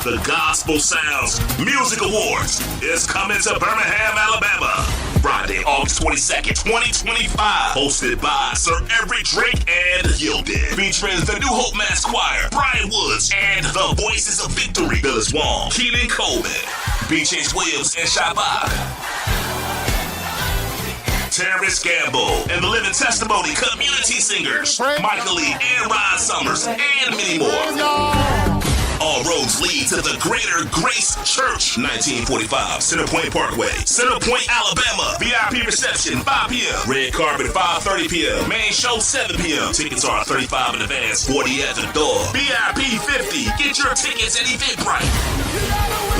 The Gospel Sounds Music Awards is coming to Birmingham, Alabama, Friday, August 22nd, 2025. Hosted by Sir Every Drake and Yielded. Featuring the New Hope Mass Choir, Brian Woods, and the Voices of Victory, Phyllis Wong, Keenan Coleman, B. Chase Williams, and Shabbat. Terrence Gamble, and the Living Testimony community singers, Michael Lee and Ron Summers, and many more. All roads lead to the Greater Grace Church, 1945, Centerpoint Parkway, Centerpoint, Alabama. VIP reception, 5 p.m. Red carpet, 5:30 p.m. Main show, 7 p.m. Tickets are $35 in advance, 40 at the door. VIP 50. Get your tickets at Eventbrite.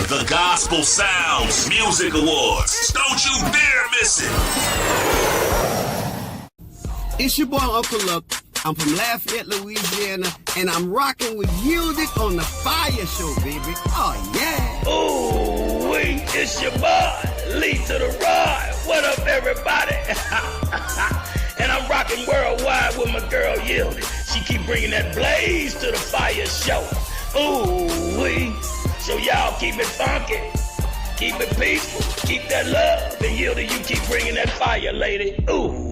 The Gospel Sounds Music Awards. Don't you dare miss it. It's your boy Uncle Luck. I'm from Lafayette, Louisiana, and I'm rocking with Yielded on the FIYAH Show, baby. Oh, yeah. Ooh, it's your boy, Lee to the Rod. What up, everybody? And I'm rocking worldwide with my girl, Yielded. She keep bringing that blaze to the FIYAH Show. Ooh, so y'all keep it funky, keep it peaceful, keep that love, and Yielded, you keep bringing that fire, lady. Ooh.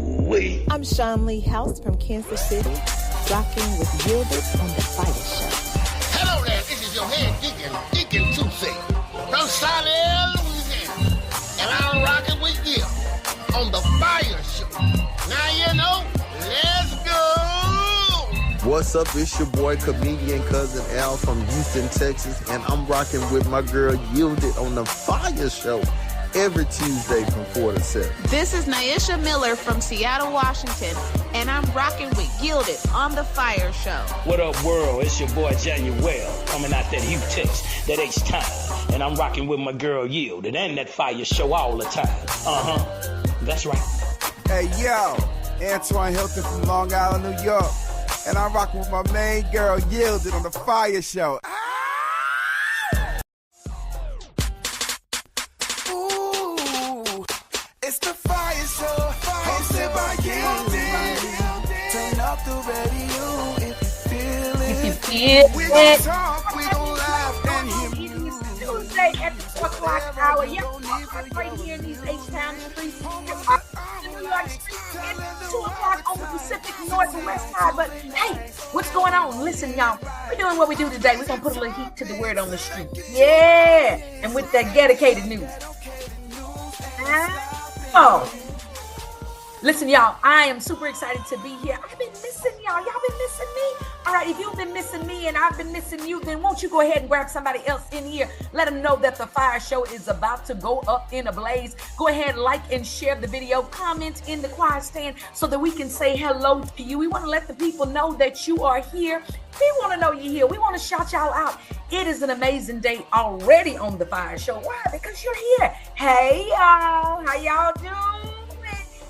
I'm Sean Lee House from Kansas City, rocking with Yielded on the FIYAH Show. Hello there, this is your head Deacon Tootsie from Southern Louisiana, and I'm rocking with you on the FIYAH Show. Now you know, let's go! What's up? It's your boy, comedian Cousin Al from Houston, Texas, and I'm rocking with my girl Yielded on the FIYAH Show. Every Tuesday from 4 to 7. This is Naisha Miller from Seattle, Washington, and I'm rocking with Yielded on the FIYAH Show. What up, world? It's your boy, Januel, coming out that H that H-time, and I'm rocking with my girl, Yielded, and that FIYAH Show all the time. That's right. Hey, yo, Antoine Hilton from Long Island, New York, and I'm rocking with my main girl, Yielded, on the FIYAH Show. It's the FIYAH Show, hosted by Yielded. Turn up the radio if you feel it. We gon' talk, we gon' laugh, and hear music. Tuesday at the 4 o'clock hour. Right here in these H-Town streets. New York streets at 2 o'clock on the Pacific North and West Side. But hey, what's going on? Listen, y'all, we're doing what we do today. We're going to put a little heat to the word on the street. Yeah, and with that dedicated news. Oh, listen, y'all, I am super excited to be here. I've been missing y'all. Y'all been missing me? All right, if you've been missing me and I've been missing you, then won't you go ahead and grab somebody else in here? Let them know that the FIYAH Show is about to go up in a blaze. Go ahead, like and share the video. Comment in the choir stand so that we can say hello to you. We want to let the people know that you are here. We want to know you're here. We want to shout y'all out. It is an amazing day already on the FIYAH Show. Why? Because you're here. Hey, y'all. How y'all doing?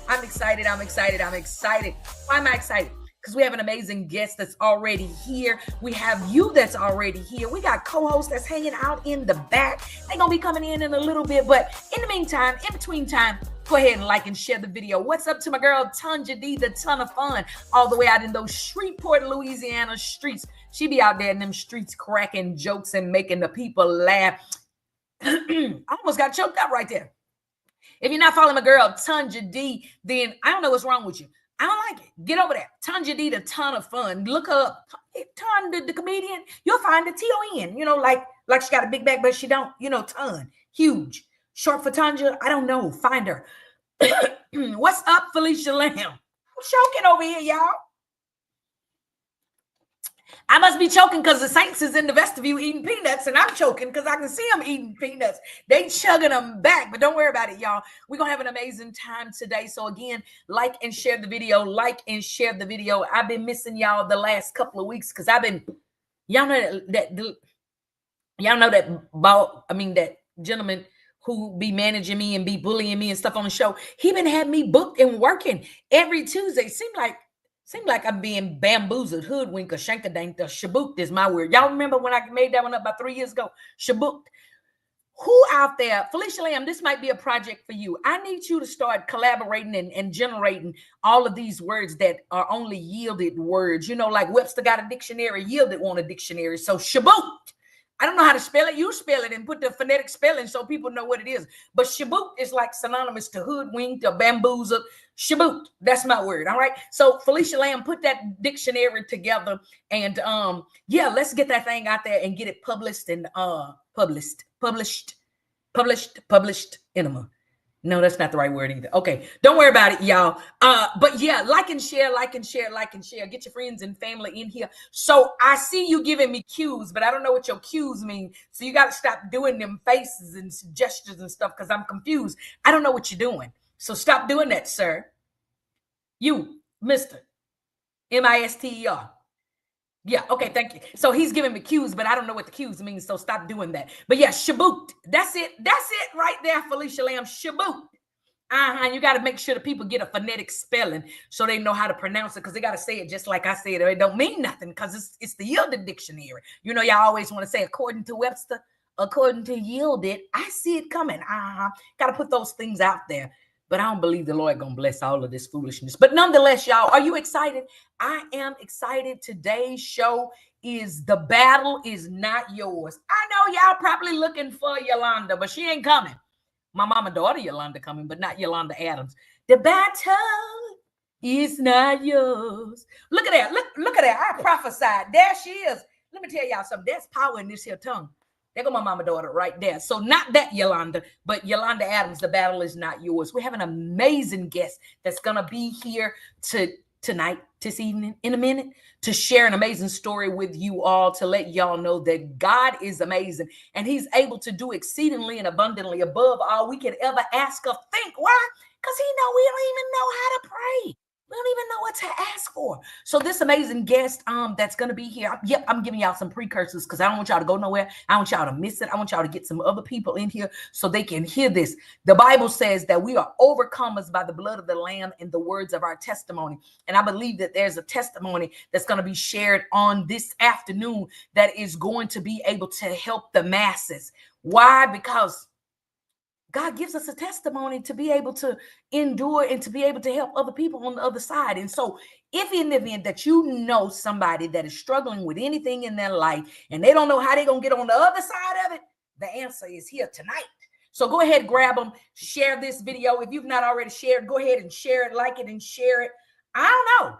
I'm excited. Why am I excited? Because we have an amazing guest that's already here. We have you that's already here. We got co-hosts that's hanging out in the back. They're going to be coming in a little bit. But in the meantime, in between time, go ahead and like and share the video. What's up to my girl, Tanja D, the Ton of Fun, all the way out in those Shreveport, Louisiana streets. She be out there in them streets cracking jokes and making the people laugh. I almost got choked up right there. If you're not following my girl, Tanja D, then I don't know what's wrong with you. I don't like it. Get over there. Tanja D, the Ton of Fun. Look her up. Ton, the comedian. You'll find the T-O-N. You know, like she got a big back, but she don't. You know, Ton. Huge. Short for Tanja. I don't know. Find her. What's up, Felicia Lamb? I'm choking over here, y'all. I must be choking because the Saints is in the vestibule eating peanuts, and I'm choking because I can see them eating peanuts. They chugging them back, but don't worry about it, y'all. We're going to have an amazing time today. So again, like and share the video. Like and share the video. I've been missing y'all the last couple of weeks because I've been, y'all know that gentleman who be managing me and be bullying me and stuff on the show. He been had me booked and working every Tuesday. Seemed like I'm being bamboozled, hoodwinked, or shankadank, or shabooked is my word. Y'all remember when I made that one up about 3 years ago? Shabooked. Who out there, Felicia Lamb, this might be a project for you. I need you to start collaborating and generating all of these words that are only yielded words. You know, like Webster got a dictionary, yielded want a dictionary. So shabooked. I don't know how to spell it. You spell it and put the phonetic spelling so people know what it is. But shaboot is like synonymous to hoodwink, to bamboozle. Shaboot, that's my word. All right. So Felicia Lamb, put that dictionary together, and yeah, let's get that thing out there and get it published and published enema. No, that's not the right word either. Okay, don't worry about it, y'all. But yeah, like and share. Get your friends and family in here. So I see you giving me cues, but I don't know what your cues mean. So you got to stop doing them faces and gestures and stuff because I'm confused. I don't know what you're doing. So stop doing that, sir. You, Mr. Mister. Yeah, okay, thank you. So he's giving me cues, but I don't know what the cues mean, so stop doing that. But yeah, shaboot. That's it right there, Felicia Lamb. Shaboot. You got to make sure the people get a phonetic spelling so they know how to pronounce it, because they got to say it just like I said, or it don't mean nothing, because it's the yielded dictionary. You know, y'all always want to say according to Webster, according to yielded. I see it coming. Got to put those things out there. But I don't believe the Lord gonna bless all of this foolishness. But nonetheless, y'all, are you excited? I am excited. Today's show is The Battle Is Not Yours. I know y'all probably looking for Yolanda, but she ain't coming. My mama daughter Yolanda coming, but not Yolanda Adams. The battle is not yours. Look at that. Look at that. I prophesied. There she is. Let me tell y'all something. There's power in this here tongue. There go my mama daughter right there. So not that Yolanda, but Yolanda Adams. The battle is not yours. We have an amazing guest that's going to be here tonight, this evening, in a minute, to share an amazing story with you all, to let y'all know that God is amazing and he's able to do exceedingly and abundantly above all we could ever ask or think. Why? Because he know we don't even know how to pray. We don't even know what to ask for. So this amazing guest that's going to be here. Yep, I'm giving y'all some precursors because I don't want y'all to go nowhere. I want y'all to miss it. I want y'all to get some other people in here so they can hear this. The Bible says that we are overcomers by the blood of the Lamb and the words of our testimony. And I believe that there's a testimony that's going to be shared on this afternoon that is going to be able to help the masses. Why? Because God gives us a testimony to be able to endure and to be able to help other people on the other side. And so if in the event that you know somebody that is struggling with anything in their life and they don't know how they're going to get on the other side of it, the answer is here tonight. So go ahead, grab them, share this video. If you've not already shared, go ahead and share it, like it and share it. I don't know.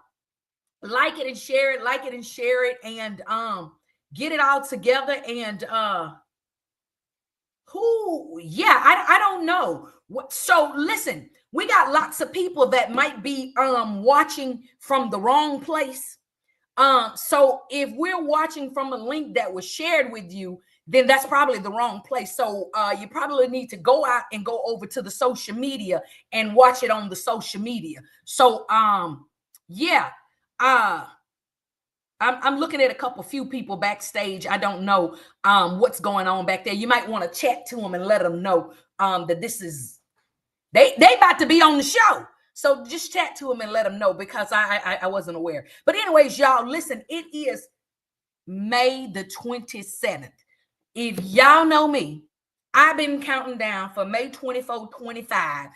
Like it and share it, and get it all together. And I don't know. So listen, we got lots of people that might be watching from the wrong place. So if we're watching from a link that was shared with you, then that's probably the wrong place. So you probably need to go out and go over to the social media and watch it on the social media. So I'm looking at a few people backstage. I don't know what's going on back there. You might want to chat to them and let them know that this is, they about to be on the show. So just chat to them and let them know, because I wasn't aware. But anyways, y'all, listen, it is May the 27th. If y'all know me, I've been counting down for May 24, 25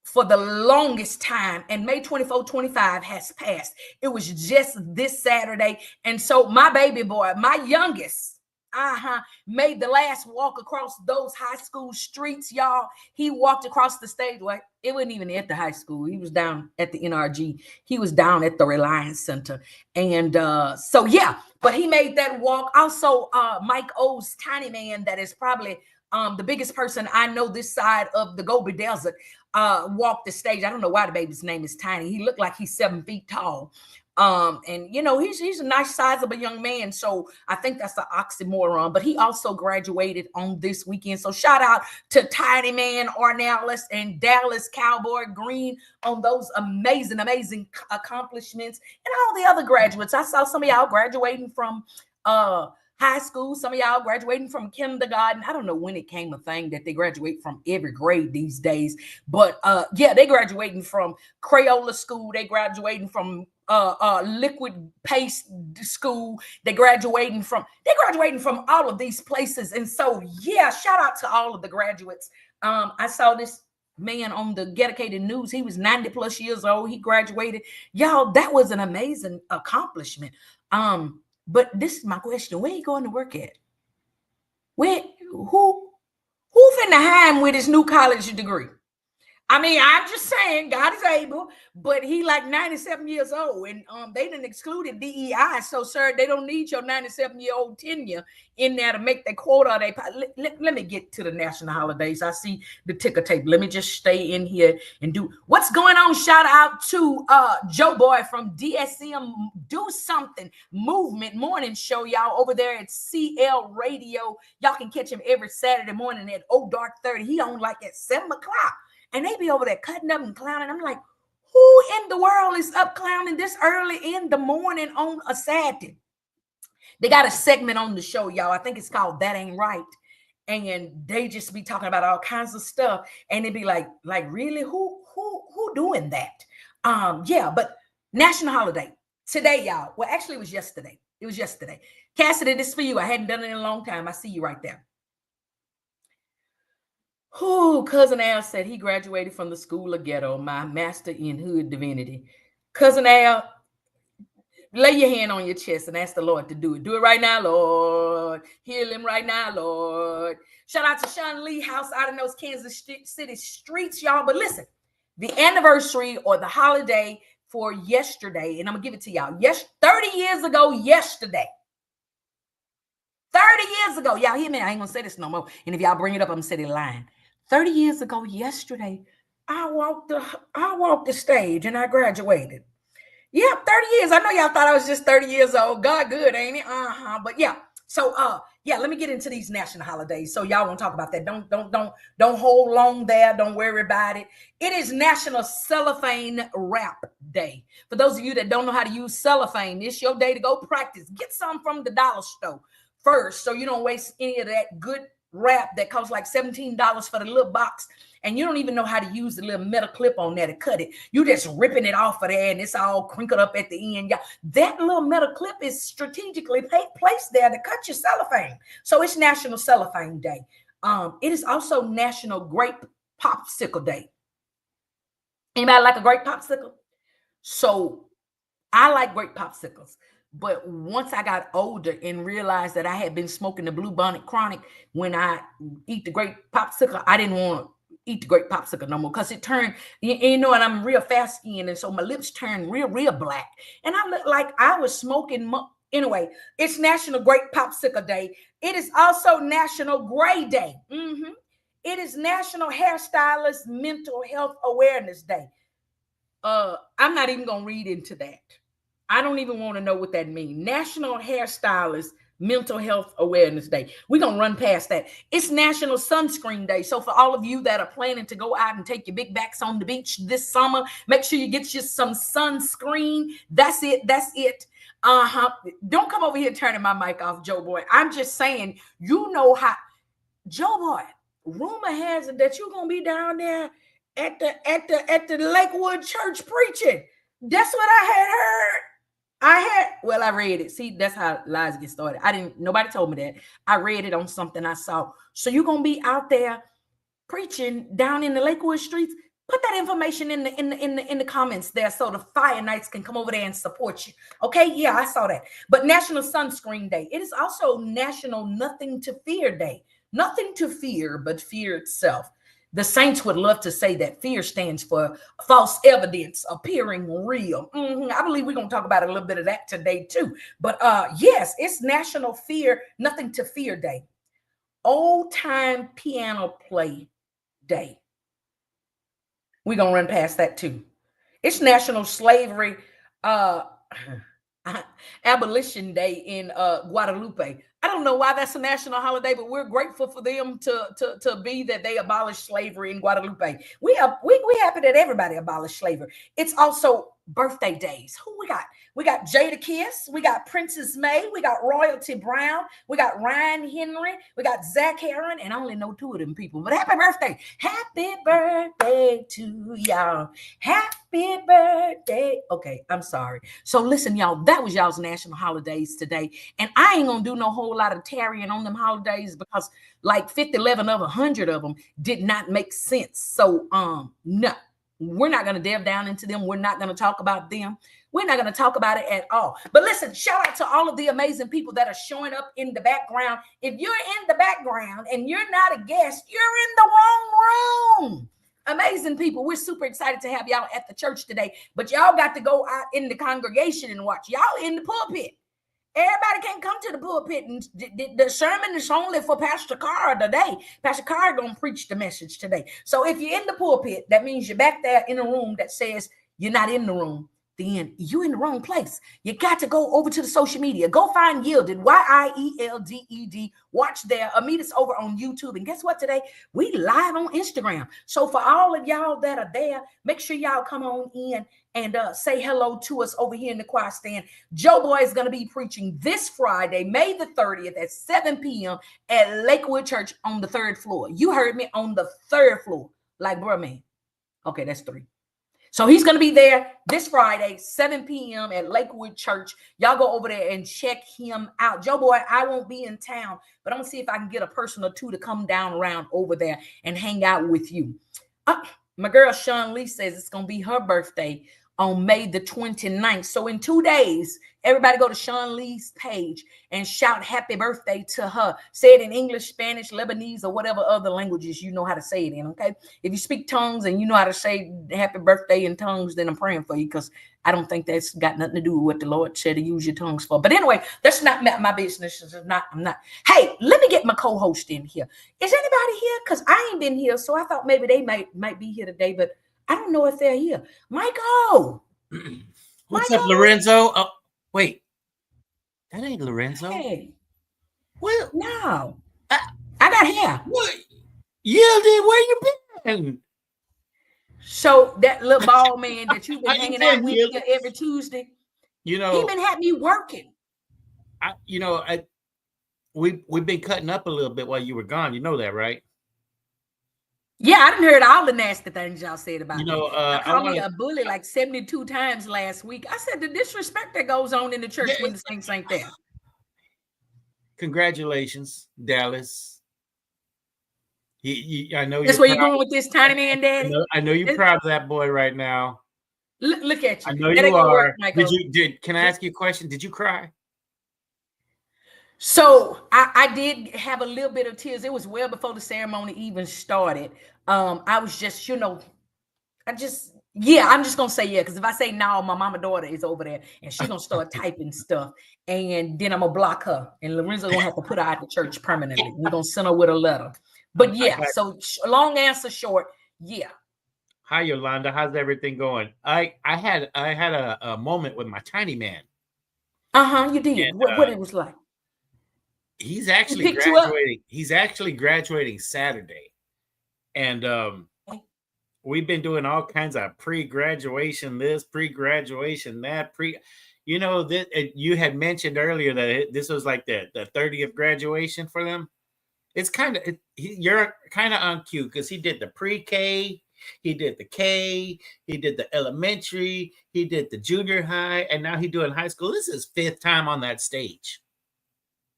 for the longest time, and May 24, 25 has passed. It was just this Saturday. And so my baby boy, my youngest, made the last walk across those high school streets, y'all. He walked across the stage. Well, it wasn't even at the high school. He was down at the NRG. He was down at the Reliance Center. And but he made that walk. Also, Mike O's tiny man, that is probably the biggest person I know this side of the Gobi Desert, walked the stage. I don't know why the baby's name is Tiny. He looked like he's 7 feet tall. And you know, he's a nice sizable young man. So I think that's an oxymoron, but he also graduated on this weekend. So shout out to Tiny Man Ornelas and Dallas Cowboy Green on those amazing accomplishments, and all the other graduates. I saw some of y'all graduating from high school, some of y'all graduating from kindergarten. I don't know when it came a thing that they graduate from every grade these days, but they graduating from Crayola school. They graduating from liquid paste school. They graduating from all of these places. And so shout out to all of the graduates. I saw this man on the Dedicated News. He was 90 plus years old. He graduated. Y'all, that was an amazing accomplishment. But this is my question. Where are you going to work at? who finna hire him with his new college degree? I mean, I'm just saying, God is able, but he like 97 years old, and they didn't excluded DEI. So, sir, they don't need your 97-year-old tenure in there to make the quota. Let me get to the national holidays. I see the ticker tape. Let me just stay in here and do what's going on. Shout out to Joe Boy from DSM Do Something Movement Morning Show, y'all, over there at CL Radio. Y'all can catch him every Saturday morning at dark 30. He on like at 7 o'clock. And they be over there cutting up and clowning. I'm like, who in the world is up clowning this early in the morning on a Saturday? They got a segment on the show, y'all. I think it's called That Ain't Right. And they just be talking about all kinds of stuff. And they be like really, who doing that? Yeah, but national holiday today, y'all. Well, actually, it was yesterday. Cassidy, this is for you. I hadn't done it in a long time. I see you right there. Cousin Al said he graduated from the School of Ghetto, my master in hood divinity. Cousin Al, lay your hand on your chest and ask the Lord to do it. Do it right now, Lord. Heal him right now, Lord. Shout out to Sean Lee House out in those Kansas City streets, y'all. But listen, the anniversary or the holiday for yesterday, and I'm going to give it to y'all. 30 years ago yesterday. 30 years ago. Y'all hear me? I ain't going to say this no more. And if y'all bring it up, I'm going to say the line. 30 years ago yesterday, I walked the stage and I graduated. Yeah, 30 years. I know y'all thought I was just 30 years old. God good, ain't it? But yeah. So yeah, let me get into these national holidays. So y'all want to talk about that. Don't hold long there. Don't worry about it. It is National Cellophane Wrap Day. For those of you that don't know how to use cellophane, it's your day to go practice. Get some from the dollar store first, so you don't waste any of that good wrap that costs like $17 for the little box, and you don't even know how to use the little metal clip on there to cut it. You just ripping it off of there, and it's all crinkled up at the end. Yeah, that little metal clip is strategically placed there to cut your cellophane. So it's National Cellophane Day. It is also National Grape Popsicle Day. Anybody like a grape popsicle? So I like grape popsicles. But once I got older and realized that I had been smoking the Blue Bonnet Chronic, when I eat the grape popsicle, I didn't want to eat the grape popsicle no more because it turned, you know, and I'm real fast skinned. And so my lips turned real black. And I looked like I was smoking. Anyway, it's National Grape Popsicle Day. It is also National Gray Day. It is National Hairstylist Mental Health Awareness Day. I'm not even going to read into that. I don't even want to know what that means. National Hairstylist Mental Health Awareness Day. We're going to run past that. It's National Sunscreen Day. So for all of you that are planning to go out and take your big backs on the beach this summer, make sure you get you some sunscreen. That's it. Don't come over here turning my mic off, Joe Boy. I'm just saying, you know how, Joe Boy, rumor has it that you're going to be down there at the Lakewood Church preaching. That's what I had heard. I read it. See, that's how lies get started. Nobody told me that. I read it on something I saw. So you're going to be out there preaching down in the Lakewood streets. Put that information in the comments there so the Fire Knights can come over there and support you. Okay? Yeah, I saw that. But National Sunscreen Day. It is also National Nothing to Fear Day. Nothing to fear but fear itself. The saints would love to say that fear stands for false evidence appearing real. I believe we're going to talk about a little bit of that today too. But yes, it's National Nothing to Fear Day. Old Time Piano Play Day. We're going to run past that too. It's National Slavery Abolition Day in Guadalupe. I don't know why that's a national holiday, but we're grateful for them to be that they abolished slavery in Guadalupe. We happy that everybody abolished slavery. It's also birthday days. Who we got? We got Jada Kiss. We got Princess May. We got Royalty Brown. We got Ryan Henry. We got Zach Heron. And I only know two of them people. But happy birthday. Happy birthday to y'all. Happy birthday. Okay, I'm sorry. So listen, y'all, that was y'all's national holidays today. And I ain't going to do no whole lot of tarrying on them holidays because like 50, 11 of 100 of them did not make sense. So, no. We're not going to delve down into them. We're not going to talk about them. We're not going to talk about it at all. But listen, shout out to all of the amazing people that are showing up in the background. If you're in the background and you're not a guest, you're in the wrong room. Amazing people. We're super excited to have y'all at the church today. But y'all got to go out in the congregation and watch. Y'all in the pulpit. Everybody can't come to the pulpit, and the sermon is only for Pastor Carr today. Pastor Carr gonna preach the message today. So if you're in the pulpit, that means you're back there in a room that says you're not in the room. Then you're in the wrong place. You got to go over to the social media. Go find Yielded, YIELDED. Watch there. Meet us over on YouTube. And guess what today? We live on Instagram. So for all of y'all that are there, make sure y'all come on in and say hello to us over here in the choir stand. Joe Boy is going to be preaching this Friday, May the 30th at 7 p.m. at Lakewood Church on the 3rd floor. You heard me, on the 3rd floor. Like, bro, man. Okay, that's 3. So he's going to be there this Friday, 7 p.m. at Lakewood Church. Y'all go over there and check him out. Joe Boy, I won't be in town, but I'm going to see if I can get a person or two to come down around over there and hang out with you. My girl Sean Lee says it's going to be her birthday on May the 29th. So in 2 days, everybody go to Sean Lee's page and shout happy birthday to her. Say it in English, Spanish, Lebanese, or whatever other languages you know how to say it in, okay? If you speak tongues and you know how to say happy birthday in tongues, then I'm praying for you, because I don't think that's got nothing to do with what the Lord said to use your tongues for. But anyway, that's not my business. I'm not. Hey, let me get my co-host in here. Is anybody here? Because I ain't been here, so I thought maybe they might be here today, but I don't know if they're here. Michael. What's up, Lorenzo? Oh, wait. That ain't Lorenzo. Hey. Well, no. I got hair. What? Yielded, where you been? So that little bald man that you've been hanging out with here every Tuesday, you know, he been having me working. We've been cutting up a little bit while you were gone. You know that, right? Yeah, I done heard all the nasty things y'all said about me. I called me a bully like 72 times last week. I said the disrespect that goes on in the church when the saints ain't there. Congratulations, Dallas. I know that's where you're going with this tiny man, Daddy. I know you're proud of that boy right now. Look at you. I know you are. Can I ask you a question? Did you cry? So I did have a little bit of tears. It was well before the ceremony even started. I was just, I'm just gonna say yeah, because if I say no, my mama daughter is over there and she's gonna start typing stuff, and then I'm gonna block her, and Lorenzo gonna have to put her out the church permanently. We're gonna send her with a letter. But yeah, so long answer short, yeah. Hi Yolanda, how's everything going? I had a moment with my tiny man. You did. And, what it was like? He's actually graduating. He's actually graduating Saturday. And we've been doing all kinds of pre-graduation this, pre-graduation that, you had mentioned earlier that this was like the 30th graduation for them. It's you're kind of on cue, because he did the pre-K, he did the K, he did the elementary, he did the junior high, and now he's doing high school. This is his 5th time on that stage.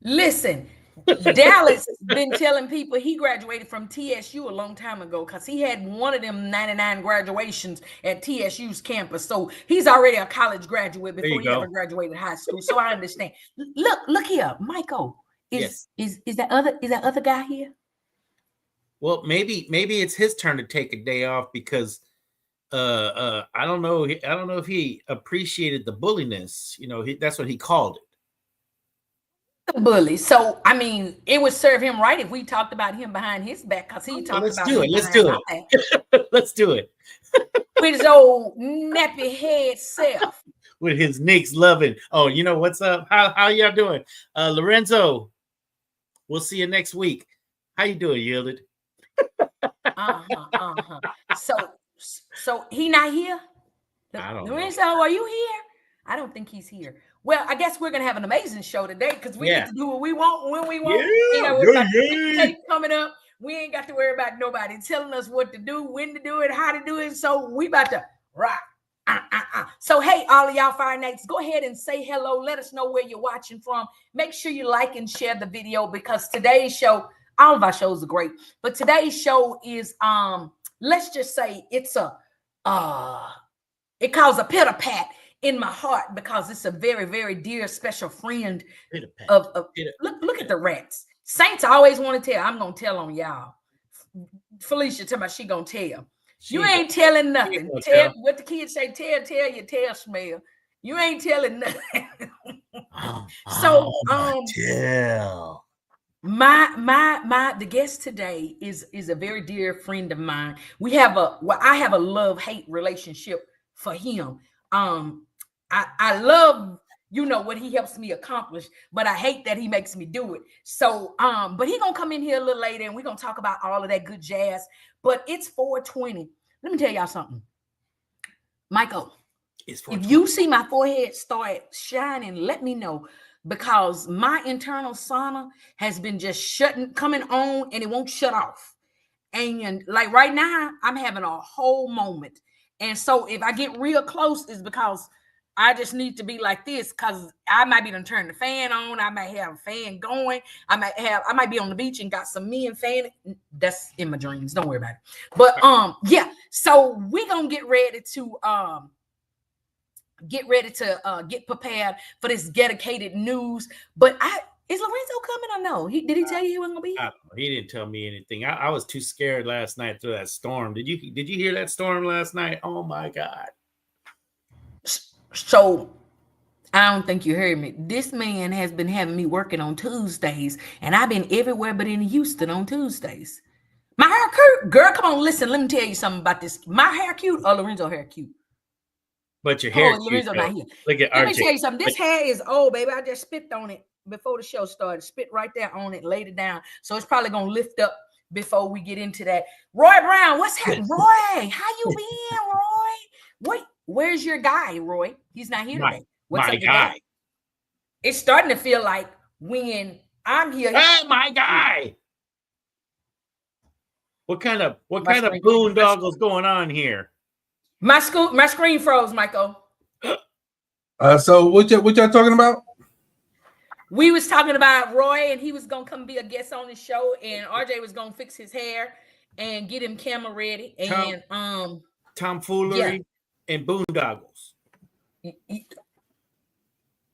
Listen, Dallas been telling people he graduated from TSU a long time ago, because he had one of them 99 graduations at TSU's campus. So he's already a college graduate before he ever graduated high school. So I understand. Look here, Michael. Is that other guy here? Well, maybe it's his turn to take a day off, because I don't know if he appreciated the bulliness. That's what he called it. Bully. So I mean, it would serve him right if we talked about him behind his back, because he talked about him. Let's do it. Let's do it. With his old nappy head self. With his Knicks loving. Oh, what's up? How y'all doing? Lorenzo, we'll see you next week. How you doing, Yielded? So he not here? I don't know. Lorenzo, are you here? I don't think he's here. Well, I guess we're gonna have an amazing show today, because we get to do what we want when we want. Tape coming up. We ain't got to worry about nobody telling us what to do, when to do it, how to do it. So we about to rock. So hey, all of y'all Fire Knights, go ahead and say hello. Let us know where you're watching from. Make sure you like and share the video, because today's show, all of our shows are great, but today's show is let's just say it's a it caused a pitter pat in my heart because it's a very, very dear, special friend of look at the rats. Saints always want to tell. I'm gonna tell on y'all. Felicia tell me she gonna tell. You ain't telling nothing. Tell what the kids say. Tell your tail smell. You ain't telling nothing. So tell. The guest today is a very dear friend of mine. I have a love-hate relationship for him. I love, what he helps me accomplish, but I hate that he makes me do it. So, but he gonna come in here a little later and we're gonna talk about all of that good jazz. But it's 4:20. Let me tell y'all something. Michael, if you see my forehead start shining, let me know, because my internal sauna has been just coming on and it won't shut off. And like right now, I'm having a whole moment. And so if I get real close, it's because I just need to be like this, because I might be done turn the fan on. I might have a fan going. I might be on the beach and got some men fan. That's in my dreams. Don't worry about it. But yeah. So we're gonna get ready to get prepared for this dedicated news. But is Lorenzo coming or no? Did he tell you he wasn't gonna be here? He didn't tell me anything. I was too scared last night through that storm. Did you hear that storm last night? Oh my God. So I don't think you heard me. This man has been having me working on Tuesdays, and I've been everywhere but in Houston on Tuesdays. My hair cute, girl. Come on, listen. Let me tell you something about this. My hair cute or Lorenzo hair cute? But your hair, Lorenzo not here. Look at Let me tell you something. This hair is old, baby. I just spit on it before the show started. Spit right there on it, laid it down. So it's probably gonna lift up before we get into that. Roy Brown, what's happening? Roy, how you been, Roy? Wait, where's your guy, Roy? He's not here today. What's my guy? It's starting to feel like when I'm here. Hey, my guy. What kind of boondoggles going on here? My screen froze, Michael. So what y'all talking about? We was talking about Roy, and he was gonna come be a guest on the show, and RJ was gonna fix his hair and get him camera ready, and tomfoolery and boondoggles.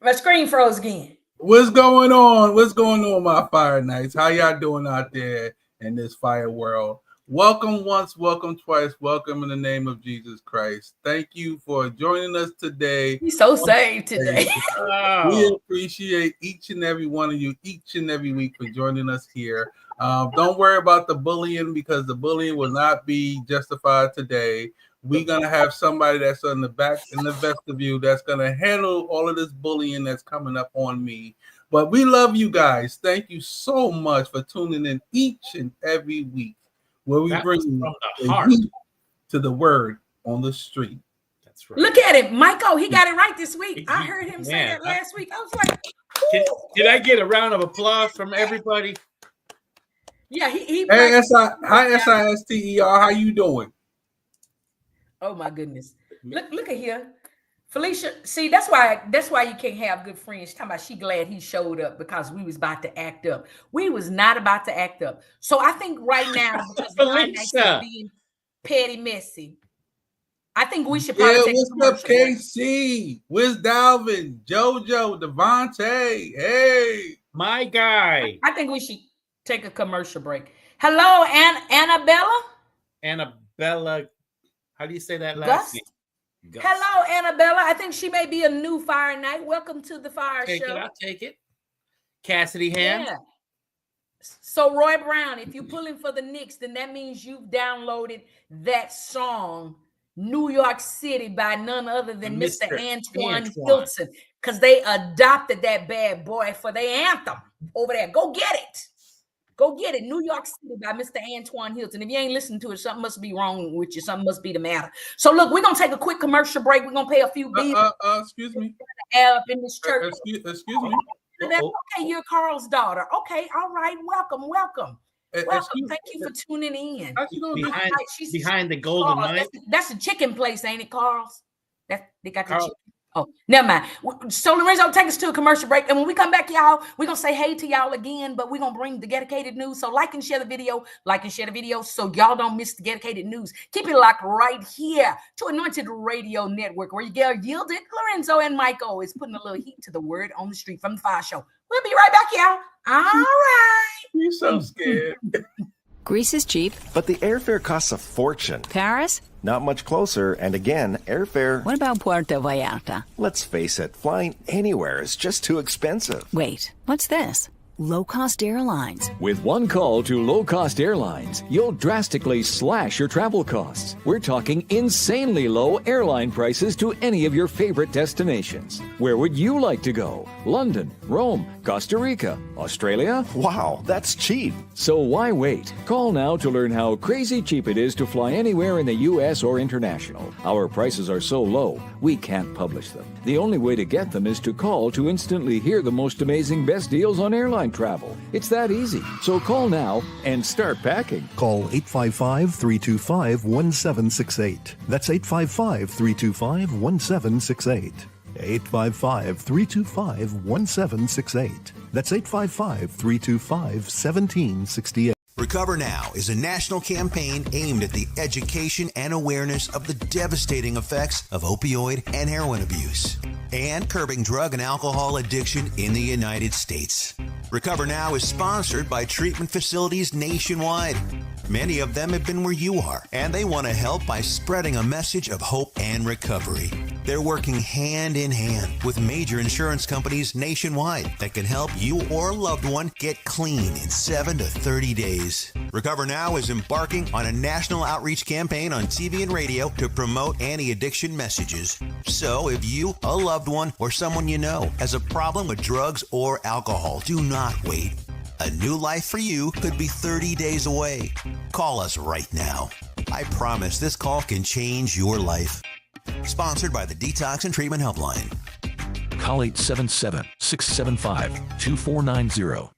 My screen froze again. What's going on? What's going on, my fire knights? How y'all doing out there in this fire world? Welcome once, welcome twice, welcome in the name of Jesus Christ. Thank you for joining us today. He's so saved today. We appreciate each and every one of you each and every week for joining us here. Don't worry about the bullying, because the bullying will not be justified today. We're going to have somebody that's in the back in the vestibule that's going to handle all of this bullying that's coming up on me. But we love you guys. Thank you so much for tuning in each and every week, where we bring from the heart to the word on the street. That's right. Look at him, Michael. He got it right this week. I heard him say that last week. I was like, did I get a round of applause from everybody? Yeah, he Hey, hi SISTER. How you doing? Oh my goodness. Look at here. Felicia, see, that's why you can't have good friends. Talking about she glad he showed up, because we was about to act up. We was not about to act up. So I think right now, because Felicia being petty messy, I think we should probably take what's up, KC? Where's Dalvin, JoJo, Devontae? Hey, my guy. I think we should take a commercial break. Hello, Annabella. Annabella, how do you say that last name? Hello, Annabella. I think she may be a new Fire Night. Welcome to the Fire Show. I'll take it. Cassidy Ham. Yeah. So, Roy Brown, if you're pulling for the Knicks, then that means you've downloaded that song, New York City, by none other than Mr. Antoine Hilton, because they adopted that bad boy for their anthem over there. Go get it. Go get it. New York City by Mr. Antoine Hilton. If you ain't listening to it, something must be wrong with you. Something must be the matter. So look, we're going to take a quick commercial break. We're going to pay a few bills. Excuse me. Up in this church. Excuse me. Okay, you're Carl's daughter. Okay, all right. Welcome. Welcome. Thank you for tuning in. Behind the golden light. That's a chicken place, ain't it, Carl's? They got the chicken. Oh, never mind. So Lorenzo, take us to a commercial break. And when we come back, y'all, we're going to say hey to y'all again, but we're going to bring the dedicated news. So like and share the video, so y'all don't miss the dedicated news. Keep it locked right here to Anointed Radio Network, where you get Yielded. Lorenzo and Michael is putting a little heat to the word on the street from the FIYAH Show. We'll be right back, y'all. All right. You're so scared. Greece is cheap, but the airfare costs a fortune. Paris? Not much closer, and again, airfare... What about Puerto Vallarta? Let's face it, flying anywhere is just too expensive. Wait, what's this? Low-cost airlines. With one call to low-cost airlines, you'll drastically slash your travel costs. We're talking insanely low airline prices to any of your favorite destinations. Where would you like to go? London, Rome, Costa Rica, Australia? Wow, that's cheap. So why wait? Call now to learn how crazy cheap it is to fly anywhere in the U.S. or international. Our prices are so low, we can't publish them. The only way to get them is to call to instantly hear the most amazing best deals on airline travel. It's that easy. So call now and start packing. Call 855-325-1768. That's 855-325-1768. 855-325-1768. That's 855-325-1768. Recover Now is a national campaign aimed at the education and awareness of the devastating effects of opioid and heroin abuse and curbing drug and alcohol addiction in the United States. Recover Now is sponsored by treatment facilities nationwide. Many of them have been where you are, and they want to help by spreading a message of hope and recovery. They're working hand in hand with major insurance companies nationwide that can help you or a loved one get clean in 7 to 30 days. Recover Now is embarking on a national outreach campaign on TV and radio to promote anti-addiction messages. So if you, a loved one, or someone you know has a problem with drugs or alcohol, do not wait. A new life for you could be 30 days away. Call us right now. I promise this call can change your life. Sponsored by the Detox and Treatment Helpline. Call 877-675-2490.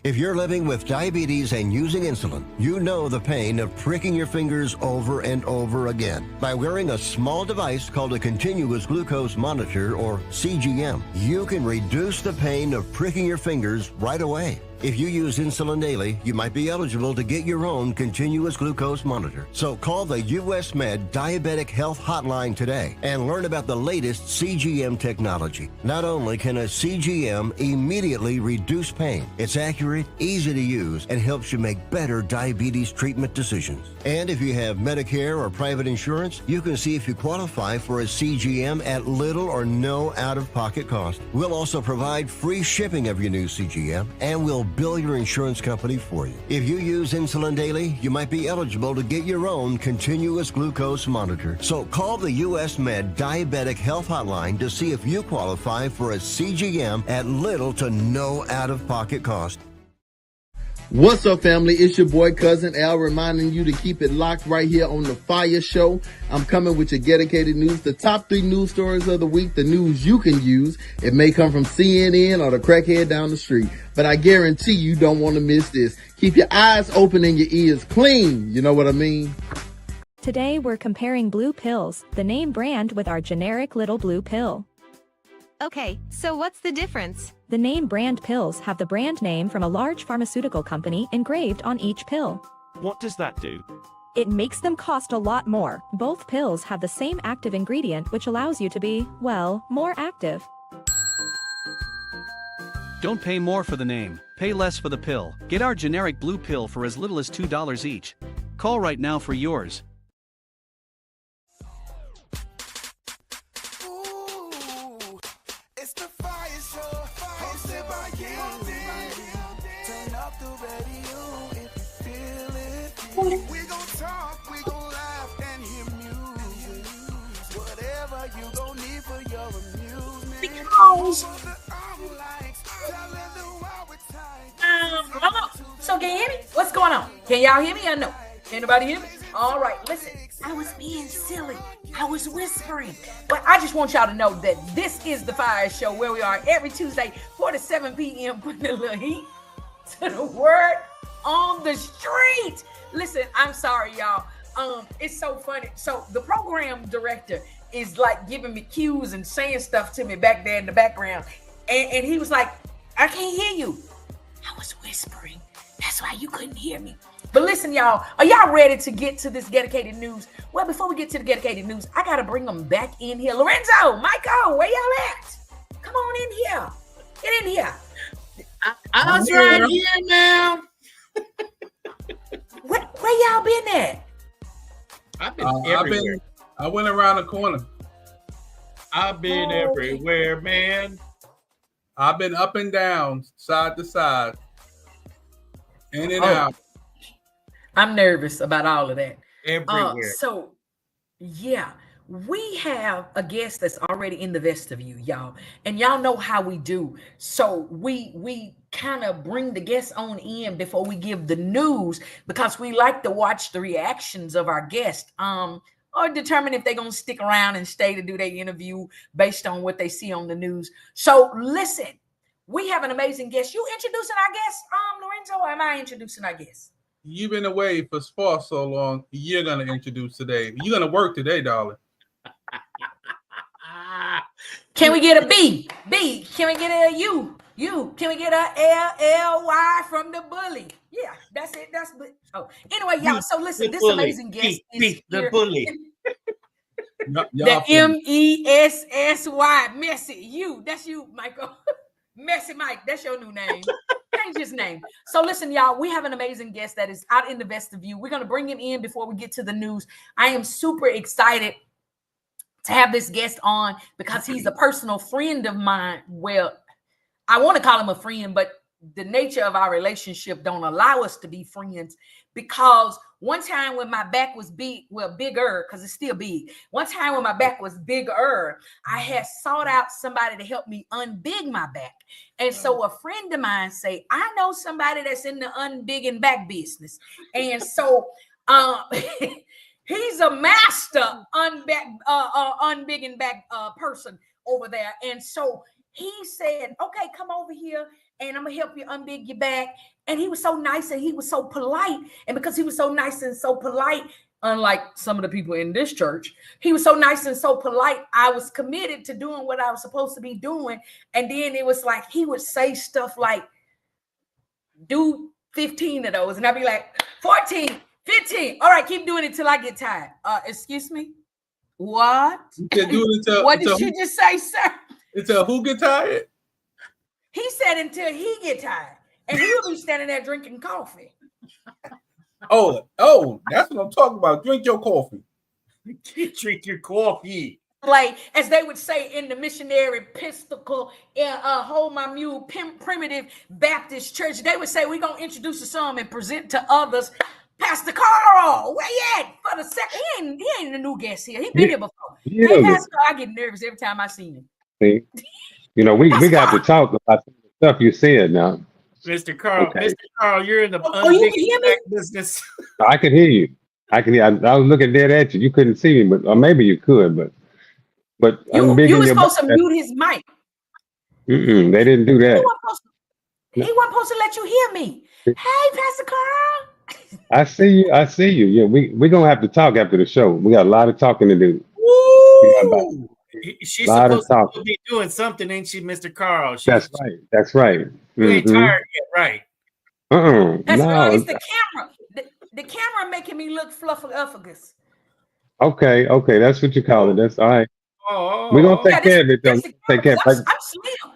If you're living with diabetes and using insulin, you know the pain of pricking your fingers over and over again. By wearing a small device called a continuous glucose monitor, or CGM, you can reduce the pain of pricking your fingers right away. If you use insulin daily, you might be eligible to get your own continuous glucose monitor. So call the US Med Diabetic Health Hotline today and learn about the latest CGM technology. Not only can a CGM immediately reduce pain, it's accurate, easy to use, and helps you make better diabetes treatment decisions. And if you have Medicare or private insurance, you can see if you qualify for a CGM at little or no out-of-pocket cost. We'll also provide free shipping of your new CGM, and we'll bill your insurance company for you. If you use insulin daily, you might be eligible to get your own continuous glucose monitor. So call the US Med Diabetic Health Hotline to see if you qualify for a CGM at little to no out-of-pocket cost. What's up, family? It's your boy, Cousin Al, reminding you to keep it locked right here on the FIYAH Show. I'm coming with your dedicated news, the top 3 news stories of the week, the news you can use. It may come from CNN or the crackhead down the street, but I guarantee you don't want to miss this. Keep your eyes open and your ears clean. You know what I mean? Today we're comparing blue pills, the name brand, with our generic little blue pill. Okay, so what's the difference? The name brand pills have the brand name from a large pharmaceutical company engraved on each pill. What does that do? It makes them cost a lot more. Both pills have the same active ingredient, which allows you to be, well, more active. Don't pay more for the name, pay less for the pill. Get our generic blue pill for as little as $2 each. Call right now for yours. We gon' talk, we gon' laugh and hear music. Whatever you gon' need for your amusement. So can you hear me? What's going on? Can y'all hear me or no? Can anybody hear me? All right, listen. I was being silly. I was whispering. But I just want y'all to know that this is the FIYAH Show, where we are every Tuesday, 4 to 7 p.m. putting a little heat to the word on the street. Listen, I'm sorry, y'all. It's so funny. So the program director is like giving me cues and saying stuff to me back there in the background. And he was like, I can't hear you. I was whispering. That's why you couldn't hear me. But listen, y'all, are y'all ready to get to this dedicated news? Well, before we get to the dedicated news, I got to bring them back in here. Lorenzo, Michael, where y'all at? Come on in here. Get in here. I'm right here now. Where y'all been at? I've been everywhere. I went around the corner. I've been everywhere, man. I've been up and down, side to side, in and out. I'm nervous about all of that. Everywhere. So, yeah, we have a guest that's already in the vestibule, y'all. And y'all know how we do. So we kind of bring the guests on in before we give the news, because we like to watch the reactions of our guests. Or determine if they're going to stick around and stay to do their interview based on what they see on the news. So listen, we have an amazing guest. You introducing our guest, Lorenzo, or am I introducing our guest? You've been away for so long. You're going to introduce today. You're going to work today, darling. Can we get a B? B. Can we get a U? U. Can we get a LLY from the bully? Yeah, that's it. That's anyway, y'all. So listen, this amazing guest is the here. bully. The MESSY, Messy. You. That's you, Michael. Messy Mike. That's your new name. Change his name. So listen, y'all, we have an amazing guest that is out in the vestibule. We're going to bring him in before we get to the news. I am super excited to have this guest on because he's a personal friend of mine. Well, I want to call him a friend, but the nature of our relationship don't allow us to be friends, because one time when my back was bigger, because it's still big. One time when my back was bigger, I had sought out somebody to help me unbig my back. And so a friend of mine say, I know somebody that's in the unbigging back business. And so he's a master unbigging back person over there. And so he said, okay, come over here and I'm gonna help you unbig your back. And he was so nice and he was so polite. And because he was so nice and so polite, unlike some of the people in this church, he was so nice and so polite, I was committed to doing what I was supposed to be doing. And then it was like, he would say stuff like, do 15 of those. And I'd be like, 14, 15. All right, keep doing it till I get tired. Excuse me? What? You can do it until, what did you just say, sir? Until who get tired? He said until he get tired. And he'll be standing there drinking coffee. Oh, that's what I'm talking about. Drink your coffee. Drink your coffee. Like, as they would say in the missionary Episcopal, hold my mule, primitive Baptist church, they would say, we're going to introduce some and present to others. Pastor Carl, where you at? For the second, he ain't a new guest here. He been here before. Yeah. Hey, Pastor Carl, I get nervous every time I see him. See, we got to talk about some of the stuff you said now. Mr. Carl, Okay. Mr. Carl, you're in the you can hear me? business. I could hear you. I was looking dead at you. You couldn't see me, or maybe you could, but You were supposed to mute his mic. They didn't do that. He wasn't supposed to let you hear me. Hey, Pastor Carl. I see you. Yeah, we're gonna have to talk after the show. We got a lot of talking to do. Woo! She's Lot of supposed to be doing something, ain't she, Mr. Carl? That's right. You ain't tired yet, right? That's No. right. It's the camera. The camera making me look fluffagus. Okay, that's what you call it. That's all right. We're gonna take care of it though. Take care. I'm slim.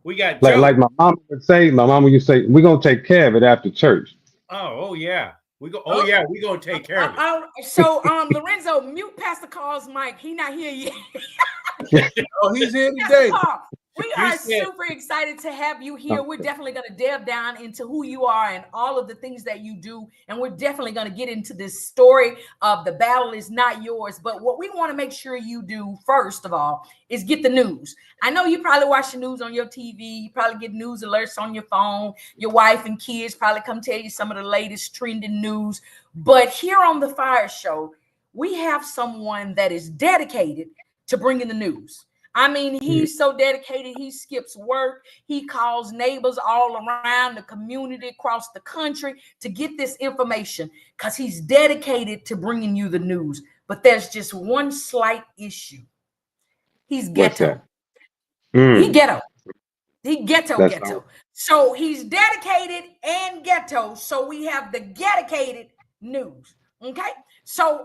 We got like my mama would say. My mama used to say, we're gonna take care of it after church. Oh yeah. We gonna take care of it. So Lorenzo, mute Pastor Carl's mic. He not here yet. Oh, he's here today. We are super excited to have you here. We're definitely going to delve down into who you are and all of the things that you do. And we're definitely going to get into this story of the battle is not yours. But what we want to make sure you do, first of all, is get the news. I know you probably watch the news on your TV. You probably get news alerts on your phone. Your wife and kids probably come tell you some of the latest trending news. But here on the Fire Show, we have someone that is dedicated to bringing the news. I mean, he's so dedicated, he skips work. He calls neighbors all around the community, across the country to get this information because he's dedicated to bringing you the news. but there's just one slight issue. He's What's ghetto. that? He ghetto. He ghetto. That's Ghetto. all. So he's dedicated and ghetto. So we have the dedicated news. Okay. So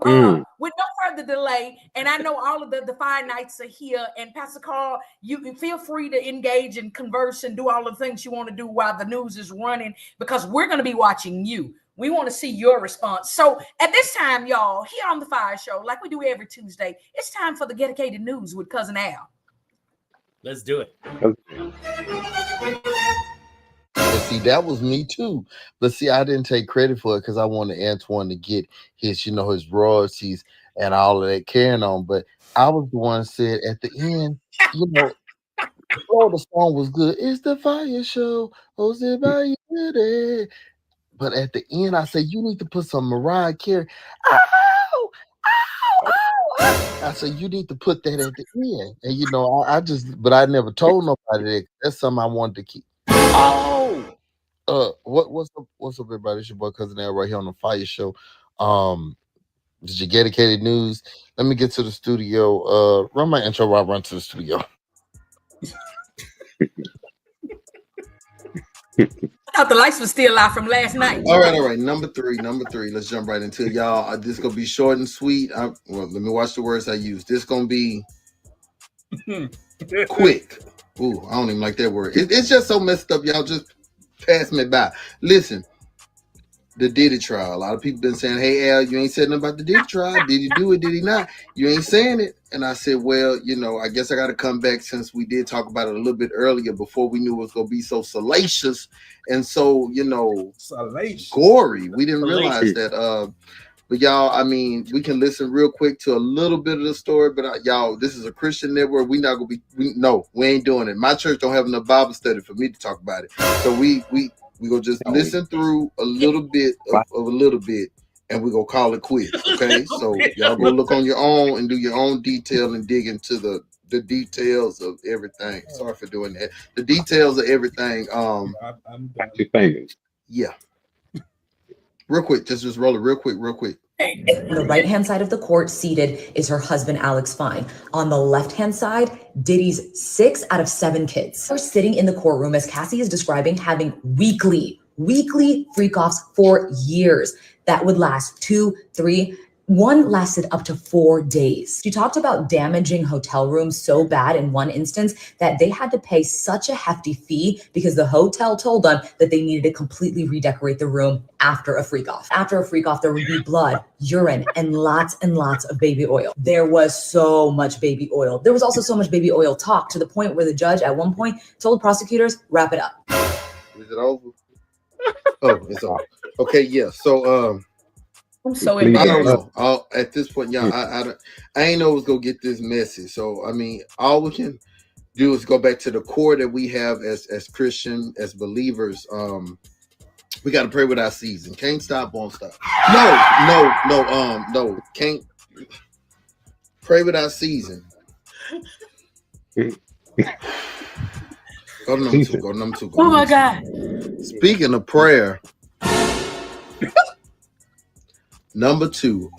with no further delay, and I know all of the Fire Nights are here, and Pastor Carl, you can feel free to engage and converse and do all the things you want to do while the news is running, because we're going to be watching you. We want to see your response. So at this time, y'all, here on the Fire Show, like we do every Tuesday, it's time for the dedicated news with Cousin Al. Let's do it. See, that was me too. But see, I didn't take credit for it because I wanted Antoine to get his, his royalties and all of that carrying on. But I was the one said at the end, the song was good. It's the Fire Show, hosted by you. But at the end, I said, you need to put some Mariah Carey. Ow! Ow! Ow! I said, you need to put that at the end. And but I never told nobody that. That's something I wanted to keep. Oh! What's up, everybody? It's your boy Cousin Al right here on the Fire Show. This is your dedicated news. Let me get to the studio. Run my intro while I run to the studio. I thought the lights were still out from last night. All right. Number three. Let's jump right into it, y'all. This gonna be short and sweet. Let me watch the words I use. This gonna be quick. Ooh, I don't even like that word. It's just so messed up, y'all. Just pass me by. Listen, the Diddy trial. A lot of people been saying, "Hey, Al, you ain't said nothing about the Diddy trial. Did he do it? Did he not? You ain't saying it." And I said, well, I guess I got to come back since we did talk about it a little bit earlier before we knew it was going to be so salacious and so, gory. We didn't realize that. But y'all, we can listen real quick to a little bit of the story. But y'all, this is a Christian network. We not going to we ain't doing it. My church don't have enough Bible study for me to talk about it. So we gonna just listen through a little bit of a little bit, and we're gonna call it quits. Okay. So y'all go look on your own and do your own detail and dig into the details of everything. Sorry for doing that. The details of everything. I'm got your fingers. Yeah. Real quick, just roll it real quick. On the right-hand side of the court, seated, is her husband, Alex Fine. On the left-hand side, Diddy's 6 out of 7 kids are sitting in the courtroom, as Cassie is describing, having weekly freak-offs for years that would last 2, 3, one lasted up to 4 days. She talked about damaging hotel rooms so bad in one instance that they had to pay such a hefty fee because the hotel told them that they needed to completely redecorate the room after a freak off. After a freak off, there would be blood, urine, and lots of baby oil. There was so much baby oil. There was also so much baby oil talk to the point where the judge at one point told prosecutors, wrap it up. Is it over? Oh, it's over. Okay, yeah. So, I'm so embarrassed. I don't know. At this point, y'all, I ain't know it was gonna get this messy. So all we can do is go back to the core that we have as Christian, as believers. We got to pray without season. Can't stop, won't stop. No. Can't pray without season. Go to number two. Oh my God. Speaking of prayer. Number 2,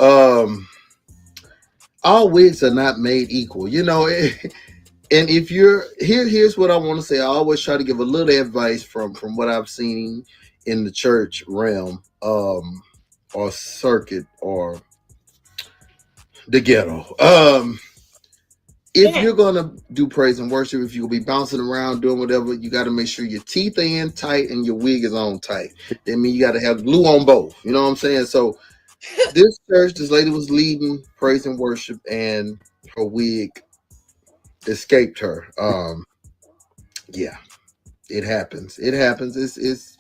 all wigs are not made equal, and if you're here's what I want to say. I always try to give a little advice from what I've seen in the church realm, or circuit, or the ghetto. If you're gonna do praise and worship, if you'll be bouncing around doing whatever, you got to make sure your teeth are in tight and your wig is on tight. That means you got to have glue on both. You know what I'm saying? So this church, this lady was leading praise and worship, and her wig escaped her. Yeah, it happens. It's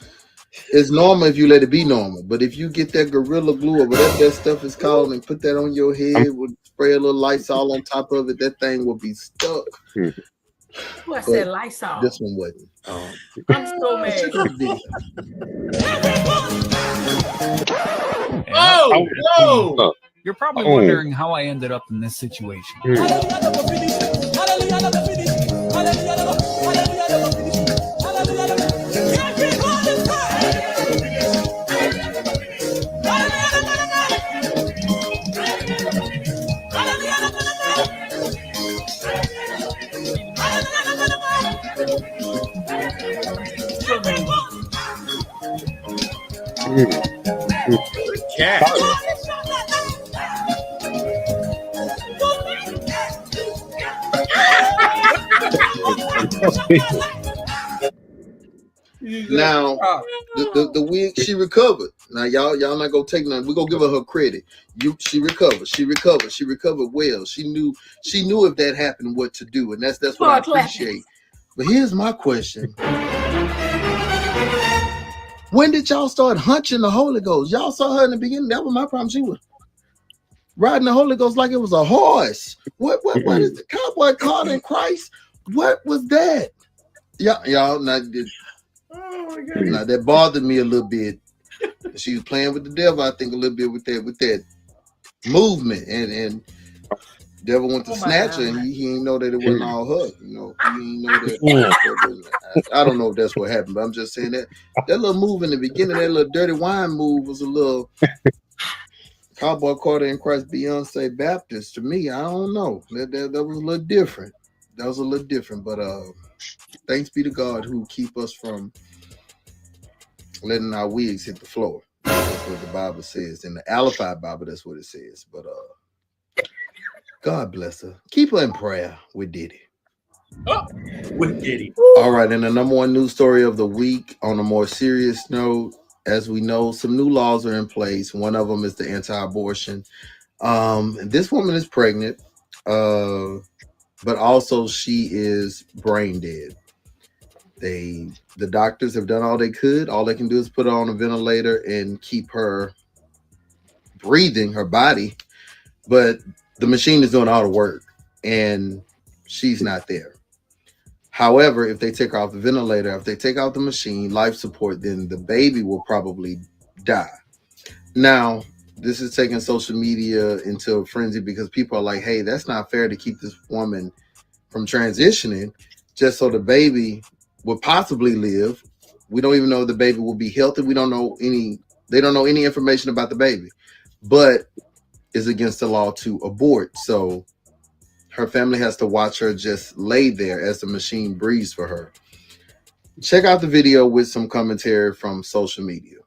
normal if you let it be normal, but if you get that Gorilla Glue or whatever that stuff is called and put that on your head, with spray a little Lysol on top of it, that thing will be stuck. Who said Lysol? This one wasn't. I'm so mad. Whoa! You're probably wondering how I ended up in this situation. Cat. Now, the wig, she recovered. Now, y'all not gonna take nothing. We're gonna give her credit. She recovered. She recovered. She recovered well. She knew if that happened what to do, and that's what I appreciate. But here's my question: when did y'all start hunching the Holy Ghost? Y'all saw her in the beginning. That was my problem. She was riding the Holy Ghost like it was a horse. What is the cowboy caught in Christ? What was that? Y'all not did. Oh my God. Now that bothered me a little bit. She was playing with the devil, I think, a little bit with that movement, and devil went to snatch her, and he didn't know that it wasn't all her. You know, he didn't know that. I don't know if that's what happened, but I'm just saying that little move in the beginning, that little dirty wine move, was a little cowboy Carter in Christ, Beyonce Baptist to me. I don't know. That was a little different. That was a little different, but thanks be to God who keep us from letting our wigs hit the floor. That's what the Bible says. In the Alified Bible, that's what it says. But God bless her. Keep her in prayer with Diddy. With Diddy. All right, and the number one news story of the week, on a more serious note, as we know, some new laws are in place. One of them is the anti-abortion. This woman is pregnant, but also she is brain dead. The doctors have done all they could. All they can do is put her on a ventilator and keep her breathing, her body, but the machine is doing all the work and she's not there. However, if they take her off the ventilator, if they take out the machine, life support, then the baby will probably die. Now, this is taking social media into a frenzy because people are like, hey, that's not fair to keep this woman from transitioning just so the baby will possibly live. We don't even know if the baby will be healthy. They don't know any information about the baby, but it's against the law to abort. So her family has to watch her just lay there as the machine breathes for her. Check out the video with some commentary from social media.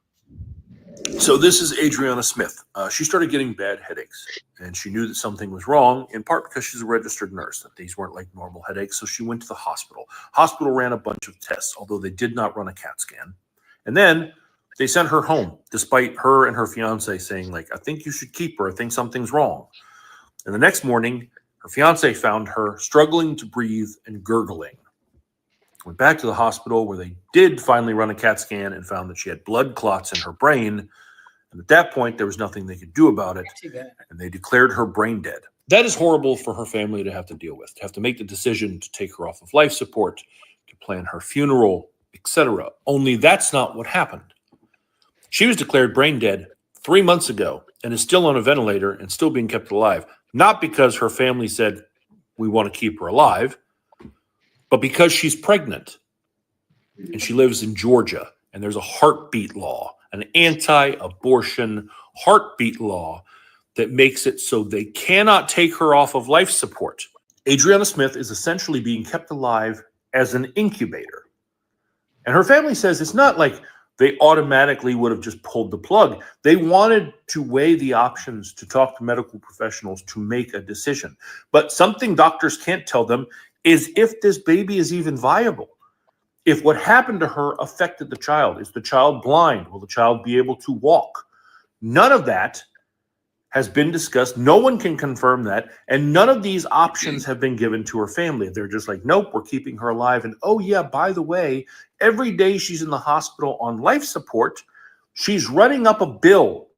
So this is Adriana Smith. She started getting bad headaches, and she knew that something was wrong, in part because she's a registered nurse, that these weren't like normal headaches. So she went to the hospital. Hospital ran a bunch of tests, although they did not run a CAT scan. And then they sent her home, despite her and her fiance saying, like, I think you should keep her. I think something's wrong. And the next morning, her fiance found her struggling to breathe and gurgling. Went back to the hospital where they did finally run a CAT scan and found that she had blood clots in her brain. And at that point, there was nothing they could do about it. And they declared her brain dead. That is horrible for her family to have to deal with, to have to make the decision to take her off of life support, to plan her funeral, etc. Only that's not what happened. She was declared brain dead 3 months ago and is still on a ventilator and still being kept alive. Not because her family said, we want to keep her alive, but because she's pregnant and she lives in Georgia and there's a heartbeat law, an anti-abortion heartbeat law that makes it so they cannot take her off of life support. Adriana Smith is essentially being kept alive as an incubator. And her family says it's not like they automatically would have just pulled the plug. They wanted to weigh the options, to talk to medical professionals, to make a decision. But something doctors can't tell them is if this baby is even viable. If what happened to her affected the child. Is the child blind? Will the child be able to walk? None of that has been discussed. No one can confirm that. And none of these options have been given to her family. They're just like, nope, we're keeping her alive. And oh yeah, by the way, every day she's in the hospital on life support, she's running up a bill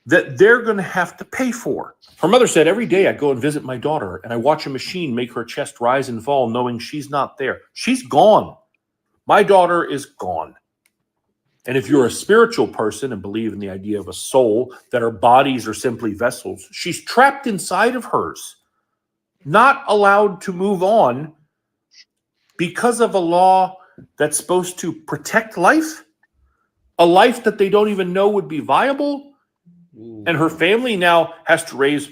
that they're going to have to pay for. Her mother said, every day I go and visit my daughter and I watch a machine make her chest rise and fall knowing she's not there. She's gone. My daughter is gone. And if you're a spiritual person and believe in the idea of a soul, that our bodies are simply vessels, she's trapped inside of hers, not allowed to move on because of a law that's supposed to protect life, a life that they don't even know would be viable. And her family now has to raise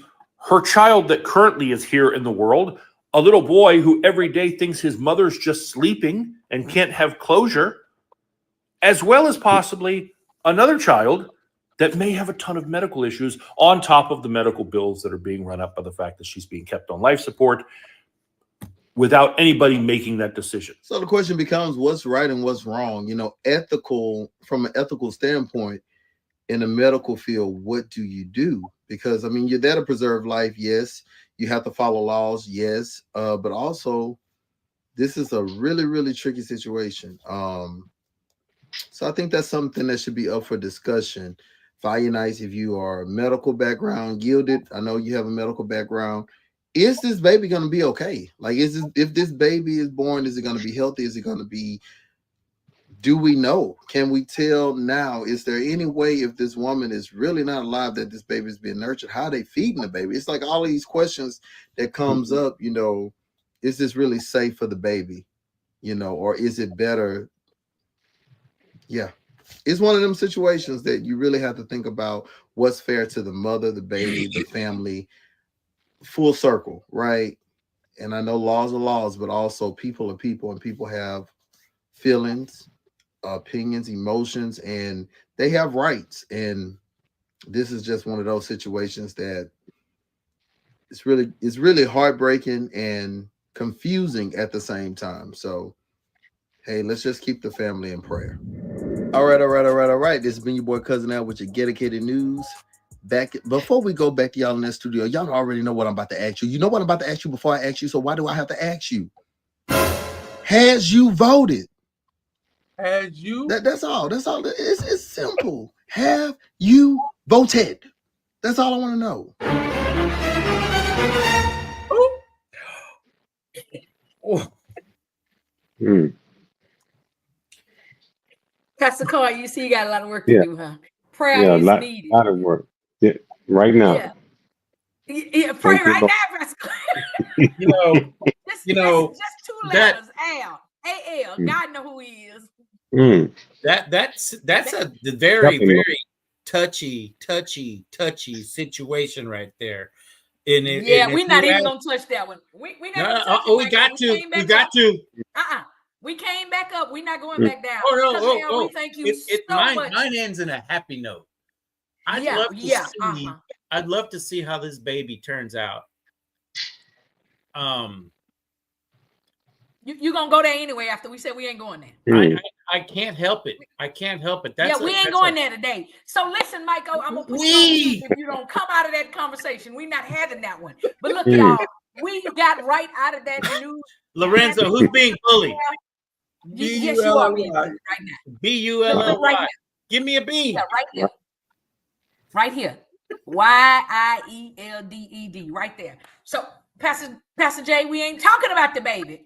her child that currently is here in the world, a little boy who every day thinks his mother's just sleeping and can't have closure, as well as possibly another child that may have a ton of medical issues on top of the medical bills that are being run up by the fact that she's being kept on life support without anybody making that decision. So the question becomes, what's right and what's wrong? You know, from an ethical standpoint, in the medical field, what do you do? Because I mean, you're there to preserve life. Yes, you have to follow laws. Yes, but also this is a really, really tricky situation. So I think that's something that should be up for discussion. FIYAH, if you are a medical background, Gilded, I know you have a medical background. Is this baby going to be okay? Like, if this baby is born, is it going to be healthy? Is it going to be? Do we know? Can we tell now? Is there any way, if this woman is really not alive, that this baby is being nurtured? How are they feeding the baby? It's like all of these questions that comes up. You know, is this really safe for the baby? You know, or is it better? Yeah, it's one of them situations that you really have to think about what's fair to the mother, the baby, the family, full circle, right? And I know laws are laws, but also people are people, and people have feelings, opinions, emotions, and they have rights. And this is just one of those situations that it's really heartbreaking and confusing at the same time. So, hey, let's just keep the family in prayer. All right. This has been your boy Cousin Al with your dedicated news. Before we go back to y'all in that studio, y'all already know what I'm about to ask you. You know what I'm about to ask you before I ask you, so why do I have to ask you? Has you voted? Has you? That's all. That's all. It's simple. Have you voted? That's all I want to know. Pastor Carr, you see you got a lot of work to do, huh? Prayer is needed. A lot of work. Yeah, right now. Yeah, pray right now, Pastor Carr. Just two letters, Al. A-L. God know who he is. That's a very, very touchy situation right there. We're not even gonna touch that one. We got to. We came back up. We're not going back down. We thank you so much. Mine ends in a happy note. I'd love to see how this baby turns out. You gonna go there anyway after we said we ain't going there. I can't help it. We ain't going there today. So listen, Michael, I'm gonna put you if you don't come out of that conversation. We're not having that one. But look, y'all, we got right out of that news. Lorenzo, who's being bullied? Yes, you are being bullied right now. B-U-L-L-Y. Give me a B. Yeah, right here. Right here. Y-I-E-L-D-E-D. Right there. So Pastor Jay, we ain't talking about the baby.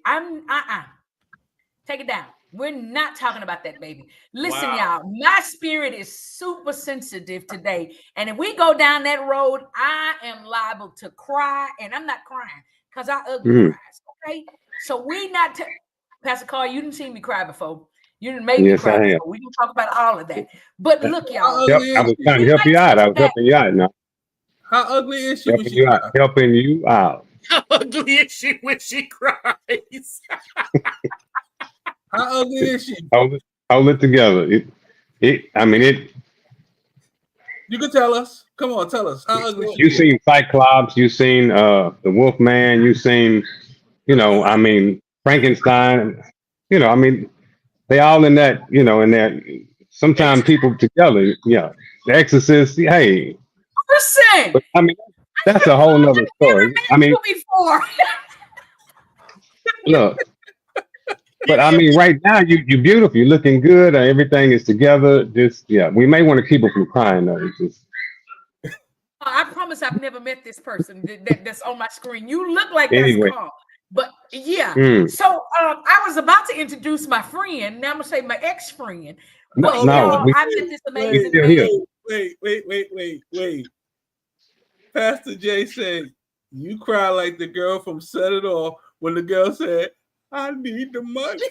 Take it down. We're not talking about that baby. Listen, y'all, my spirit is super sensitive today. And if we go down that road, I am liable to cry. And I'm not crying because I ugly cries. Okay. So we not Pastor Carr, you didn't see me cry before. You didn't make me cry before. We can talk about all of that. But look, y'all. I was trying to help you out. I was helping you out now. How ugly is she helping you out? How ugly is she when she cries? How ugly is she? Hold it together. You can tell us. Come on, tell us. How ugly you seen Cyclops, you seen the Wolfman, you seen, Frankenstein, they all in that, in that. Sometimes people together, The Exorcist, hey. But, that's a whole nother story. Look. But right now you're beautiful. You're looking good. Everything is together. We may want to keep her from crying though. I promise I've never met this person that's on my screen. You look like that's Carl. But so I was about to introduce my friend. Now I'm gonna say my ex-friend. But I met this amazing man. Wait. Pastor Jay said you cry like the girl from Set It Off when the girl said, I need the money.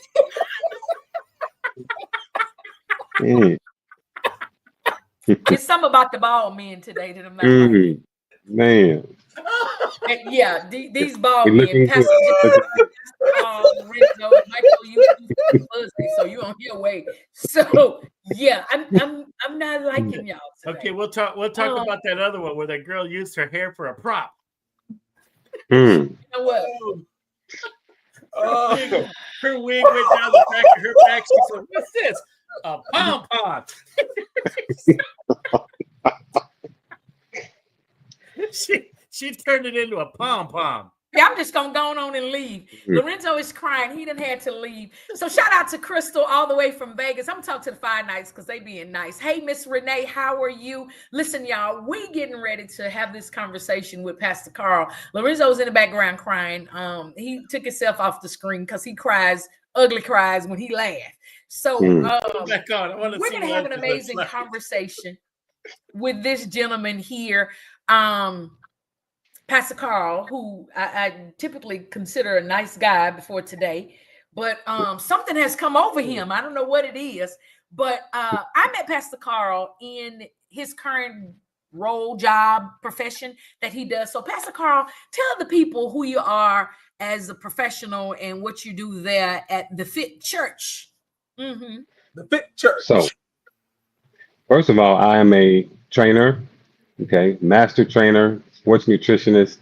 It's something about the bald men today that I'm not man. Yeah, these bald men. Pastor Renzo, Michael, you fuzzy, so you on your way. So yeah, I'm I'm not liking y'all today. Okay, we'll talk about that other one where that girl used her hair for a prop. You know what? Her wig went down the back of her back. She said, "What's this? A pom-pom." she turned it into a pom-pom. Yeah, I'm just gonna go on and leave. Lorenzo is crying. He done had to leave. So shout out to Crystal all the way from Vegas. I'm gonna talk to the Fire Nights because they being nice. Hey, Miss Renee, how are you? Listen, y'all, we getting ready to have this conversation with Pastor Carl. Lorenzo's in the background crying. He took himself off the screen because he cries, ugly cries when he laughs. So we're gonna have an amazing conversation with this gentleman here. Pastor Carl, who I typically consider a nice guy before today, but something has come over him. I don't know what it is, but I met Pastor Carl in his current role, job, profession that he does. So Pastor Carl, tell the people who you are as a professional and what you do there at the Fit Church. The Fit Church. So, first of all, I am a trainer, okay, master trainer, sports nutritionist.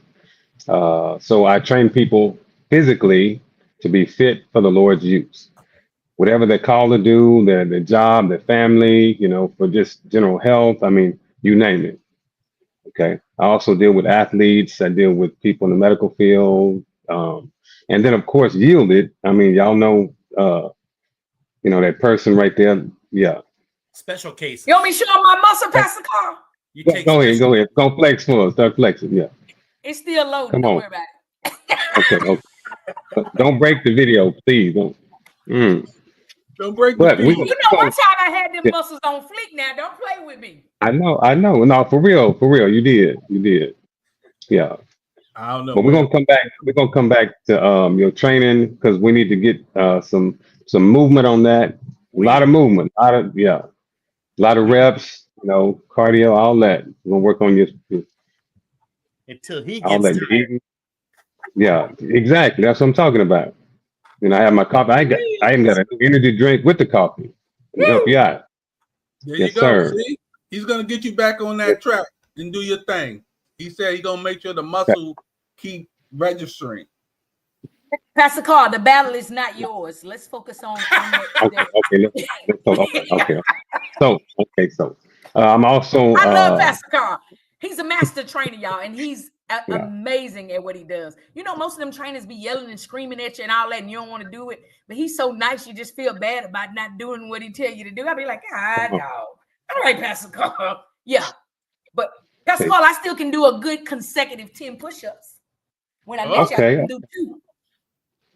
So I train people physically to be fit for the Lord's use. Whatever they're called to do, their job, their family, for just general health. I mean, you name it. Okay. I also deal with athletes. I deal with people in the medical field. And then, of course, yielded. I mean, y'all know, that person right there. Yeah. Special case. You want me to show my muscle, Pastor Carl? Go ahead. Don't flex for us. Start flexing. Yeah. It's still loading. Come Don't on. worry about it. Okay. Don't break the video, please. Don't break the video. You know, one time I had them muscles on fleek. Now, don't play with me. I know. No, for real. You did. Yeah. I don't know. But we're gonna come back. We're gonna come back to your training because we need to get some movement on that. A lot of movement. A lot of reps. Cardio, all that. We're gonna work on your until he all gets that. tired. Yeah, exactly. That's what I'm talking about. I have my coffee. I even got an energy drink with the coffee to help you out. There Yes, you go. sir. See, he's gonna get you back on that track and do your thing. He said he's gonna make sure the muscle keep registering. Pastor Carl, the battle is not yours. Let's focus on Okay. So I'm also. I love Pastor Carl. He's a master trainer, y'all, and he's amazing at what he does. Most of them trainers be yelling and screaming at you and all that, and you don't want to do it. But he's so nice, you just feel bad about not doing what he tell you to do. I'll be like, dog. All right, Pastor Carl. Yeah. But Pastor Carl, I still can do a good consecutive 10 push-ups. When I met you, I can do 2.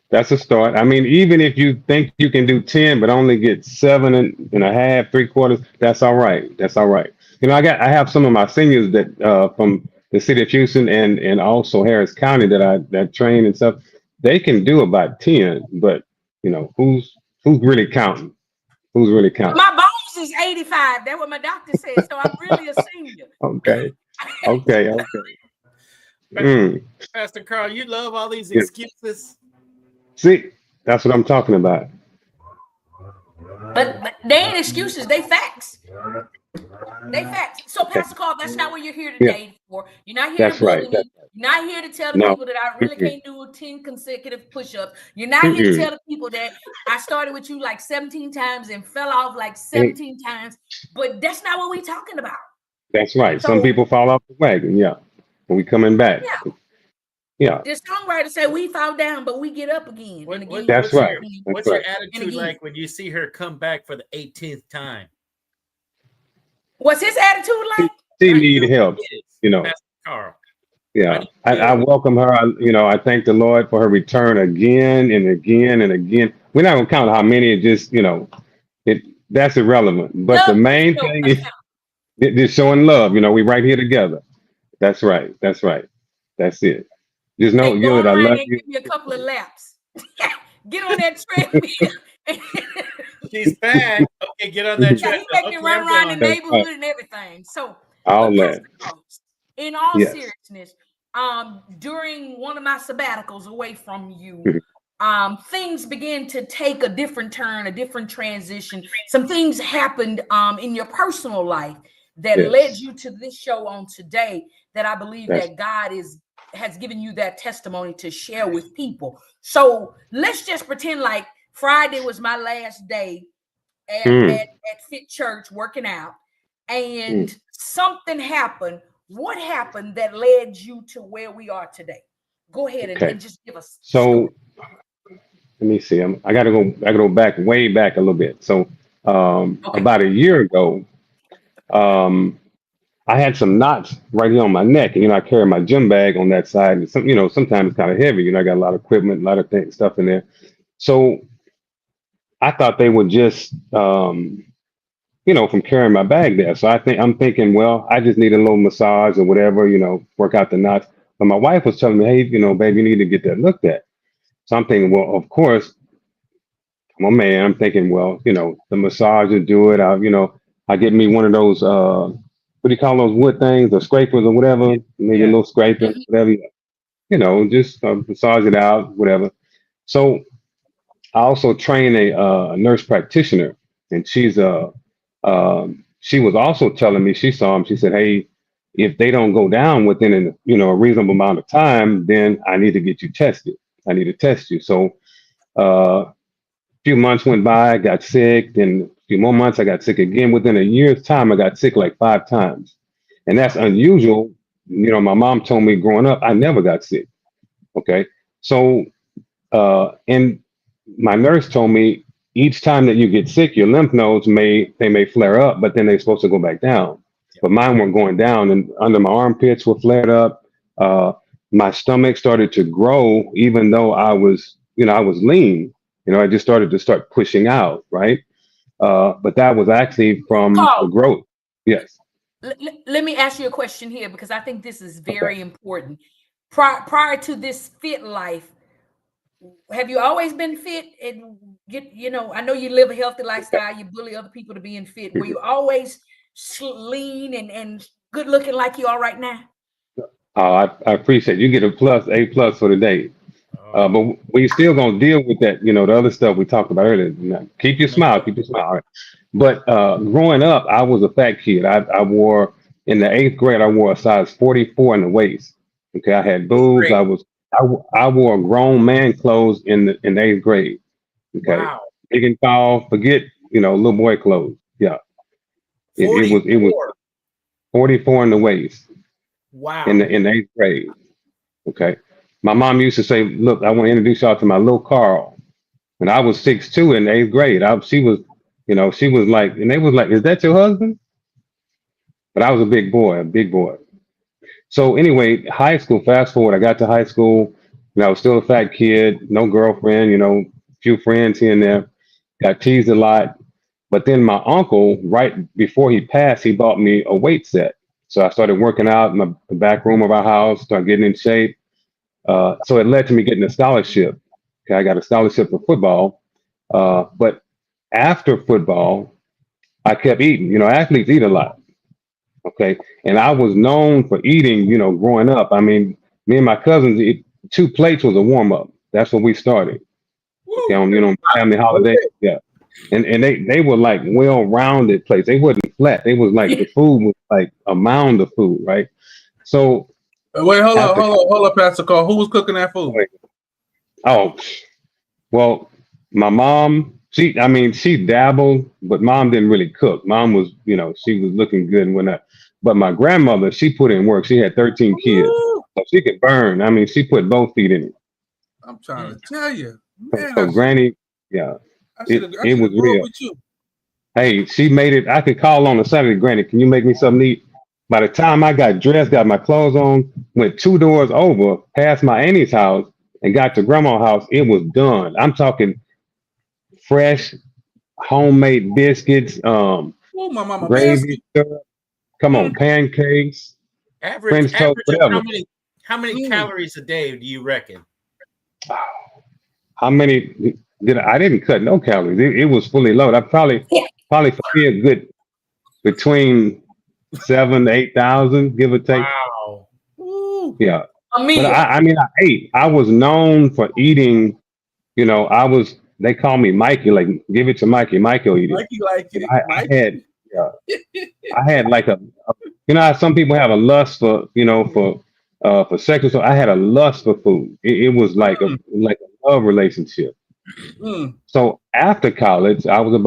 That's a start. I mean, even if you think you can do 10, but only get 7.5, 3/4, that's all right. I have some of my seniors that from the city of Houston and also Harris County that train and stuff. They can do about 10, but who's really counting? My bones is 85. That's what my doctor said. So I'm really a senior. Okay. Pastor Carl, you love all these excuses. See, that's what I'm talking about. But they ain't excuses. They facts. So, Pastor Carl, that's not what you're here today for. You're not here to bully me. You're not here to tell the people that I really can't do 10 consecutive push-ups. You're not here to tell the people that I started with you like 17 times and fell off like 17 times. But that's not what we're talking about. That's right. So, some people fall off the wagon. Yeah. But we coming back. Yeah. The songwriter said we fall down, but we get up again. That's right. What's your attitude like when you see her come back for the 18th time? What's his attitude like? She need help, Pastor Carl. Yeah. I welcome her. I thank the Lord for her return again and again and again. We're not gonna count how many. It just, that's irrelevant. But the main thing is just showing love. We right here together. That's right. That's it. Just know, good. I love you. Give me a couple of laps. Get on that treadmill. She's back. Okay, get on that treadmill. He make me run around the neighborhood and everything. So, in all seriousness, during one of my sabbaticals away from you, things began to take a different turn, a different transition. Some things happened in your personal life that led you to this show on today, that I believe that God has given you that testimony to share with people. So let's just pretend like Friday was my last day at Fit Church working out, and something happened. What happened that led you to where we are today? Go ahead and just give us. So let me see. I gotta go back, way back a little bit. So about a year ago, I had some knots right here on my neck, and I carry my gym bag on that side, and sometimes it's kind of heavy. I got a lot of equipment, a lot of stuff in there. So I thought they were just from carrying my bag there. So I'm thinking, well, I just need a little massage or whatever, work out the knots. But my wife was telling me, hey, babe, you need to get that looked at. So I'm thinking, well, of course, I'm a man. I'm thinking, well, the massage will do it. I get me one of those, what do you call those wood things, or scrapers or whatever, maybe a little scraper, whatever, just massage it out, whatever. So I also train a nurse practitioner, and she was also telling me, she saw him. She said, hey, if they don't go down within a reasonable amount of time, then I need to get you tested. I need to test you. So a few months went by, I got sick. Then a few more months, I got sick again. Within a year's time, I got sick like 5 times. And that's unusual. My mom told me growing up, I never got sick. Okay. So, and my nurse told me each time that you get sick, your lymph nodes may flare up, but then they're supposed to go back down. But mine weren't going down, and under my armpits were flared up. My stomach started to grow, even though I was lean. I just started to pushing out, right? But that was actually from the growth. Yes. Let me ask you a question here, because I think this is very important. Prior to this fit life, have you always been fit? And I know you live a healthy lifestyle. You bully other people to being fit. Were you always lean and good looking like you are right now? I appreciate it. You get A+ for the day. But we still gonna deal with that, the other stuff we talked about earlier. Keep your smile, keep your smile. All right. But growing up, I was a fat kid. I wore, in the 8th grade, I wore a size 44 in the waist. Okay, I had boobs. I wore grown man clothes in the 8th grade. Okay, big and tall. Forget little boy clothes. Yeah, it was 44 in the waist. Wow. In the 8th grade. Okay. My mom used to say, look, I want to introduce y'all to my little Carl. And I was 6'2" in the 8th grade. She was like, and they was like, is that your husband? But I was a big boy. So anyway, high school, fast forward, I got to high school, and I was still a fat kid, no girlfriend, few friends here and there, got teased a lot. But then my uncle, right before he passed, he bought me a weight set. So I started working out in the back room of our house, started getting in shape. So it led to me getting a scholarship. Okay, I got a scholarship for football. But after football, I kept eating. Athletes eat a lot. Okay, and I was known for eating. Growing up, I mean, me and my cousins, 2 plates was a warm up. That's what we started. Okay, on family holidays. Yeah, and they were like well rounded plates. They wasn't flat. They was like, the food was like a mound of food, right? So wait, hold up, Pastor Carl. Who was cooking that food? Oh, well, my mom, she dabbled, but mom didn't really cook. Mom was, she was looking good and whatnot. But my grandmother, she put in work. She had 13 kids. So she could burn. I mean, she put both feet in it. I'm trying to tell you. Man, so Granny, yeah, it was real. With you. Hey, she made it. I could call on a Saturday, Granny, can you make me something to eat? By the time I got dressed, got my clothes on, went 2 doors over, past my auntie's house, and got to grandma's house, it was done. I'm talking fresh, homemade biscuits, Oh, my mama gravy, syrup, come on, pancakes, French toast, whatever. How many calories a day do you reckon? How many did I didn't cut no calories. It was fully loaded. I probably for me a good between 7,000 to 8,000, give or take. Wow. Yeah. I mean, but I ate. I was known for eating they call me Mikey, like give it to Mikey. Mikey will eat it. Mikey like it. I had, yeah, I had like how some people have a lust for sexual. So I had a lust for food. It was like a love relationship. So after college, I was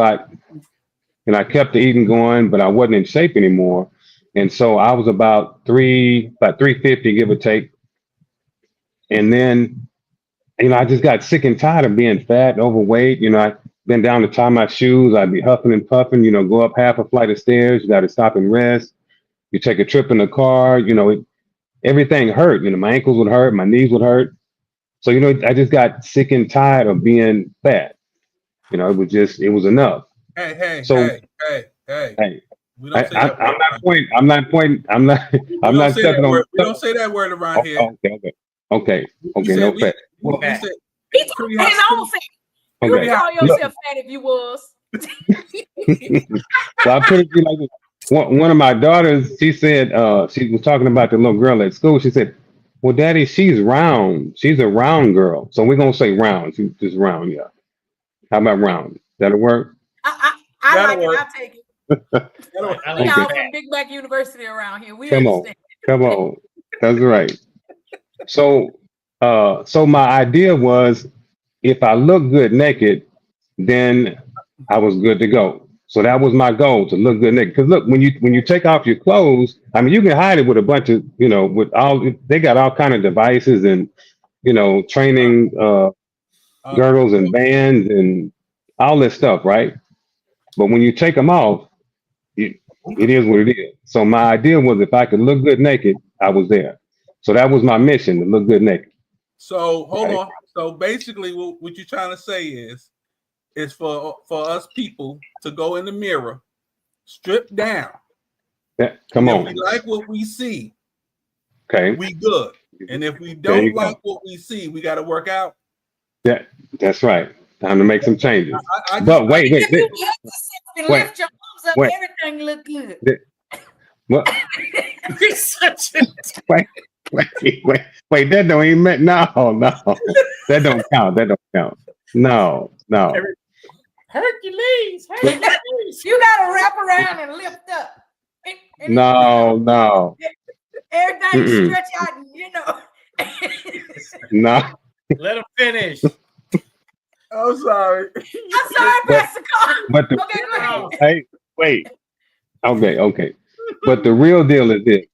I kept the eating going, but I wasn't in shape anymore. And so I was about 350, give or take. And then, I just got sick and tired of being fat, overweight. I've been down to tie my shoes. I'd be huffing and puffing, go up half a flight of stairs. You got to stop and rest. You take a trip in the car, everything hurt. My ankles would hurt, my knees would hurt. So, I just got sick and tired of being fat. It was enough. Hey. We don't say that word. I'm not pointing. I'm not stepping on. We don't say that word around here. Okay. No fat. He told his own fat. You would call yourself fat if you was. So I put it to you like this. One of my daughters, she said, she was talking about the little girl at school. She said, "Well, Daddy, she's round. She's a round girl. So we're gonna say round. She's just round, yeah. How about round? That'll work." I like it. I'll take it. Okay. We all from Big Mac University around here. We Come on. That's right. So my idea was, if I look good naked, then I was good to go. So that was my goal, to look good naked. Because look, when you take off your clothes, I mean, you can hide it with a bunch of, they got all kind of devices and, training girdles and bands and all this stuff, right? But when you take them off, it is what it is. So my idea was, if I could look good naked, I was there. So that was my mission, to look good naked. So hold on. So basically, what you're trying to say is for us people to go in the mirror, strip down. Yeah, come on. If we like what we see, okay, we good. And if we don't like what we see, we got to work out. Yeah, that's right. Time to make some changes. But wait. If you lift your arms up, everything look good. What? Wait, that don't even mean, no. That don't count. No. Hercules. You gotta wrap around and lift up. No. Everything stretch out, No. Let him finish. I'm sorry. Pastor Carl. Hey, wait. Okay. But the real deal is this.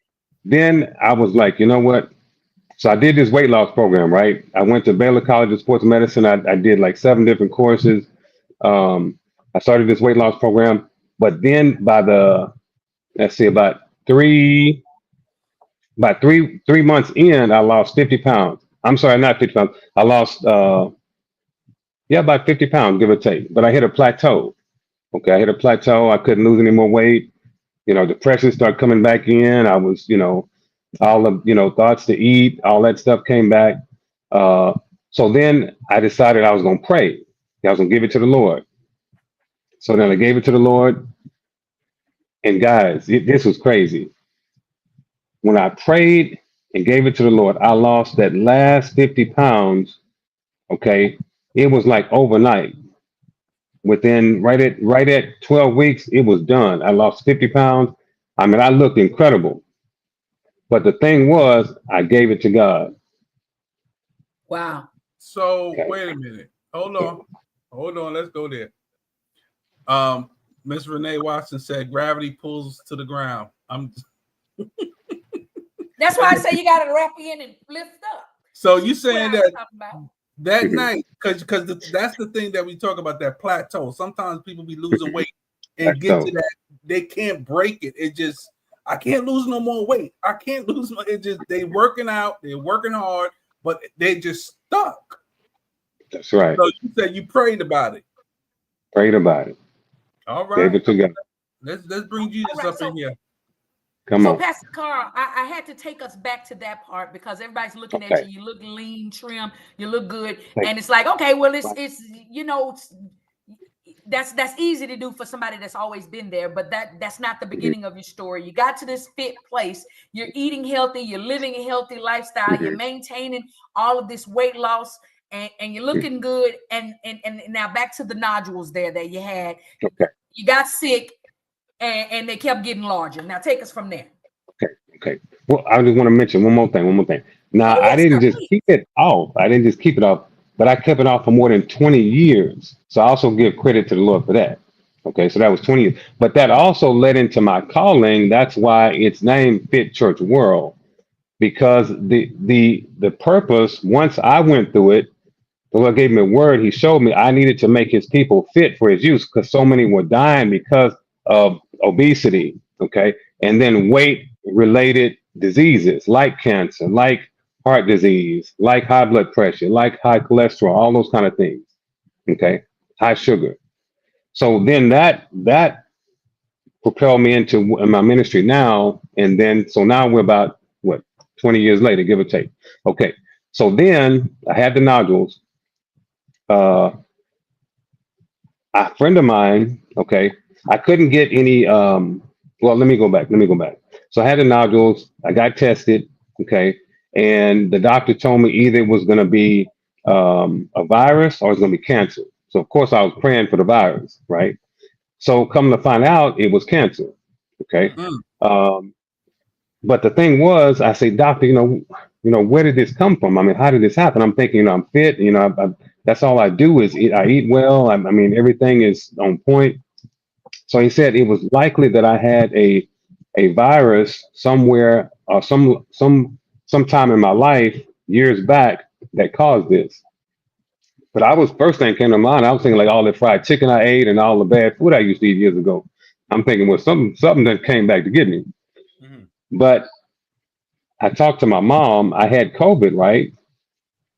Then I was like, you know what? So I did this weight loss program, right? I went to Baylor College of Sports Medicine. I did like 7 different courses. I started this weight loss program. But then by about three months in, I lost 50 pounds. I'm sorry, not 50 pounds. I lost, about 50 pounds, give or take. But I hit a plateau. Okay, I hit a plateau. I couldn't lose any more weight. Depression started coming back in. I was, all the, thoughts to eat, all that stuff came back. So then I decided I was going to pray. I was going to give it to the Lord. So then I gave it to the Lord. And guys, this was crazy. When I prayed and gave it to the Lord, I lost that last 50 pounds. Okay. It was like overnight. Within right at 12 weeks, it was done. I lost 50 pounds. I mean, I looked incredible. But the thing was, I gave it to God. Wow. So wait a minute. Hold on. Let's go there. Miss Renee Watson said gravity pulls to the ground. That's why I say you got to wrap in and lift up. So you saying that night, because that's the thing that we talk about, that plateau. Sometimes people be losing weight and get to that, they can't break it. It just, I can't lose no more weight. I can't lose my. It just, they working out, they're working hard, but they just stuck. That's right. So you said you prayed about it. Prayed about it. All right. Gave it to God. Let's bring Jesus up in here. Come on. So Pastor Carl, I had to take us back to that part because everybody's looking at you. You look lean, trim, you look good, and it's like, okay, well, it's that's easy to do for somebody that's always been there, but that's not the beginning of your story. You got to this fit place. You're eating healthy. You're living a healthy lifestyle. You're maintaining all of this weight loss, and you're looking good. And now back to the nodules there that you had. Okay. You got sick, and they kept getting larger. Now take us from there. Okay. Well, I just want to mention one more thing. Now, Oh, I yes, didn't sir, just please. keep it off. But I kept it off for more than 20 years. So I also give credit to the Lord for that. Okay, so that was 20 years. But that also led into my calling. That's why it's named Fit Church World, because the purpose, once I went through it, the Lord gave me a word. He showed me I needed to make his people fit for his use, because so many were dying because of obesity, okay? And then weight related diseases like cancer, like heart disease, like high blood pressure, like high cholesterol, all those kind of things, okay? High sugar. So then that propelled me into my ministry now. And then, so now we're about, what, 20 years later, give or take. Okay. So then I had the nodules. A friend of mine, okay, I couldn't get any, well, let me go back. So I had the nodules, I got tested, okay, and the doctor told me either it was going to be a virus or it's going to be cancer. So, of course, I was praying for the virus, right? So, come to find out, it was cancer, okay? Um, but the thing was, I say, doctor, where did this come from? I mean, how did this happen? I'm thinking, I'm fit. That's all I do is eat. I eat well. I mean, everything is on point. So he said it was likely that I had a virus somewhere or sometime in my life years back that caused this. But I was first thing came to mind. I was thinking like all the fried chicken I ate and all the bad food I used to eat years ago. I'm thinking, well, something that came back to get me. But I talked to my mom. I had COVID, right?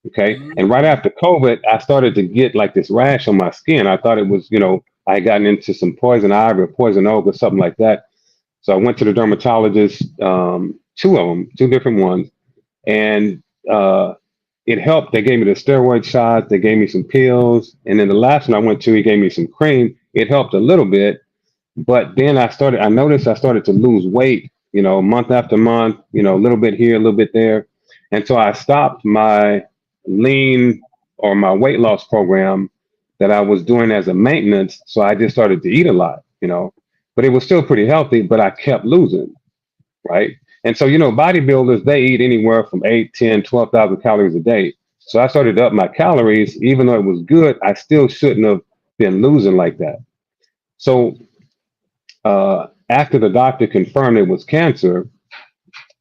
Okay. And right after COVID, I started to get like this rash on my skin. I thought it was, I had gotten into some poison ivy or poison oak or something like that. So I went to the dermatologist, two of them, two different ones. And it helped. They gave me the steroid shots. They gave me some pills. And then the last one I went to, he gave me some cream. It helped a little bit. But then I noticed I started to lose weight, month after month, a little bit here, a little bit there. And so I stopped my lean or my weight loss program that I was doing as a maintenance. So I just started to eat a lot, but it was still pretty healthy, but I kept losing, right? And so, bodybuilders, they eat anywhere from 8, 10, 12,000 calories a day. So I started to up my calories, even though it was good, I still shouldn't have been losing like that. So after the doctor confirmed it was cancer,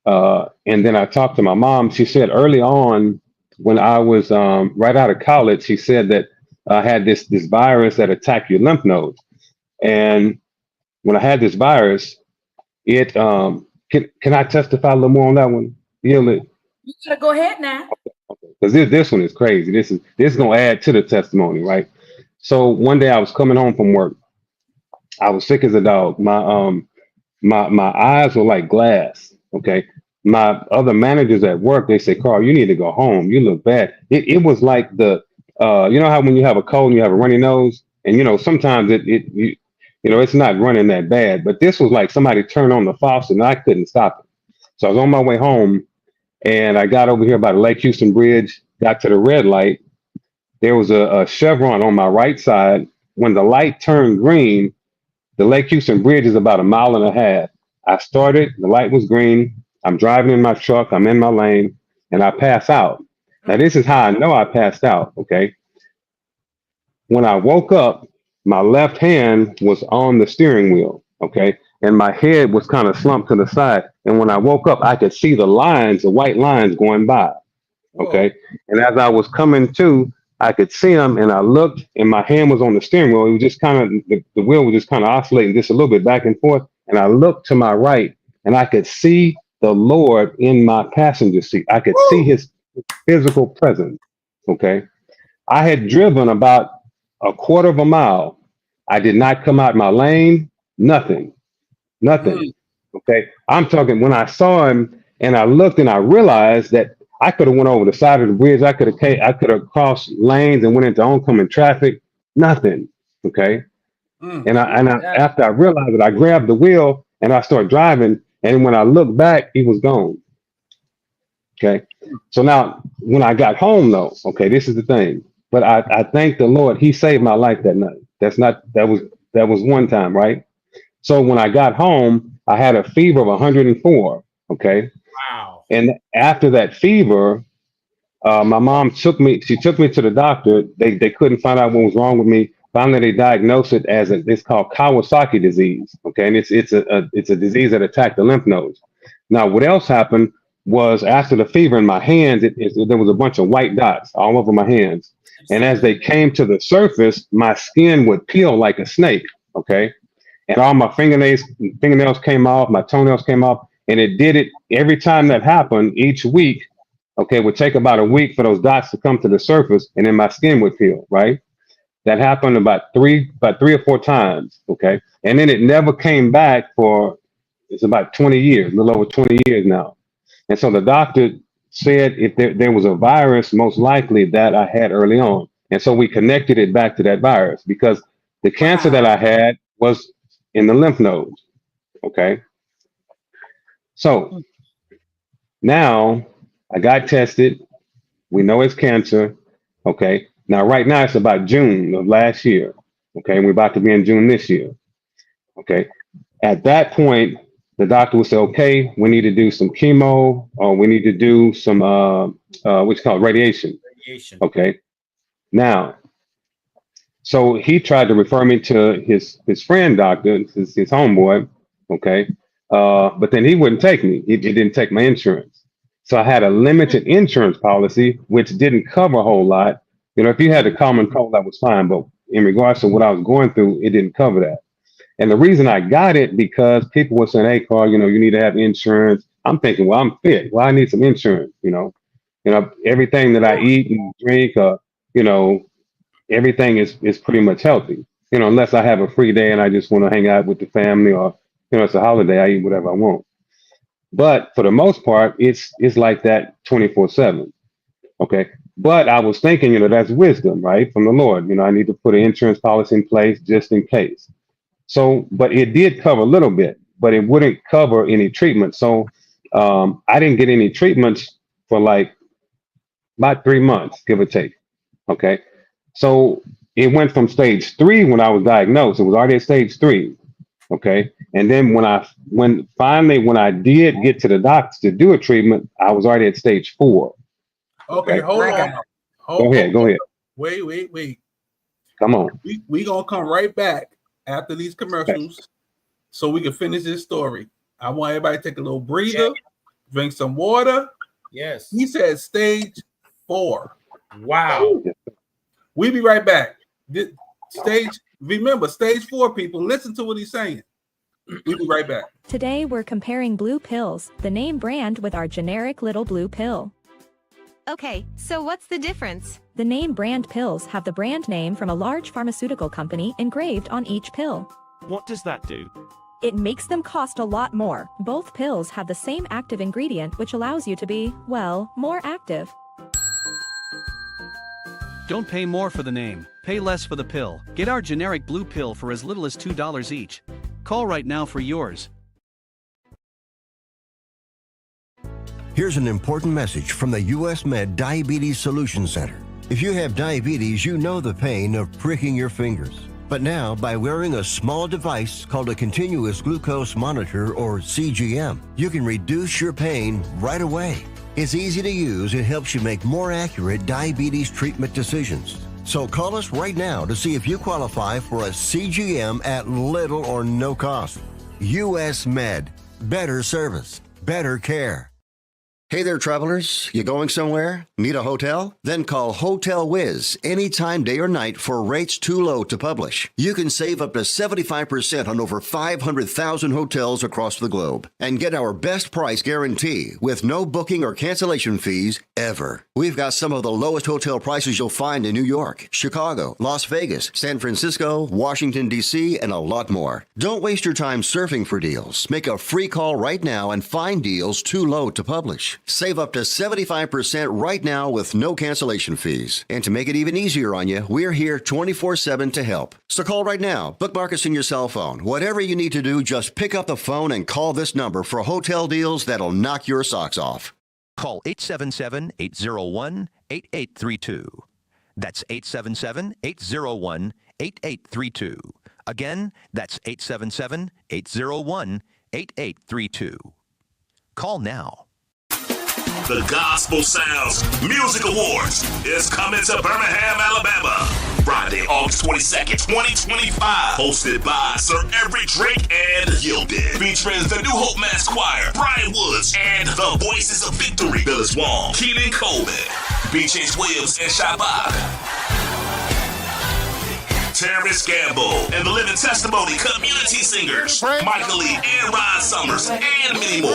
and then I talked to my mom, she said early on when I was right out of college, she said that I had this virus that attacked your lymph nodes. And when I had this virus, it can I testify a little more on that one? You gotta go ahead now. Because this one is crazy. This is gonna add to the testimony, right? So one day I was coming home from work. I was sick as a dog. My eyes were like glass. Okay. My other managers at work, they say, Carl, you need to go home. You look bad. It was like how when you have a cold and you have a runny nose, and sometimes it's not running that bad, but this was like somebody turned on the faucet and I couldn't stop it. So I was on my way home and I got over here by the Lake Houston Bridge, got to the red light. There was a chevron on my right side. When the light turned green, the Lake Houston Bridge is about a mile and a half. I started, the light was green. I'm driving in my truck, I'm in my lane, and I pass out. Now, this is how I know I passed out, okay? When I woke up, my left hand was on the steering wheel, okay? And my head was kind of slumped to the side. And when I woke up, I could see the lines, the white lines going by, okay? And as I was coming to, I could see them, and I looked, and my hand was on the steering wheel. It was just kind of, the wheel was just kind of oscillating just a little bit back and forth. And I looked to my right, and I could see the Lord in my passenger seat. I could see his physical presence, okay? I had driven about a quarter of a mile. I did not come out my lane, nothing, okay? I'm talking, when I saw him, and I looked, and I realized that I could have went over the side of the bridge. I could have crossed lanes and went into oncoming traffic. Nothing. Okay. And after I realized it, I grabbed the wheel and I started driving. And when I looked back, he was gone. Okay. So now when I got home though, okay, this is the thing. But I thank the Lord, He saved my life that night. That was one time, right? So when I got home, I had a fever of 104. Okay. Wow. And after that fever, my mom she took me to the doctor. They couldn't find out what was wrong with me. Finally, they diagnosed it as it's called Kawasaki disease. Okay. And it's a disease that attacked the lymph nodes. Now, what else happened was after the fever in my hands, there was a bunch of white dots all over my hands. And as they came to the surface, my skin would peel like a snake. Okay. And all my fingernails came off, my toenails came off, and it did it every time that happened each week. Okay, it would take about a week for those dots to come to the surface, and then my skin would peel, right? That happened about three or four times. Okay. And then it never came back for it's about 20 years, a little over 20 years now. And so the doctor said if there was a virus, most likely that I had early on. And so we connected it back to that virus because the cancer that I had was in the lymph nodes. Okay. So now I got tested. We know it's cancer. Okay. Now, right now, it's about June of last year. Okay. And we're about to be in June this year. Okay. At that point, the doctor would say, okay, we need to do some chemo or we need to do some, what's called radiation. Radiation. Okay. Now, so he tried to refer me to his friend doctor, his homeboy. Okay. But then he wouldn't take me. He didn't take my insurance. So I had a limited insurance policy, which didn't cover a whole lot. You know, if you had a common cold, that was fine. But in regards to what I was going through, it didn't cover that. And the reason I got it because people were saying, "Hey, Carl, you know, you need to have insurance." I'm thinking, well, I'm fit. Well, I need some insurance. You know, everything that I eat and drink, you know, everything is pretty much healthy. You know, unless I have a free day and I just want to hang out with the family, or you know, it's a holiday, I eat whatever I want. But for the most part, it's like that 24/7. Okay. But I was thinking, you know, that's wisdom, right, from the Lord. You know, I need to put an insurance policy in place just in case. So, but it did cover a little bit, but it wouldn't cover any treatment. So I didn't get any treatments for like about 3 months, give or take. Okay. So it went from stage 3 when I was diagnosed. It was already at stage 3. Okay. And then when I did get to the doctors to do a treatment, I was already at stage 4. Okay, hold on. Go ahead. Wait. Come on. We gonna come right back after these commercials so we can finish this story. I want everybody to take a little breather, drink some water. Yes. He said stage 4. Wow. We'll be right back. Remember, stage 4, people. Listen to what he's saying. We'll be right back. Today we're comparing blue pills, the name brand, with our generic little blue pill. Okay, so what's the difference? The name brand pills have the brand name from a large pharmaceutical company engraved on each pill. What does that do? It makes them cost a lot more. Both pills have the same active ingredient, which allows you to be, well, more active. Don't pay more for the name, pay less for the pill. Get our generic blue pill for as little as $2 each. Call right now for yours. Here's an important message from the US Med Diabetes Solution Center. If you have diabetes, you know the pain of pricking your fingers. But now, by wearing a small device called a continuous glucose monitor, or CGM, you can reduce your pain right away. It's easy to use and helps you make more accurate diabetes treatment decisions. So call us right now to see if you qualify for a CGM at little or no cost. US Med. Better service. Better care. Hey there, travelers. You going somewhere? Need a hotel? Then call Hotel Wiz anytime, day or night, for rates too low to publish. You can save up to 75% on over 500,000 hotels across the globe and get our best price guarantee with no booking or cancellation fees ever. We've got some of the lowest hotel prices you'll find in New York, Chicago, Las Vegas, San Francisco, Washington, D.C., and a lot more. Don't waste your time surfing for deals. Make a free call right now and find deals too low to publish. Save up to 75% right now with no cancellation fees. And to make it even easier on you, we're here 24/7 to help. So call right now. Bookmark us in your cell phone. Whatever you need to do, just pick up the phone and call this number for hotel deals that'll knock your socks off. Call 877-801-8832. That's 877-801-8832. Again, that's 877-801-8832. Call now. The Gospel Sounds Music Awards is coming to Birmingham, Alabama. Friday, August 22nd, 2025. Hosted by Sir Every Drake and Yielded. Featuring the New Hope Mass Choir, Brian Woods, and the Voices of Victory, Phyllis Wong, Keenan Coleman, B.J. Williams, and Shabbat. Terrence Gamble, and the Living Testimony community singers, Michael Lee and Ron Summers, and many more.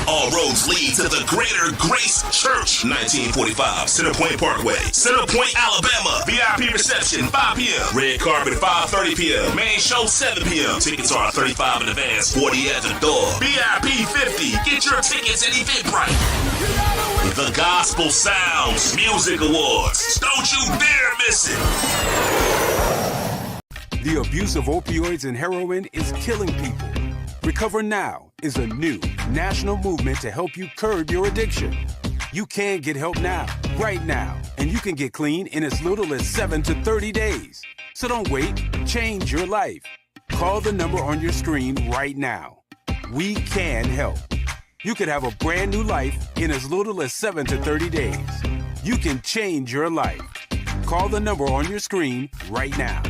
All roads lead to the Greater Grace Church, 1945 Centerpoint Parkway, Centerpoint, Alabama. VIP reception 5 p.m. Red carpet 5:30 p.m. Main show 7 p.m. Tickets are $35 in advance, 40 at the door. VIP 50. Get your tickets at Eventbrite. The Gospel Sounds Music Awards. Don't you dare miss it. The abuse of opioids and heroin is killing people. Recover Now is a new national movement to help you curb your addiction. You can get help now, right now, and you can get clean in as little as 7 to 30 days. So don't wait, change your life. Call the number on your screen right now. We can help. You could have a brand new life in as little as 7 to 30 days. You can change your life. Call the number on your screen right now.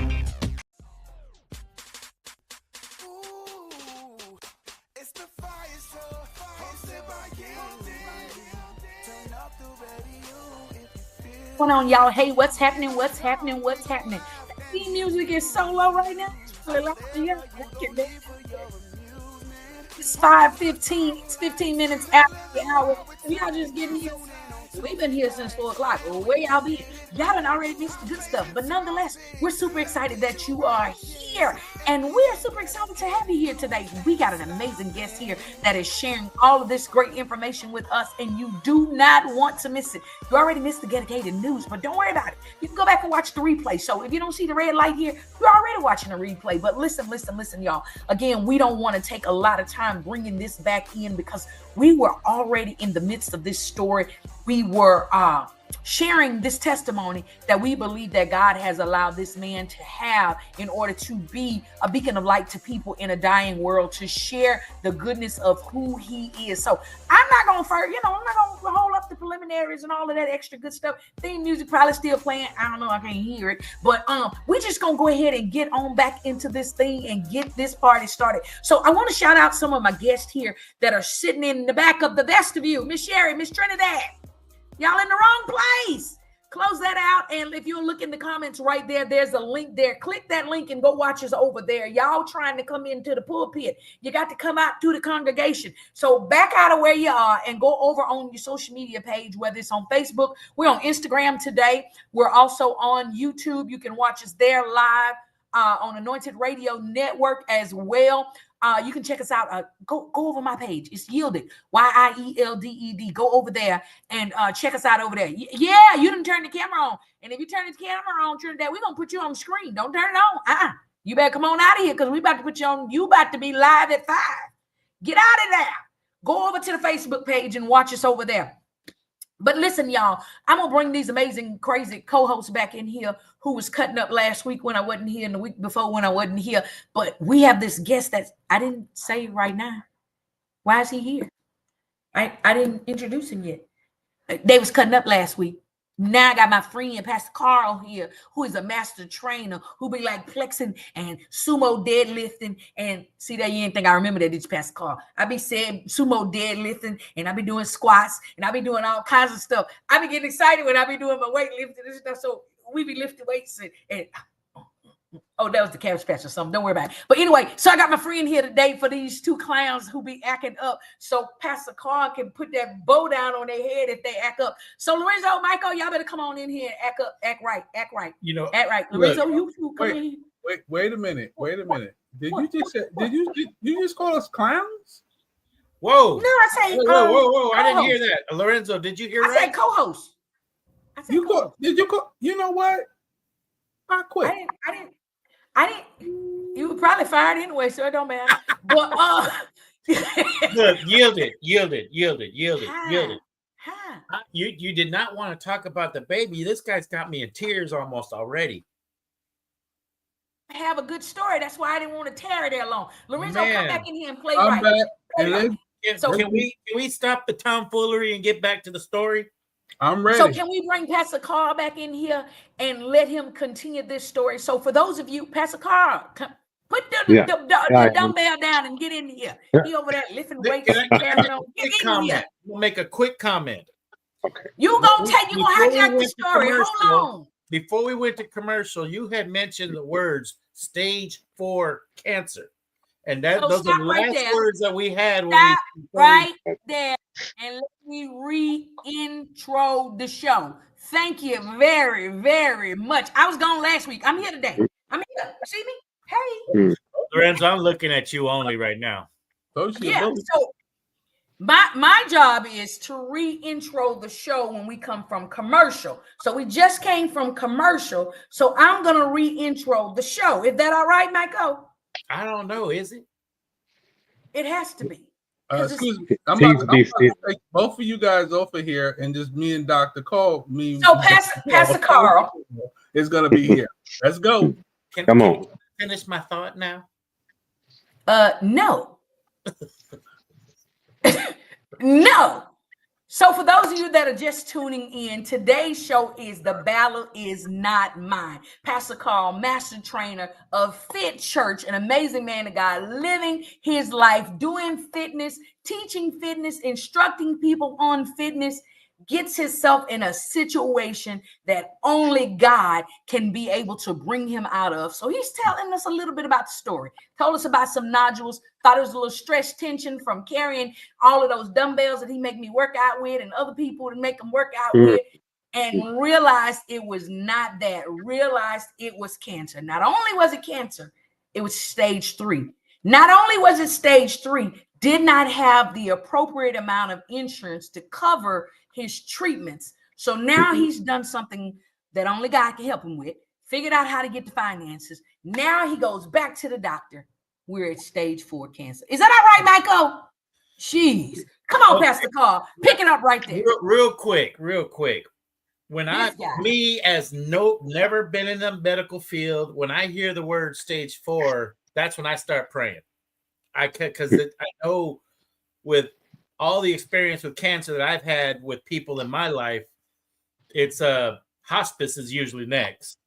Going on, y'all? Hey, what's happening? What's happening? What's happening? The theme music is so low right now. It's 5:15. It's 15 minutes after the hour. Y'all just getting here. We've been here since 4 o'clock. Where y'all been? Y'all done already missed the good stuff. But nonetheless, we're super excited that you are here. And we're super excited to have you here today. We got an amazing guest here that is sharing all of this great information with us. And you do not want to miss it. You already missed the dedicated news, but don't worry about it. You can go back and watch the replay. So if you don't see the red light here, you're already watching the replay. But listen, y'all. Again, we don't want to take a lot of time bringing this back in because we were already in the midst of this story. We were sharing this testimony that we believe that God has allowed this man to have in order to be a beacon of light to people in a dying world, to share the goodness of who he is. So I'm not going to, I'm not going to hold up the preliminaries and all of that extra good stuff. Theme music probably still playing. I don't know. I can't hear it. But we're just going to go ahead and get on back into this thing and get this party started. So I want to shout out some of my guests here that are sitting in the back of the vestibule. Miss Sherry, Miss Trinidad. Y'all in the wrong place. Close that out. And if you look in the comments right there, there's a link there. Click that link and go watch us over there. Y'all trying to come into the pulpit. You got to come out to the congregation. So back out of where you are and go over on your social media page, whether it's on Facebook. We're on Instagram today. We're also on YouTube. You can watch us there live on Anointed Radio Network as well. You can check us out. Go over my page. It's Yielded, YIELDED. Go over there and check us out over there. Yeah, you didn't turn the camera on. And if you turn the camera on, Trinidad, we're going to put you on the screen. Don't turn it on. You better come on out of here because we about to put you on. You about to be live at 5. Get out of there. Go over to the Facebook page and watch us over there. But listen, y'all, I'm going to bring these amazing, crazy co-hosts back in here who was cutting up last week when I wasn't here and the week before when I wasn't here. But we have this guest that I didn't say right now. Why is he here? I didn't introduce him yet. They was cutting up last week. Now I got my friend, Pastor Carl here, who is a master trainer, who be like flexing and sumo deadlifting. And see that you didn't think I remember that, did you, Pastor Carl? I be saying sumo deadlifting, and I be doing squats, and I be doing all kinds of stuff. I be getting excited when I be doing my weightlifting and stuff. So we be lifting weights and oh, that was the cabbage patch or something. Don't worry about it. But anyway, so I got my friend here today for these two clowns who be acting up. So Pastor Carl can put that bow down on their head if they act up. So Lorenzo, Michael, y'all better come on in here and act up, act right. Act right. Lorenzo, you come in. Wait a minute. Did you just call us clowns? Whoa. No, I say whoa. I didn't hear that. Lorenzo, did you hear I right? said co-host. Did you call? You know what? I quit. I didn't. You were probably fired anyway, so it don't matter. But Look, yielded. You did not want to talk about the baby. This guy's got me in tears almost already. Have a good story. That's why I didn't want to tarry there long. Lorenzo, Man. come back in here and play I'm right. back. So Can we stop the tomfoolery and get back to the story? I'm ready. So can we bring Pastor Carl back in here and let him continue this story? So for those of you, Pastor Carl, put the dumbbell down and get in here. He over there lifting weights. We'll make a quick comment. Okay. You're gonna hijack the story. Hold on. Before we went to commercial, you had mentioned the words stage 4 cancer. And those are the last words that we had. Right there. And let me re-intro the show. Thank you very, very much. I was gone last week. I'm here today. I'm here. See me? Hey. Lorenzo, I'm looking at you only right now. Yeah. So my job is to re-intro the show when we come from commercial. So we just came from commercial. So I'm gonna re-intro the show. Is that all right, Michael? I don't know. Is it? It has to be. Excuse me. I'm about to take both of you guys off of here and just me and Dr. Cole. So Pastor Carl is going to be here. Let's go. Come on. Finish my thought now. No. No. So for those of you that are just tuning in, today's show is The Battle Is Not Mine. Pastor Carl, master trainer of Fit Church, an amazing man of God, living his life, doing fitness, teaching fitness, instructing people on fitness, gets himself in a situation that only God can be able to bring him out of. So he's telling us a little bit about the story. Told us about some nodules, thought it was a little stress tension from carrying all of those dumbbells that he make me work out with and other people to make him work out with, and realized it was not that. Realized it was cancer. Not only was it cancer, it was stage 3. Not only was it stage 3, did not have the appropriate amount of insurance to cover his treatments. So now he's done something that only God can help him with, figured out how to get the finances. Now he goes back to the doctor. We're at stage 4 cancer. Is that all right, Michael? Jeez. Come on, Pastor Carl. Pick it up right there. Real quick. When never been in the medical field, when I hear the word stage 4, that's when I start praying. Because I know with all the experience with cancer that I've had with people in my life, it's hospice is usually next.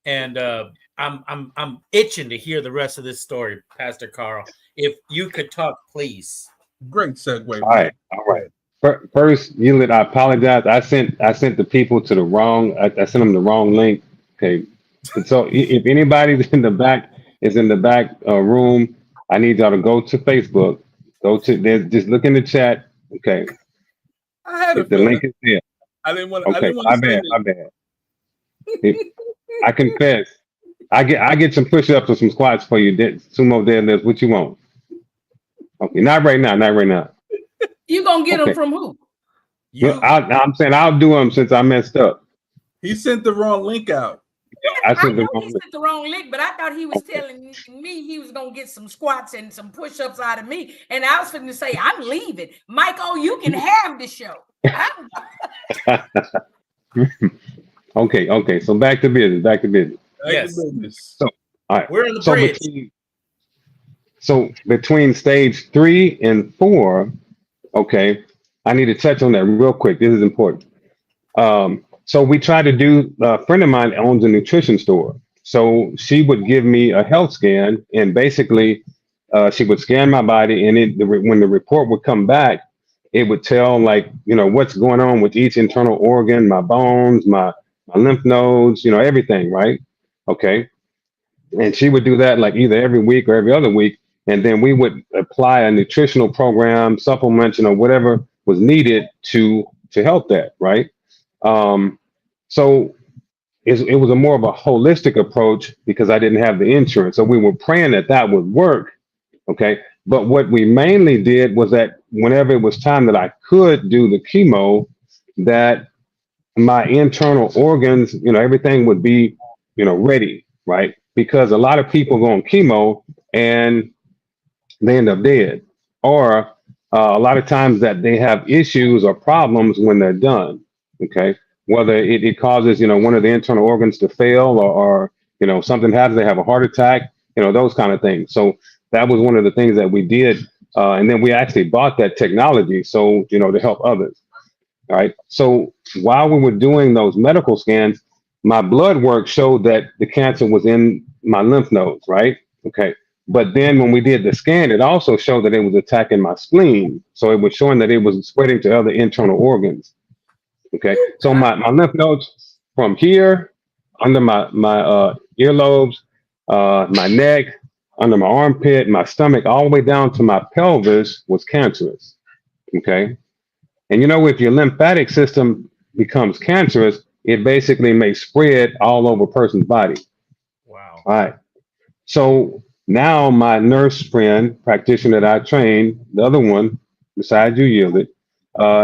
And I'm itching to hear the rest of this story, Pastor Carl. If you could talk, please. Great segue. All right. First, I apologize. I sent the people to the wrong. I sent them the wrong link. Okay. So if anybody in the back room, I need y'all to go to Facebook. Just look in the chat. Okay. I had the link is there. I didn't want. Okay. My bad. I confess. I get some push-ups or some squats for you. Sumo deadlifts. What you want? Okay. Not right now. You gonna get them from who? I'm saying I'll do them since I messed up. He sent the wrong link out. I know he sent the wrong link, but I thought he was telling me he was gonna get some squats and some push-ups out of me, and I was going to say I'm leaving. Michael, you can have the show. Okay. So back to business. Yes. So all right. We're in the bridge. Between stage 3 and 4, okay, I need to touch on that real quick. This is important. So we tried to do, a friend of mine owns a nutrition store. So she would give me a health scan, and basically she would scan my body, and when the report would come back, it would tell what's going on with each internal organ, my bones, my lymph nodes, everything, right? Okay. And she would do that either every week or every other week. And then we would apply a nutritional program, supplements, whatever was needed to help that, right? So it was a more of a holistic approach because I didn't have the insurance. So we were praying that would work. Okay. But what we mainly did was that whenever it was time that I could do the chemo, that my internal organs, everything would be, ready, right? Because a lot of people go on chemo and they end up dead, or a lot of times that they have issues or problems when they're done. Okay, whether it causes one of the internal organs to fail, or something happens, they have a heart attack, those kind of things. So that was one of the things that we did, and then we actually bought that technology so to help others. All right. So while we were doing those medical scans, my blood work showed that the cancer was in my lymph nodes, right? Okay. But then when we did the scan, it also showed that it was attacking my spleen. So it was showing that it was spreading to other internal organs. Okay. So my lymph nodes from here, under my earlobes, my neck, under my armpit, my stomach, all the way down to my pelvis was cancerous. Okay. And if your lymphatic system becomes cancerous, it basically may spread all over a person's body. Wow. All right. So now my nurse friend, practitioner that I trained, the other one besides you, Yielded,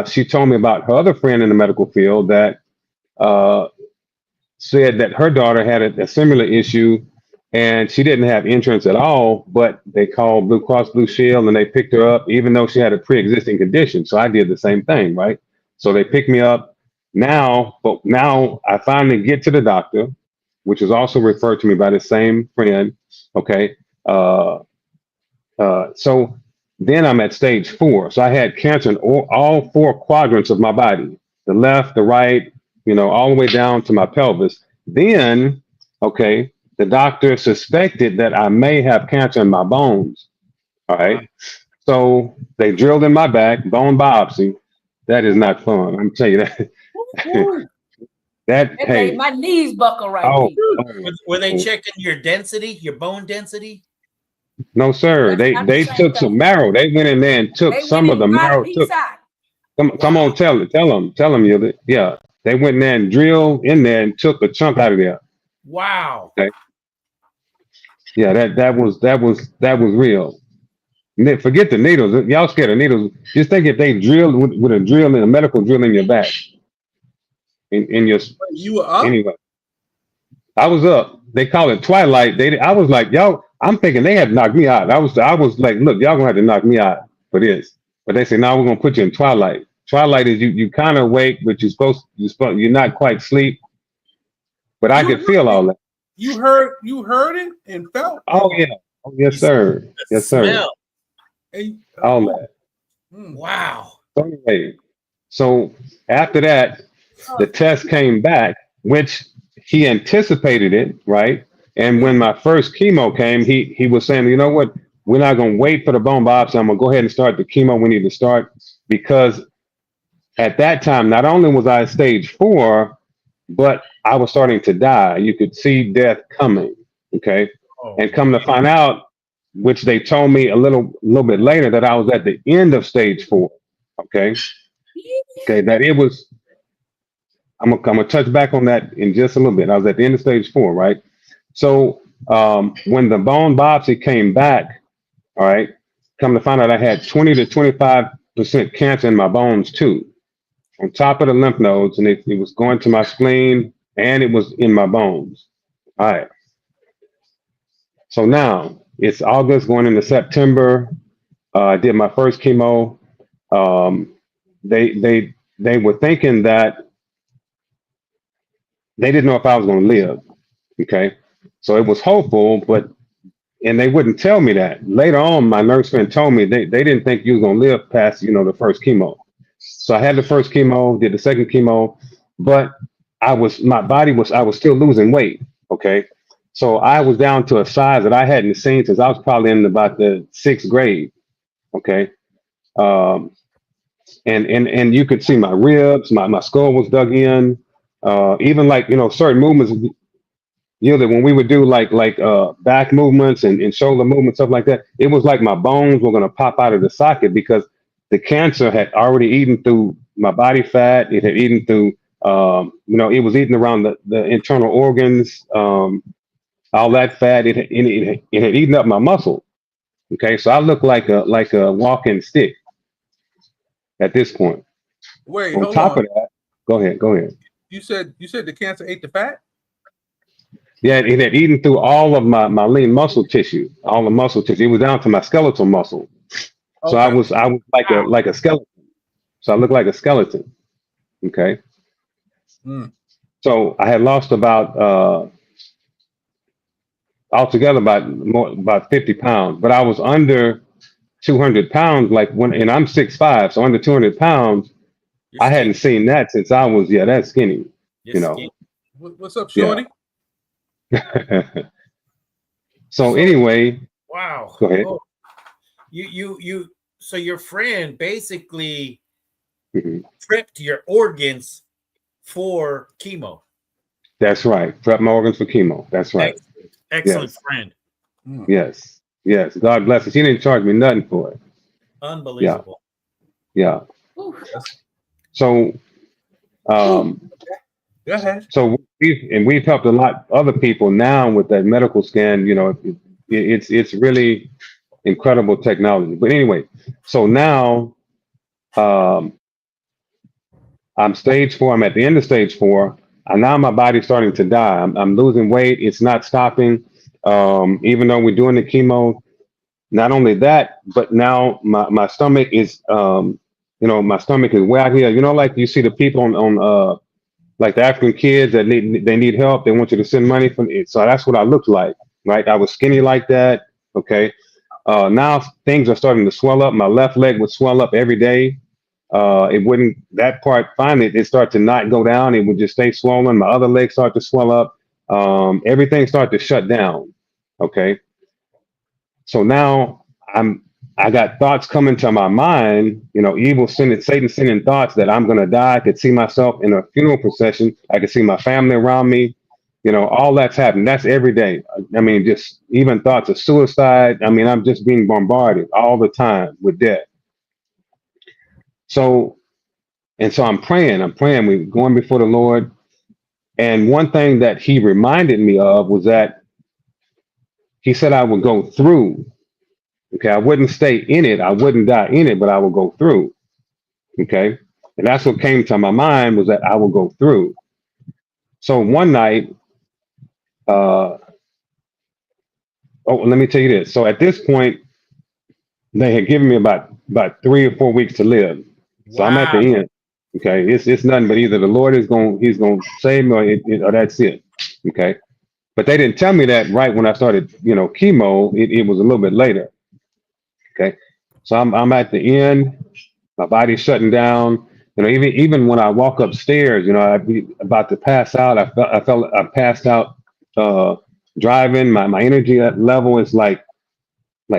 she told me about her other friend in the medical field that said that her daughter had a similar issue, and she didn't have insurance at all, but they called Blue Cross Blue Shield and they picked her up, even though she had a pre-existing condition. So I did the same thing, right? So they picked me up but now I finally get to the doctor, which is also referred to me by the same friend. Okay. So then I'm at stage 4. So I had cancer in all 4 quadrants of my body, the left, the right, all the way down to my pelvis. Then, okay, the doctor suspected that I may have cancer in my bones. All right. So they drilled in my back, bone biopsy. That is not fun. I'm telling you that. That made my knees buckle right there. Were they checking your density, your bone density? No, sir. They took some marrow. They went in there and took some of the marrow. Come on, tell them, yeah. They went in there and drilled in there and took a chunk out of there. Wow. Okay. Yeah, that was real. Forget the needles. Y'all scared of needles. Just think if they drilled with a drill and a medical drill in your back. In your You were up? Anyway. I was up. They call it twilight. I was like, y'all, I'm thinking they had knocked me out. I was like, look, y'all gonna have to knock me out for this. But they said, no, we're gonna put you in twilight. Twilight is you kind of awake, but you're not quite asleep. But I could feel all that. You heard it and felt. Oh yeah. Oh, yes, sir. Yes, sir. Smell. All that. Wow. So anyway, so after that, the test came back, which he anticipated it, right? And when my first chemo came, he was saying, you know what? We're not going to wait for the bone biopsy. I'm going to go ahead and start the chemo. We need to start, because at that time, not only was I at stage 4, but I was starting to die. You could see death coming. Okay. And come to find out, which they told me a little bit later, that I was at the end of stage 4. Okay. Okay. That it was, I'm gonna touch back on that in just a little bit. I was at the end of stage 4, right? So when the bone biopsy came back, all right, come to find out I had 20 to 25% cancer in my bones too, on top of the lymph nodes, and it was going to my spleen and it was in my bones. All right. So now it's August going into September. I did my first chemo. They were thinking that they didn't know if I was going to live. Okay. So it was hopeful, and they wouldn't tell me that. Later on, my nurse friend told me they didn't think you was going to live past, the first chemo. So I had the first chemo, did the second chemo, but I was still losing weight. Okay. So I was down to a size that I hadn't seen since I was probably in about the 6th grade. Okay. And you could see my ribs, my skull was dug in. Even like, certain movements, that when we would do like back movements and shoulder movements, stuff like that, it was like my bones were going to pop out of the socket, because the cancer had already eaten through my body fat. It had eaten through, it was eating around the internal organs, all that fat. It had eaten up my muscle. Okay. So I looked like a walking stick at this point. Wait, on top of that, go ahead. You said the cancer ate the fat? Yeah, it had eaten through all of my lean muscle tissue, all the muscle tissue. It was down to my skeletal muscle. So I was like a skeleton. So I looked like a skeleton. Okay. So I had lost about altogether about 50 pounds, but I was under 200 pounds. Like and I'm 6'5", so under 200 pounds. I hadn't seen that since I was that skinny. You're skinny. What's up, Shorty? Yeah. So anyway. Wow. Go ahead. Oh, so your friend basically prepped your organs for chemo. That's right. Prep my organs for chemo. That's right. Excellent friend. Yes. Yes. God bless us. He didn't charge me nothing for it. Unbelievable. Yeah. So, Go ahead. So we've helped a lot other people now with that medical scan. It's really incredible technology. But anyway, so now I'm stage 4. I'm at the end of stage 4. And now my body's starting to die. I'm losing weight. It's not stopping. Even though we're doing the chemo. Not only that, but now my stomach is my stomach is way out here. Like you see the people on like the African kids that need help. They want you to send money for it. So that's what I looked like, right? I was skinny like that. Okay. Now things are starting to swell up. My left leg would swell up every day. It wouldn't, that part, finally, it started to not go down. It would just stay swollen. My other legs start to swell up. Everything started to shut down. Okay. So now I got thoughts coming to my mind, Satan sending thoughts that I'm going to die. I could see myself in a funeral procession. I could see my family around me, all that's happening. That's every day. I mean, just even thoughts of suicide. I mean, I'm just being bombarded all the time with death. So I'm praying, we're going before the Lord. And one thing that he reminded me of was that he said I would go through. Okay, I wouldn't stay in it. I wouldn't die in it, but I will go through. Okay, and that's what came to my mind was that I will go through. So one night, let me tell you this. So at this point, they had given me about 3 or 4 weeks to live. So I'm at the end. Okay, it's nothing but either the Lord he's gonna save me or that's it. Okay, but they didn't tell me that right when I started, chemo. It was a little bit later. Okay, so I'm at the end. My body's shutting down. Even when I walk upstairs, I'd be about to pass out. I passed out driving. My energy level is like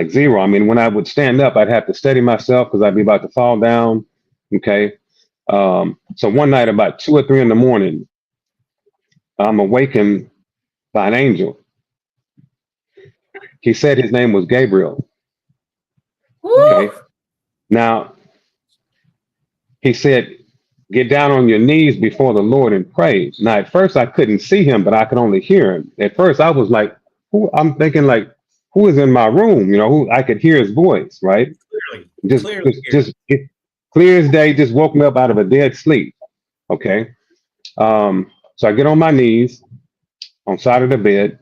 zero. I mean, when I would stand up, I'd have to steady myself because I'd be about to fall down. Okay. So one night about 2 or 3 in the morning, I'm awakened by an angel. He said his name was Gabriel. Okay. Now, he said, get down on your knees before the Lord and pray. Now, at first I couldn't see him, but I could only hear him. At first I was like, I'm thinking like, who is in my room? Who I could hear his voice, right? Just clear as day, just woke me up out of a dead sleep. Okay. So I get on my knees on side of the bed.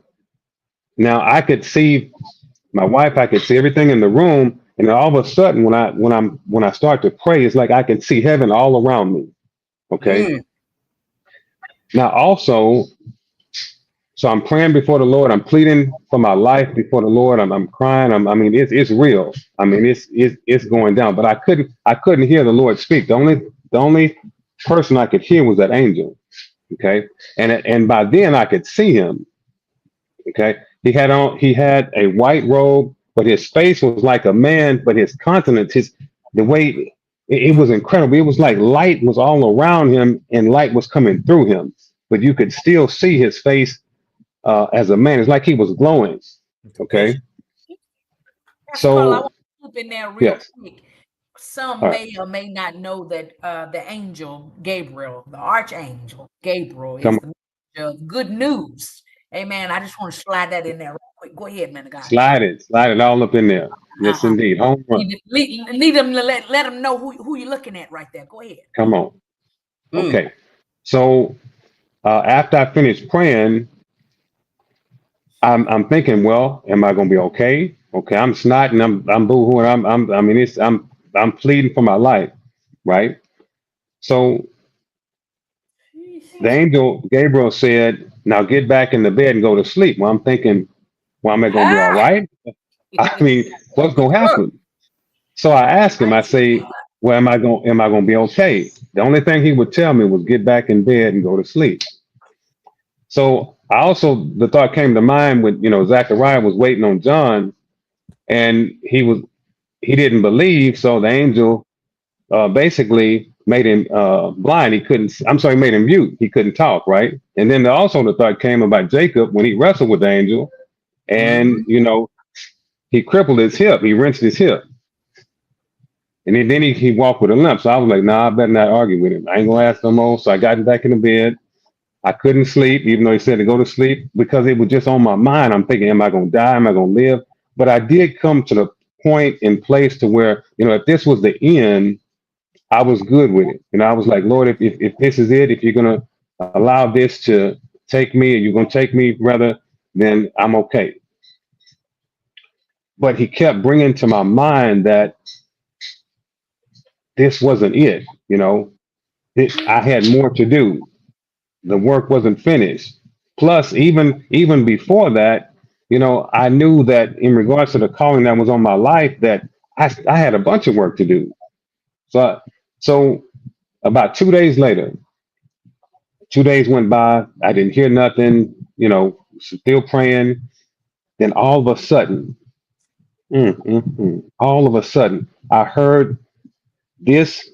Now I could see my wife, I could see everything in the room. And then all of a sudden when I start to pray, it's like I can see heaven all around me. Okay. Now also, so I'm praying before the Lord. I'm pleading for my life before the Lord. I'm crying. I mean, it's real. I mean, it's going down. But I couldn't hear the Lord speak. The only person I could hear was that angel. Okay, and by then I could see him. Okay, he had a white robe, but his face was like a man. But his countenance, the way it was incredible. It was like light was all around him, and light was coming through him. But you could still see his face. As a man, it's like he was glowing. Okay. So I want to jump in there real quick. Some right. may or may not know that the angel Gabriel, the archangel Gabriel, is the messenger of good news. Amen. I just want to slide that in there real quick. Go ahead, man of God. Slide it all up in there. Yes, indeed. Home run. Need them to let them know who you're looking at right there. Go ahead. Come on. Okay. So after I finished praying, I'm thinking, well, am I going to be okay? Okay, I'm snotting, I'm boohooing, I mean, I'm pleading for my life, right? So the angel Gabriel said, "Now get back in the bed and go to sleep." Well, I'm thinking, well, am I gonna be all right? I mean, what's gonna happen? So I asked him, I say, well, am I gonna be okay? The only thing he would tell me was get back in bed and go to sleep. So I also the thought came to mind when Zachariah was waiting on John, and he didn't believe, so the angel basically made him blind. He couldn't. I'm sorry, made him mute. He couldn't talk, right? And then also the thought came about Jacob when he wrestled with the angel, and he crippled his hip. He wrenched his hip, and then he walked with a limp. So I was like, nah, I better not argue with him. I ain't gonna ask no more. So I got back in the bed. I couldn't sleep, even though he said to go to sleep, because it was just on my mind. I'm thinking, am I gonna die? Am I gonna live? But I did come to the point and place to where, if this was the end, I was good with it. I was like, Lord, if this is it, if you're going to allow this to take me, or you're going to take me rather, then I'm okay. But he kept bringing to my mind that this wasn't it. I had more to do. The work wasn't finished. Plus, even before that, I knew that in regards to the calling that was on my life, that I had a bunch of work to do. So about 2 days later, 2 days went by. I didn't hear nothing, still praying. Then all of a sudden, all of a sudden, I heard this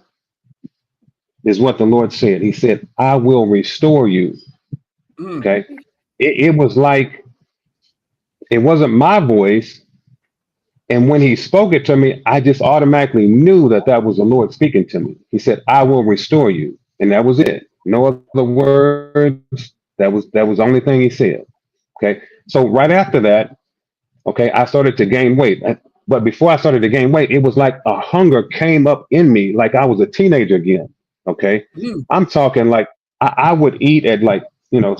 is what the Lord said. He said, I will restore you. Okay. It was like, it wasn't my voice. And when he spoke it to me, I just automatically knew that was the Lord speaking to me. He said, I will restore you. And that was it. No other words. That was the only thing he said. Okay. So right after that, okay, I started to gain weight. But before I started to gain weight, it was like a hunger came up in me, like I was a teenager again. Okay. I'm talking like I would eat at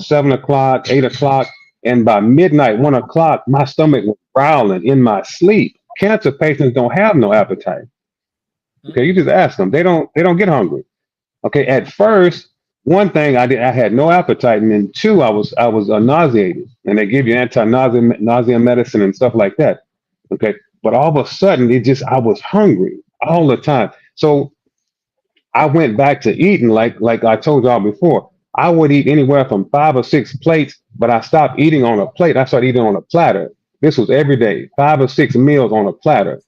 7 o'clock, 8 o'clock. And by midnight, 1 o'clock, my stomach was growling in my sleep. Cancer patients don't have no appetite. Okay. You just ask them. They don't get hungry. Okay. At first, one thing I had no appetite, and then two, I was nauseated, and they give you nausea medicine and stuff like that. Okay, but all of a sudden, I was hungry all the time. So I went back to eating like I told y'all before. I would eat anywhere from 5 or 6 plates, but I stopped eating on a plate. I started eating on a platter. This was every day, 5 or 6 meals on a platter.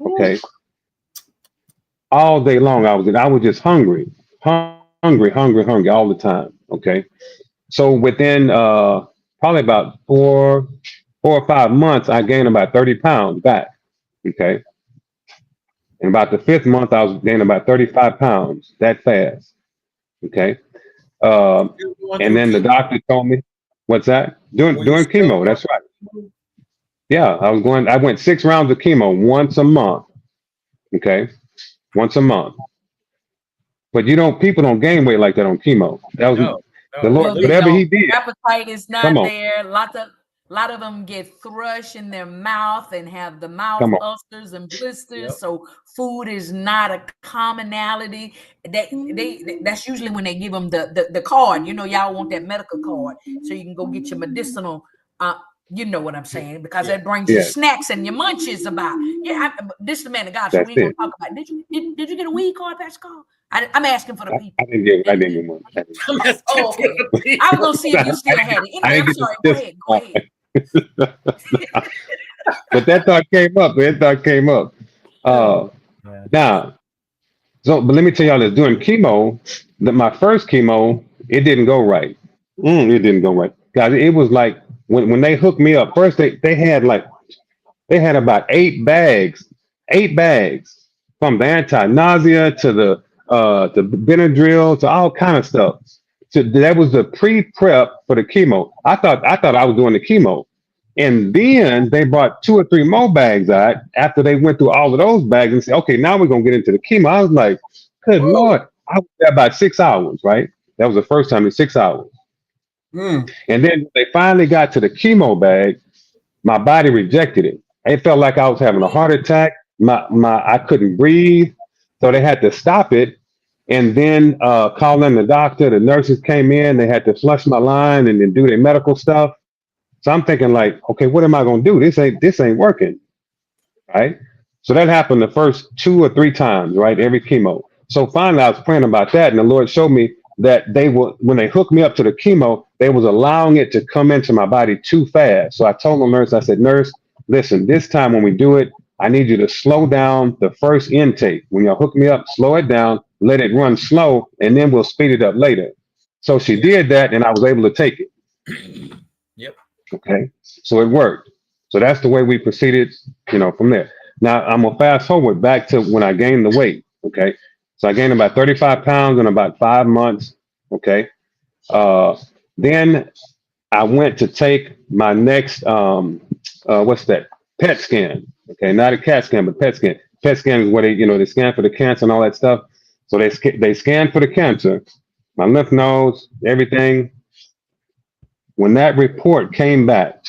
Okay, all day long I was just hungry all the time. Okay. So within probably about 4 or 5 months, I gained about 30 pounds back. Okay. And about the 5th month, I was gaining about 35 pounds that fast. Okay. And then the doctor told me, what's that? Doing chemo. That's right. Yeah. I went 6 rounds of chemo once a month. Okay. Once a month. But people don't gain weight like that on chemo. That was the Lord, whatever he did. Appetite is not there. A lot of them get thrush in their mouth and have the mouth ulcers and blisters. So food is not a commonality. That's usually when they give them the card. Y'all want that medical card so you can go get your medicinal. You know what I'm saying, because that brings you snacks and your munchies about. This is the man of God, so we ain't gonna talk about. Did you get a weed card, Pastor Carl? I'm asking for the people. I didn't get one. Oh, okay. I was gonna see if you still had it. Anyway, I'm sorry. Go ahead. But that thought came up. Now, but let me tell y'all this. Doing chemo, my first chemo, it didn't go right. It didn't go right, guys. It was like when they hooked me up. First, they had about 8 bags from the anti-nausea to the Benadryl to all kind of stuff. So that was the pre-prep for the chemo. I thought I was doing the chemo. And then they brought 2 or 3 more bags out after they went through all of those bags and said, okay, now we're going to get into the chemo. I was like, good Lord. I was there about 6 hours, right? That was the first time in 6 hours. And then they finally got to the chemo bag. My body rejected it. It felt like I was having a heart attack. I couldn't breathe, so they had to stop it. And then call in the doctor. The nurses came in. They had to flush my line and then do their medical stuff. So I'm thinking like, okay, what am I gonna do? This ain't working, right? So that happened the first 2 or 3 times, right? Every chemo. So finally, I was praying about that, and the Lord showed me that they were when they hooked me up to the chemo, they was allowing it to come into my body too fast. So I told the nurse, I said, nurse, listen, this time when we do it, I need you to slow down the first intake. When y'all hook me up, slow it down, let it run slow, and then we'll speed it up later. So she did that, and I was able to take it. Yep. Okay. So it worked. So that's the way we proceeded, from there. Now I'm gonna fast forward back to when I gained the weight. Okay. So I gained about 35 pounds in about 5 months. Okay. Then I went to take my next what's that? PET scan. Okay, not a CAT scan, but PET scan. PET scan is where they scan for the cancer and all that stuff. So they scan for the cancer, my lymph nodes, everything. When that report came back,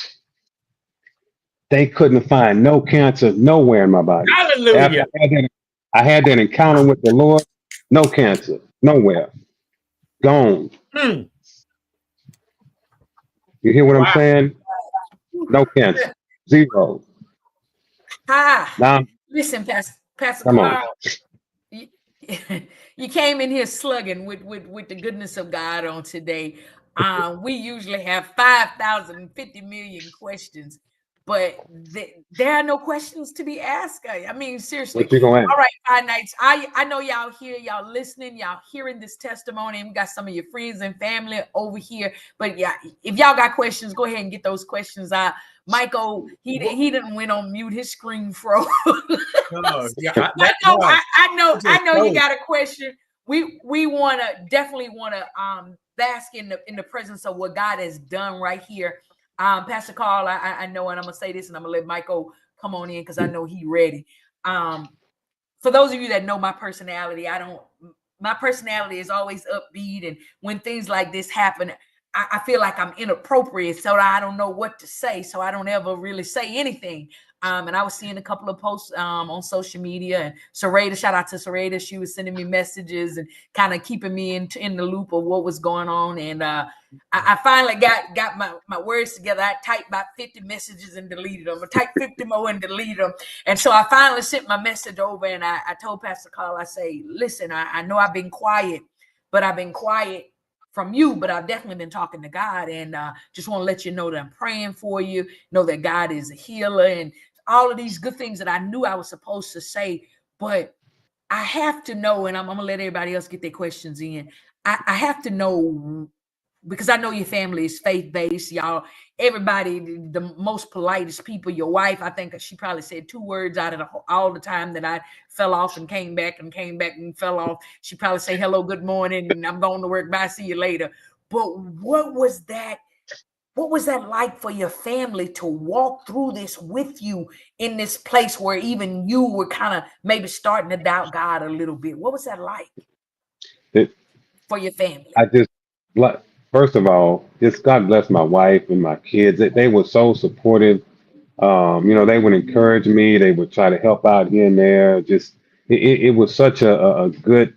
they couldn't find no cancer nowhere in my body. Hallelujah. After I had that encounter with the Lord, no cancer, nowhere. Gone. Hmm. You hear what I'm saying? No cancer. Zero. Now, Listen, Pastor come on. Carl, you, you came in here slugging with the goodness of God on today. We usually have 5,050 million questions, but there are no questions to be asked. I mean, seriously. What you gonna ask? All right, Five Nights. I know y'all here, y'all listening, y'all hearing this testimony, and we got some of your friends and family over here. But yeah, if y'all got questions, go ahead and get those questions out. Michael, he didn't went on mute. His screen froze. I know you got a question. We definitely want to bask in the presence of what God has done right here. Pastor Carl, I know, and I'm gonna say this, and I'm gonna let Michael come on in because I know he's ready. For those of you that know my personality, my personality is always upbeat, and when things like this happen, I feel like I'm inappropriate, so I don't know what to say, so I don't ever really say anything. And I was seeing a couple of posts on social media, and Sarada, shout out to Sarada, she was sending me messages and kind of keeping me in the loop of what was going on. And I finally got my words together. I typed about 50 messages and deleted them. I typed 50 more and deleted them. And so I finally sent my message over, and I told Pastor Carl, I say, listen, I know I've been quiet, but I've been quiet from you, but I've definitely been talking to God, and just want to let you know that I'm praying for you, know that God is a healer, and all of these good things that I knew I was supposed to say. But I have to know, and I'm gonna let everybody else get their questions in. I have to know, because I know your family is faith-based, y'all. Everybody, the most politest people, your wife, I think she probably said 2 words out of all the time that I fell off and came back and fell off. She probably say hello, good morning, and I'm going to work, bye, see you later. But what was that like for your family to walk through this with you in this place where even you were kind of maybe starting to doubt God a little bit? What was that like for your family? First of all, just God bless my wife and my kids. They were so supportive. They would encourage me. They would try to help out here and there. Just it was such a good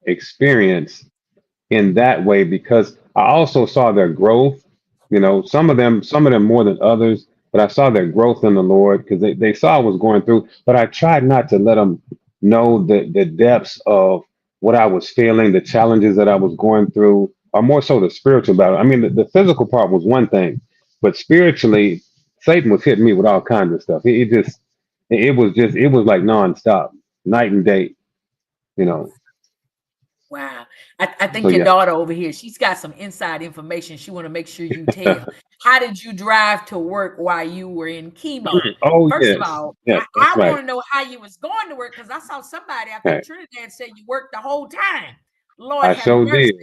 experience in that way, because I also saw their growth. Some of them more than others, but I saw their growth in the Lord because they saw I was going through. But I tried not to let them know the depths of what I was feeling, the challenges that I was going through, or more so the spiritual battle. I mean, the physical part was one thing, but spiritually, Satan was hitting me with all kinds of stuff. It was like nonstop, night and day, you know. Wow. I think your daughter over here, she's got some inside information she want to make sure you tell. How did you drive to work while you were in chemo? First of all, I want to know how you was going to work, because I saw somebody, I think Trinidad said you worked the whole time. Lord I sure did.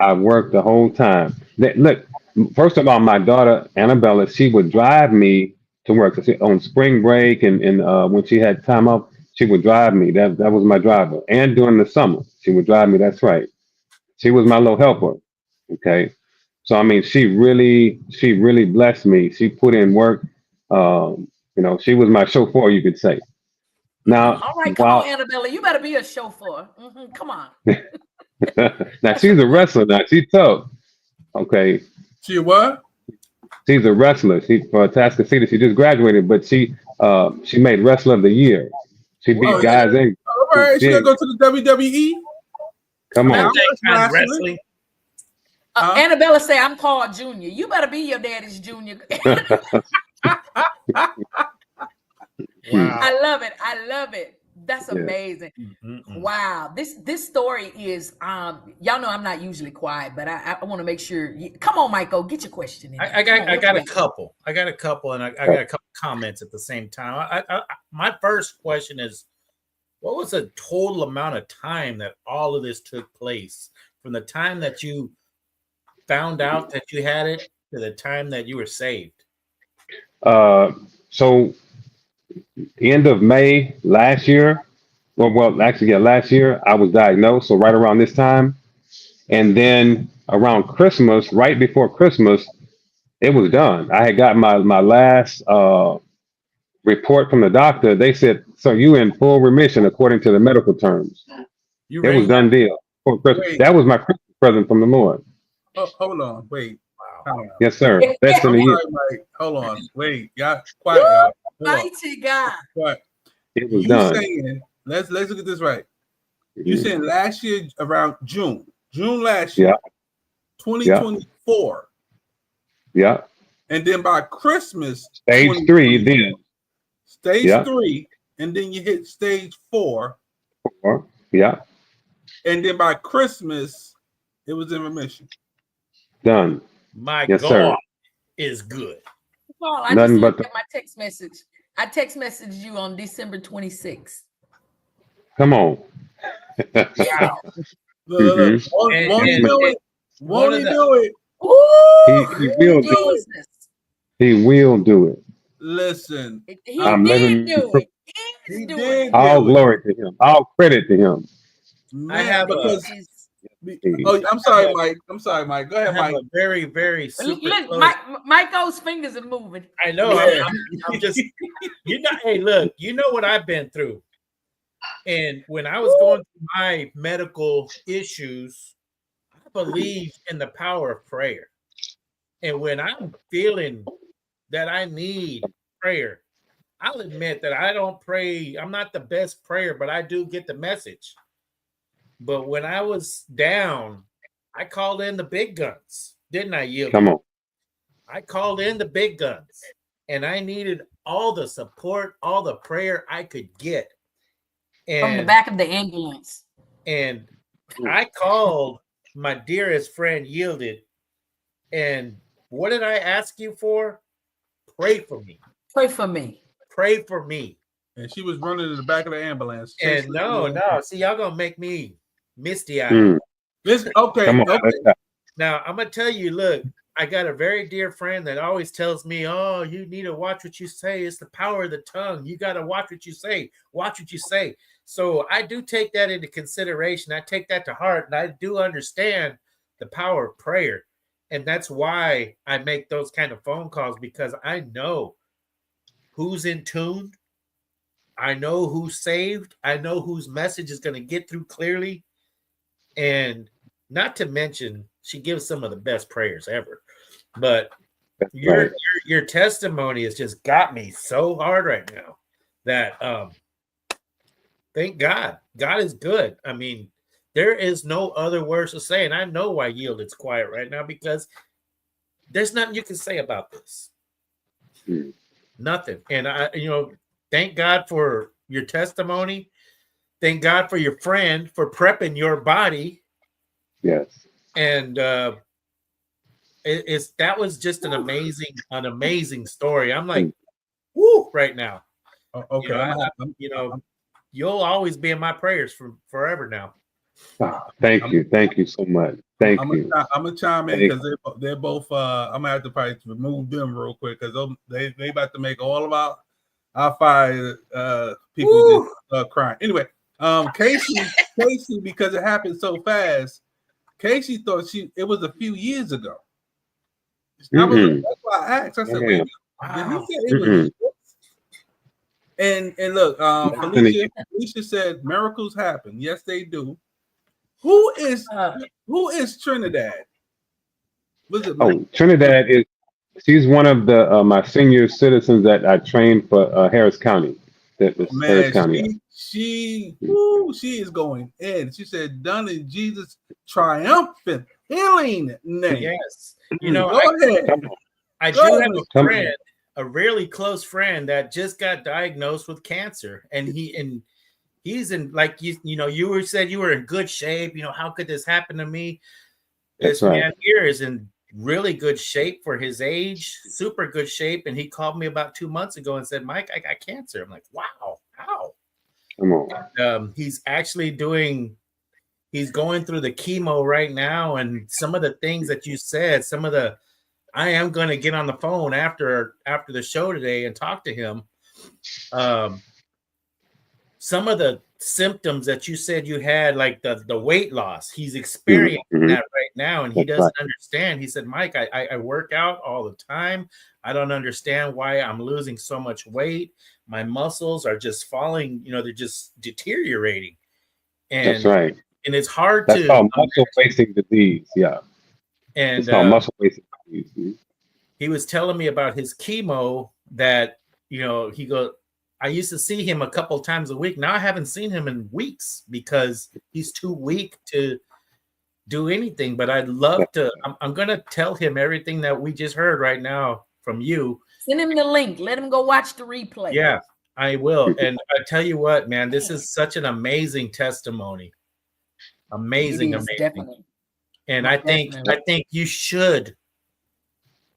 I worked the whole time. Look, first of all, my daughter Annabella, she would drive me to work. So on spring break and when she had time off, she would drive me. That was my driver. And during the summer, she would drive me. That's right. She was my little helper. Okay. So I mean, she really blessed me. She put in work. You know, she was my chauffeur, you could say. Now, All right, come on, Annabella. You better be a chauffeur. Come on. now she's a wrestler. Now she's tough. Okay, She what? she's a wrestler. She for Tascasita. She just graduated, but she made wrestler of the year. She beat guys in. All right, she gotta go to the WWE. Come on. Wrestling. Annabella say I'm called Junior. You better be your daddy's Junior. Wow. I love it. I love it. That's amazing. Wow. This story is y'all know I'm not usually quiet, but I want to make sure come on, Michael, get your question in. I got a couple. I got a couple, and I got a couple comments at the same time. My first question is, what was the total amount of time that all of this took place from the time that you found out that you had it to the time that you were saved? So end of May last year, last year I was diagnosed. So right around this time, and then around Christmas, right before Christmas, it was done. I had got my last report from the doctor. They said, "So you in full remission according to the medical terms." It was done deal. That was my Christmas present from the Lord. Oh, hold on, wait. Wow. Yes, sir. Best in the year. Hold on, wait. Y'all quiet, y'all. Mighty God. What? It was You done. saying? Let's look at this right. You saying last year around June last year, 2024. Yeah. And then by Christmas, stage 3 then. Stage 3, and then you hit stage 4. Yeah. And then by Christmas, it was in remission. Done. My yes, God sir. is good. Paul, I Nothing just looked but at my text message. I text messaged you on December 26th. Come on. Wow. Won't he do it? Won't he do it? He will do it. He will do it. Listen, I'm living do proof. it. He did. All glory to him. All credit to him. Man, I have because I'm sorry, Mike. I'm sorry, Mike. Go ahead, Mike. A very, very super Look, close. Michael's fingers are moving. I know. I'm just, hey, look, you know what I've been through. And when I was going through my medical issues, I believe in the power of prayer. And when I'm feeling that I need prayer, I'll admit that I don't pray. I'm not the best prayer, but I do get the message. But when I was down, I called in the big guns, didn't I, Yield? Come on. I called in the big guns, and I needed all the support, all the prayer I could get. And, from the back of the ambulance. And I called my dearest friend, Yielded, and what did I ask you for? Pray for me. Pray for me. Pray for me. And she was running in the back of the ambulance. And no. See, y'all gonna make me misty-eyed. Okay. Now I'm gonna tell you, look, I got a very dear friend that always tells me, oh, you need to watch what you say. It's the power of the tongue. You got to watch what you say. Watch what you say. So I do take that into consideration. I take that to heart, and I do understand the power of prayer. And that's why I make those kind of phone calls, because I know who's in tune. I know who's saved. I know whose message is going to get through clearly. And not to mention, she gives some of the best prayers ever. But your testimony has just got me so hard right now that thank God. God is good. I mean, there is no other words to say. And I know why Yielded's quiet right now, because there's nothing you can say about this. Nothing. And thank God for your testimony. Thank God for your friend for prepping your body. Yes. And that was just an amazing story. I'm like, woo, right now. Okay. You'll always be in my prayers for forever now. Thank you so much. Thank you. I'm gonna chime in because they're both. I'm gonna have to probably remove them real quick because they about to make all of our fire people just crying. Anyway, Casey, because it happened so fast. Casey thought it was a few years ago. That's why I asked. I said, "Wait, did he say it was?" And look, Felicia said miracles happen. Yes, they do. Who is Trinidad? Was it Trinidad she's one of the my senior citizens that I trained for Harris County. That was Harris County. She is going in. She said, "Done in Jesus' triumphant healing name." Yes, you know, go ahead. I do have a friend, a really close friend that just got diagnosed with cancer, and he's in, like you said you were in good shape. You know, how could this happen to me? This man here is in really good shape for his age, super good shape. And he called me about 2 months ago and said, Mike, I got cancer. I'm like, wow, how? Come on. He's actually he's going through the chemo right now. And some of the things that you said, I am going to get on the phone after the show today and talk to him. Some of the symptoms that you said you had, like the weight loss, he's experiencing that right now, and he doesn't understand. He said, Mike, I work out all the time. I don't understand why I'm losing so much weight. My muscles are just falling, they're just deteriorating. And that's right. And it's hard That's called muscle wasting disease. Yeah. And it's called muscle wasting disease. He was telling me about his chemo that, he goes, I used to see him a couple times a week. Now I haven't seen him in weeks because he's too weak to do anything. But I'd love to. I'm going to tell him everything that we just heard right now from you. Send him the link. Let him go watch the replay. Yeah, I will. And I tell you what, man, this is such an amazing testimony. Amazing. Definitely. And I think you should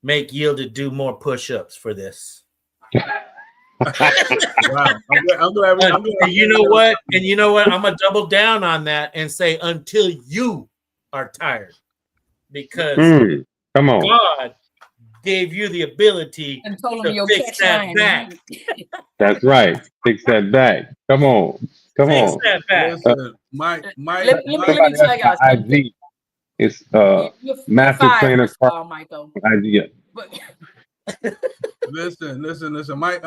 make Yielded do more push-ups for this. Wow. I'm glad. And you know what? I'm gonna double down on that and say until you are tired, because come on, God gave you the ability and told him to fix that back. That's right. Fix that back. Come on. Fix that back. Listen, let me tell y'all something. IG. It's Master Trainer Michael. IG. Listen, Mike.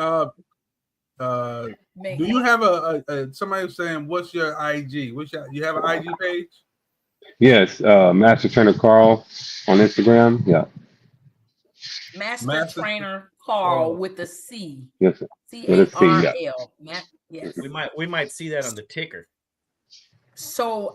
Do you have a somebody saying what's your IG? You have an IG page? Yes, Master Trainer Carl on Instagram. Yeah. Master Trainer Carl with a C. Yes. CARL. Yes. We might see that on the ticker. So,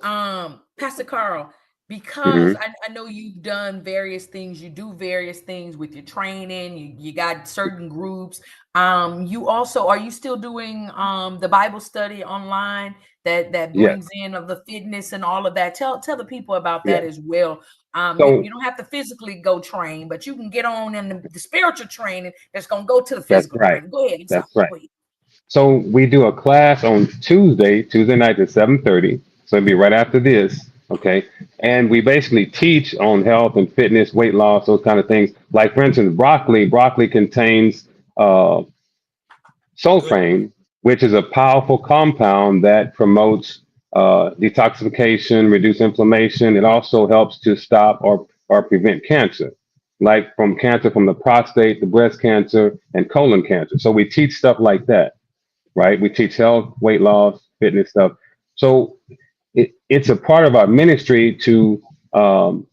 Pastor Carl, because I know you've done various things, you do various things with your training, you got certain groups. You also, are you still doing the Bible study online that brings in of the fitness and all of that? Tell the people about that as well. You don't have to physically go train, but you can get on in the spiritual training that's going to go to the physical. That's right. Training. Go ahead. That's right. So we do a class on Tuesday night at 7:30. So it'll be right after this. Okay. And we basically teach on health and fitness, weight loss, those kind of things. Like, for instance, broccoli contains sulfame, which is a powerful compound that promotes detoxification, reduce inflammation. It also helps to stop or prevent cancer, like from the prostate, the breast cancer, and colon cancer. So we teach stuff like that, right? We teach health, weight loss, fitness stuff. So it's a part of our ministry to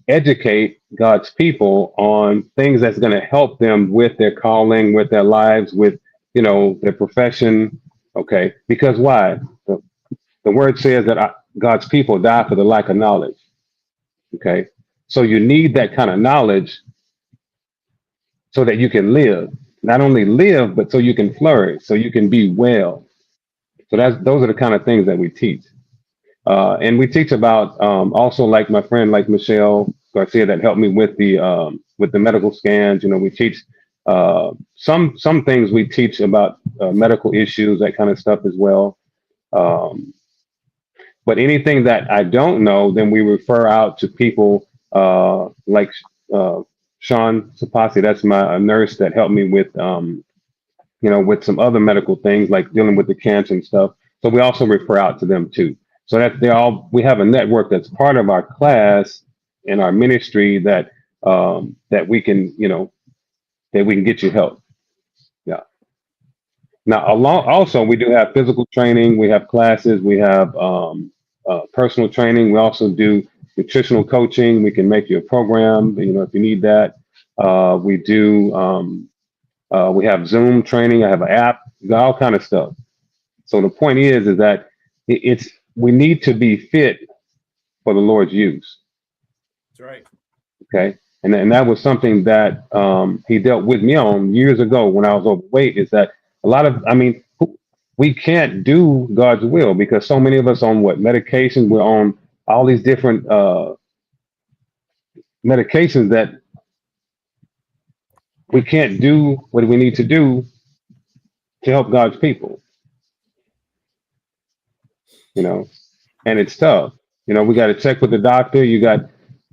educate God's people on things that's going to help them with their calling, with their lives, with their profession. Okay, because why? The word says that God's people die for the lack of knowledge. Okay, so you need that kind of knowledge so that you can live. Not only live, but so you can flourish, so you can be well. So those are the kind of things that we teach. And we teach about also, like my friend, like Michelle Garcia, that helped me with the medical scans. We teach some things. We teach about medical issues, that kind of stuff as well. But anything that I don't know, then we refer out to people like Sean Sapasi. That's my nurse that helped me with with some other medical things like dealing with the cancer and stuff. So we also refer out to them too. So that we have a network that's part of our class and our ministry that we can get you help. Yeah. Now, also, we do have physical training. We have classes. We have personal training. We also do nutritional coaching. We can make you a program, if you need that. We do. We have Zoom training. I have an app. Got all kind of stuff. So the point is that we need to be fit for the Lord's use. That's right. Okay. And that was something that he dealt with me on years ago when I was overweight, is that we can't do God's will because so many of us on medication, we're on all these different medications that we can't do what we need to do to help God's people, and it's tough. We got to check with the doctor. You got,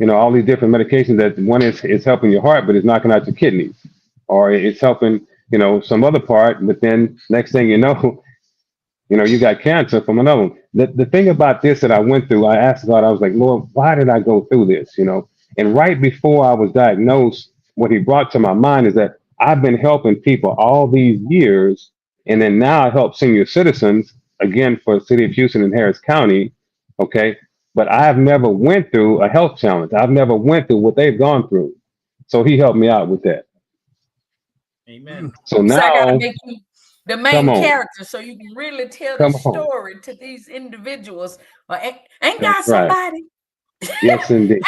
all these different medications that one is helping your heart, but it's knocking out your kidneys, or it's helping, some other part. But then next thing you know, you got cancer from another one. The thing about this that I went through, I asked God, I was like, Lord, why did I go through this? And right before I was diagnosed, what he brought to my mind is that I've been helping people all these years. And then now I help senior citizens, again, for the city of Houston and Harris County. Okay. But I've never went through a health challenge. I've never went through what they've gone through. So he helped me out with that. Amen. So I gotta now, make you the main character so you can really tell the story to these individuals. Ain't God somebody? Yes, indeed.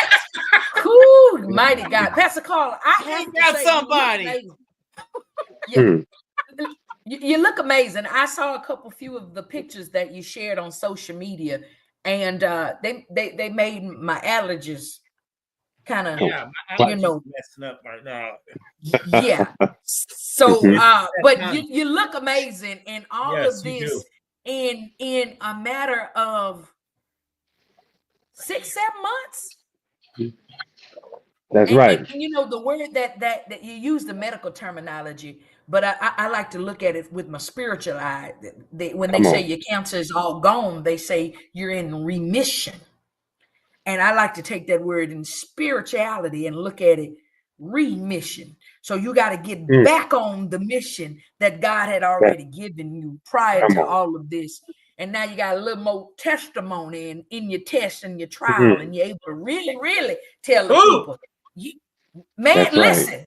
Ooh, mighty God. Pastor Carl, I have to got say, somebody. You look amazing. I saw a few of the pictures that you shared on social media, and they made my allergies kind of, my allergies messing up right now. Yeah. So, but you look amazing in all of this in a matter of 6-7 months. That's right. And the word that you use the medical terminology, but I like to look at it with my spiritual eye. When they say your cancer is all gone, they say you're in remission. And I like to take that word in spirituality and look at it remission. So you got to get back on the mission that God had already given you prior to all of this. And now you got a little more testimony in your test and your trial, and you're able to really, really tell the people. Listen,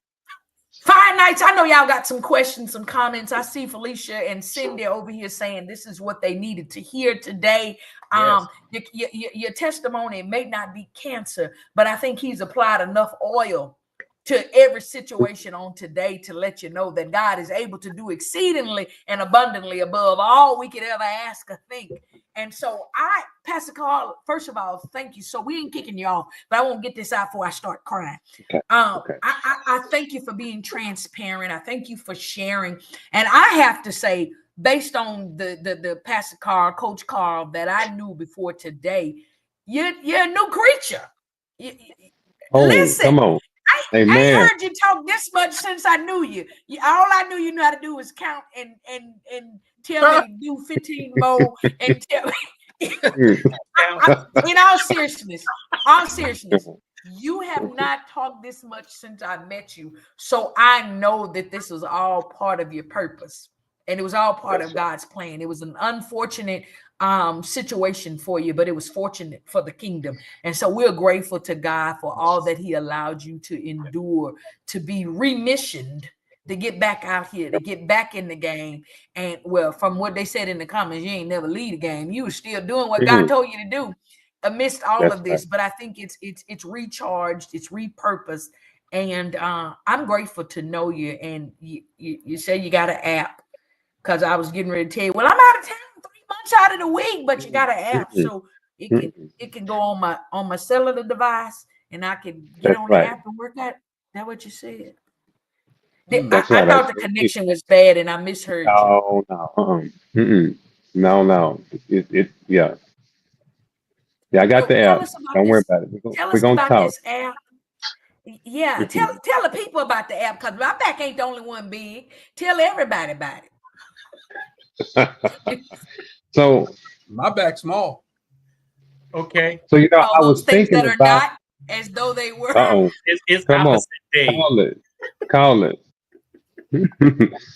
Fire Nights, I know y'all got some questions, some comments. I see Felicia and Cindy over here saying this is what they needed to hear today. Your testimony may not be cancer, but I think he's applied enough oil to every situation on today to let you know that God is able to do exceedingly and abundantly above all we could ever ask or think. And so Pastor Carl, first of all, thank you. So we ain't kicking you off, but I won't get this out before I start crying. I thank you for being transparent. I thank you for sharing. And I have to say, based on the Pastor Carl, Coach Carl that I knew before today, you're a new creature. Listen, come on. I ain't heard you talk this much since I knew you. All I knew you knew how to do was count and tell me to do 15 more and tell me. In all seriousness, you have not talked this much since I met you. So I know that this was all part of your purpose. And it was all part of God's plan. It was an unfortunate situation for you, but it was fortunate for the kingdom. And so we're grateful to God for all that he allowed you to endure, to be remissioned, to get back out here, to get back in the game. And well, from what they said in the comments, you ain't never lead a game. You were still doing what God told you to do amidst all of this. But I think it's recharged, it's repurposed. And I'm grateful to know you. And you say you got an app, because I was getting ready to tell you, well, I'm out of town 3 months out of the week, but you got an app, so it can go on my cellular device, and I can get on the app and work out. Is that what you said? I thought the connection was bad, and I misheard you. No. Yeah, I got the app. Don't worry about it. We're gonna talk. This app. Yeah, tell the people about the app, because my back ain't the only one big. Tell everybody about it. So my back's small. Okay. So I was thinking that are about not as though they were. It's Come opposite day. Call it.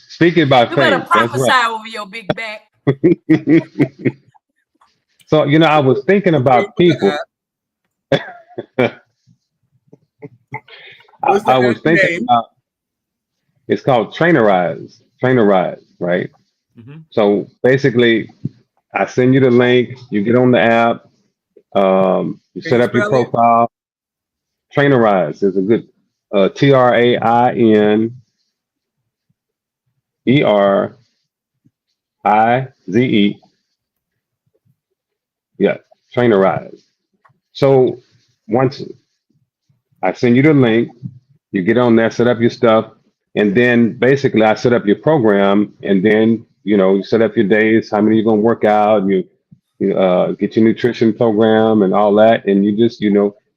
Speaking about You better faith, that's prophesy right. over your big back. So, I was thinking about people. What's I the was app thinking name? about, it's called Trainerize, right? So basically, I send you the link, you get on the app, you Can set you up your spell it? profile. Trainerize is a good TrainErize. Yeah, Trainerize. So once I send you the link, you get on there, set up your stuff, and then basically I set up your program, and then you set up your days, how many you're gonna work out, you get your nutrition program and all that, and you just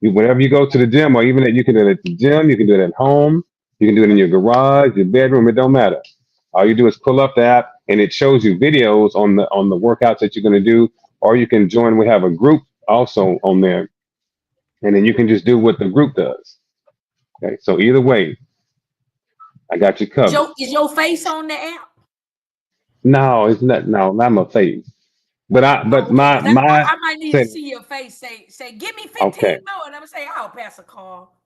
whenever you go to the gym, or even you can do it at the gym, you can do it at home, you can do it in your garage, your bedroom, it don't matter. All you do is pull up the app, and it shows you videos on the workouts that you're gonna do, or you can join. We have a group also on there, and then you can just do what the group does. Okay, so either way, I got you covered. Is your face on the app? No, it's not. No, not my face. But Okay, my because I might need to said, see your face. Say, give me 15 okay. more, and I'm gonna say, I'll pass a call.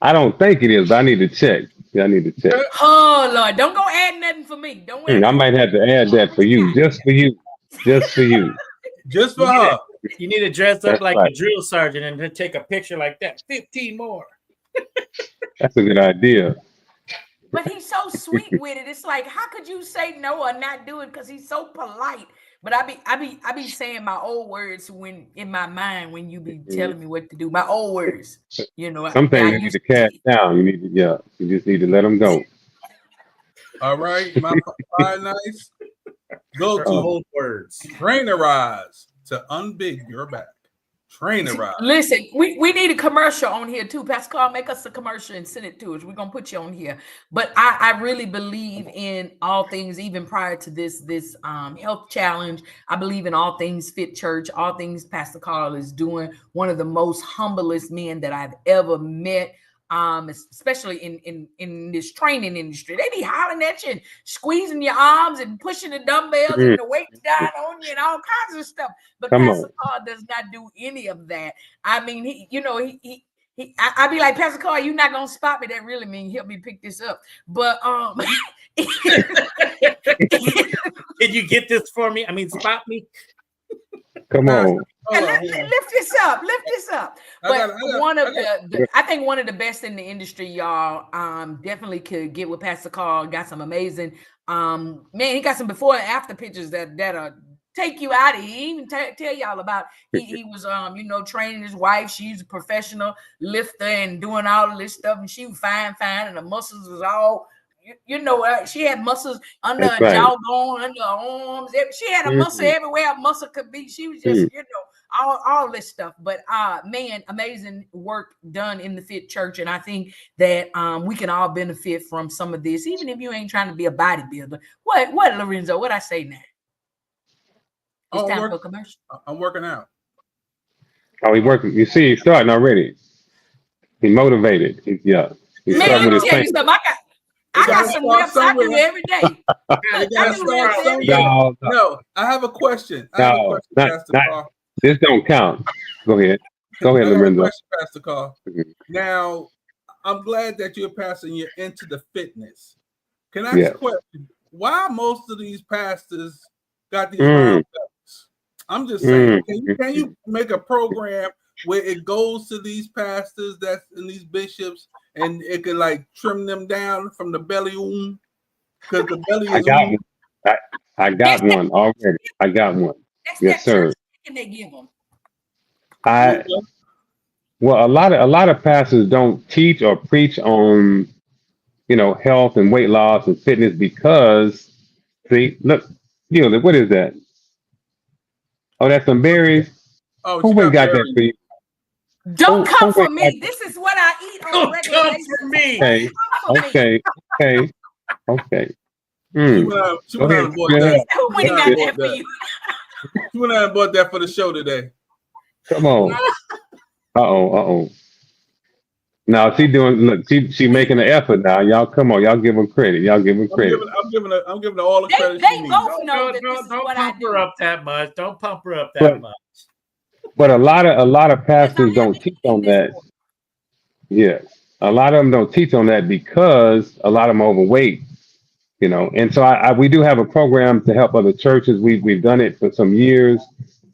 I don't think it is. But I need to check. Yeah, I need to check. Oh Lord, don't go add nothing for me. Don't worry. I might have to add that for you, just for you, just for you. Just for her. You need to dress up That's like right. a drill sergeant and then take a picture like that. 15 more. That's a good idea. But he's so sweet with it. It's like, how could you say no or not do it? Because he's so polite. But I be saying my old words when in my mind when you be telling me what to do. My old words, Some things you need to cash down. You need to, you just need to let them go. All right, my five nice. Go to Old words. Trainerize to unbig your back. Trainerize. Listen, we need a commercial on here too. Pascal, make us a commercial and send it to us. We're gonna put you on here. But I really believe in all things, even prior to this health challenge. I believe in all things Fit Church, all things Pastor Carl is doing. One of the most humblest men that I've ever met. Especially in this training industry, they be hollering at you and squeezing your arms and pushing the dumbbells and the weights down on you and all kinds of stuff. But Come Pastor on. Carl does not do any of that. I mean, I be like, Pastor Carl, you're not gonna spot me. That really mean help me pick this up. But Can you get this for me? I mean, spot me. Come on. Lift this up. But I think one of the best in the industry, y'all, definitely could get with Pastor Carl. Got some amazing, man, he got some before and after pictures that take you out of here. He even tell y'all about he was training his wife. She's a professional lifter and doing all of this stuff, and she was fine, and the muscles was all. She had muscles under That's her right. jawbone, under her arms. She had a muscle everywhere a muscle could be. She was just, all this stuff. But man, amazing work done in the Fit Church. And I think that we can all benefit from some of this, even if you ain't trying to be a bodybuilder. What Lorenzo, what I say now? It's time for a commercial. I'm working out. Oh, he working. You see, he's starting already. He motivated. He's Man, let me tell you something. I got some reps I do every day. No, I have a question. Pastor Carl. This don't count. Go ahead, Lorenzo. Pastor Carl. Now, I'm glad that you're pastor and you're into the fitness. Can I ask a question? Why most of these pastors got these round bellies? I'm just saying, can you make a program where it goes to these pastors that's in these bishops and it can like trim them down from the belly? Because the belly is I got one already. I got one. Yes, sir. Can they give them? Well, a lot of pastors don't teach or preach on, health and weight loss and fitness because, see, look, what is that? Oh, that's some berries. Oh, who went got that for you? Don't come for me. This is what I eat on a regular basis. For me. Okay. She went out and bought that. Who went and got that for you? She went out and bought that for the show today. Come on. Uh-oh. Now she doing. Look, she making an effort now. Y'all come on. Y'all give her credit. Y'all give her credit. I'm giving her all the credit she They needs. both know that this is Don't what I pump her do. up that much. Don't pump her up But that much. but a lot of pastors don't teach on that. Yeah, a lot of them don't teach on that because a lot of them are overweight. And so we do have a program to help other churches. We've done it for some years,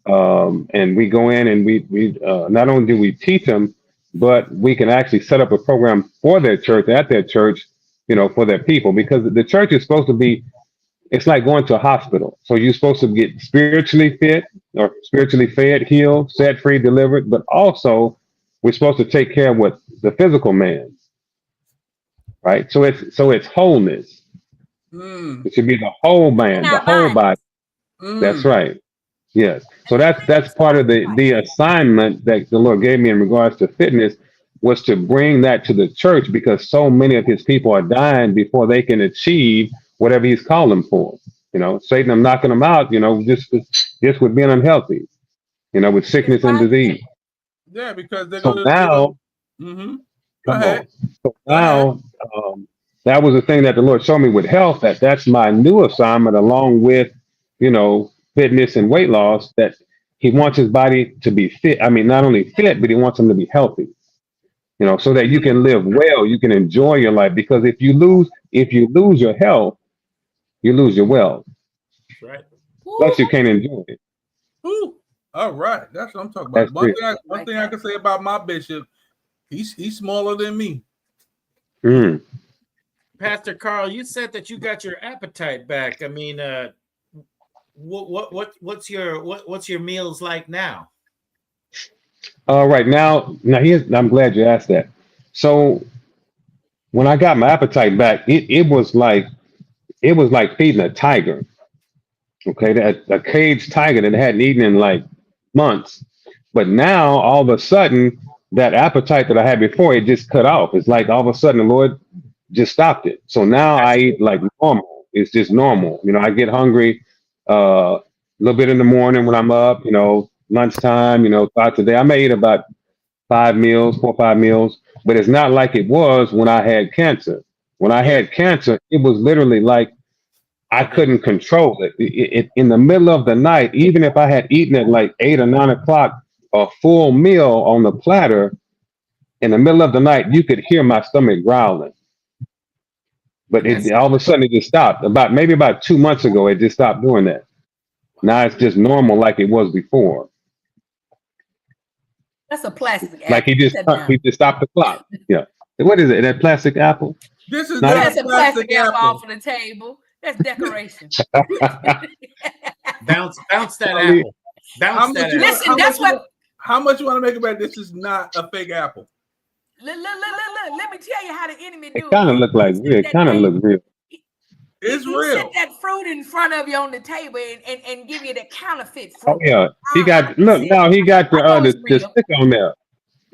and we go in and we not only do we teach them, but we can actually set up a program for their church at their church, for their people, because the church is supposed to be. It's like going to a hospital. So you're supposed to get spiritually fit or spiritually fed, healed, set free, delivered, but also we're supposed to take care of what the physical man, right? So it's wholeness. It should be the whole man, the whole body. That's right. Yes. So that's part of the assignment that the Lord gave me in regards to fitness, was to bring that to the church, because so many of his people are dying before they can achieve whatever he's called them for. Satan, I'm knocking them out, just with being unhealthy, with sickness and disease. Yeah, because they're So going now, to. come on. So now, that was the thing that the Lord showed me with health, that's my new assignment, along with, fitness and weight loss, that he wants his body to be fit. I mean, not only fit, but he wants him to be healthy, so that you can live well, you can enjoy your life. Because if you lose your health, you lose your wealth. That's right. Plus, you can't enjoy it. Ooh. All right, that's what I'm talking That's about. One thing I can say about my bishop, he's smaller than me. Pastor Carl, you said that you got your appetite back. I mean, what's your meals like now? Right now, I'm glad you asked that. So when I got my appetite back, it was like feeding a tiger. Okay, a caged tiger that hadn't eaten in like months. But now all of a sudden, that appetite that I had before, it just cut off. It's like all of a sudden the Lord just stopped it. So now I eat like normal. It's just normal. I get hungry a little bit in the morning when I'm up, lunchtime, throughout the day. I may eat about 4 or 5 meals, but it's not like it was when I had cancer. When I had cancer, it was literally like I couldn't control it. In the middle of the night, even if I had eaten at like 8 or 9 o'clock, a full meal on the platter, in the middle of the night, you could hear my stomach growling. But all of a sudden it just stopped. Maybe about 2 months ago, it just stopped doing that. Now it's just normal like it was before. That's a plastic apple. Like he just stopped the clock. Yeah. What is it? That plastic apple? This is that's a plastic apple off of the table. That's decoration. bounce that apple. Bounce that apple. Listen, that's what. How much you want to make about this is not a fake apple? Look. Let me tell you how the enemy do it. It kind of look like real. It kind of look real. It's he real. Set that fruit in front of you on the table and give you the counterfeit fruit. Oh yeah, he got he got the sticker on there.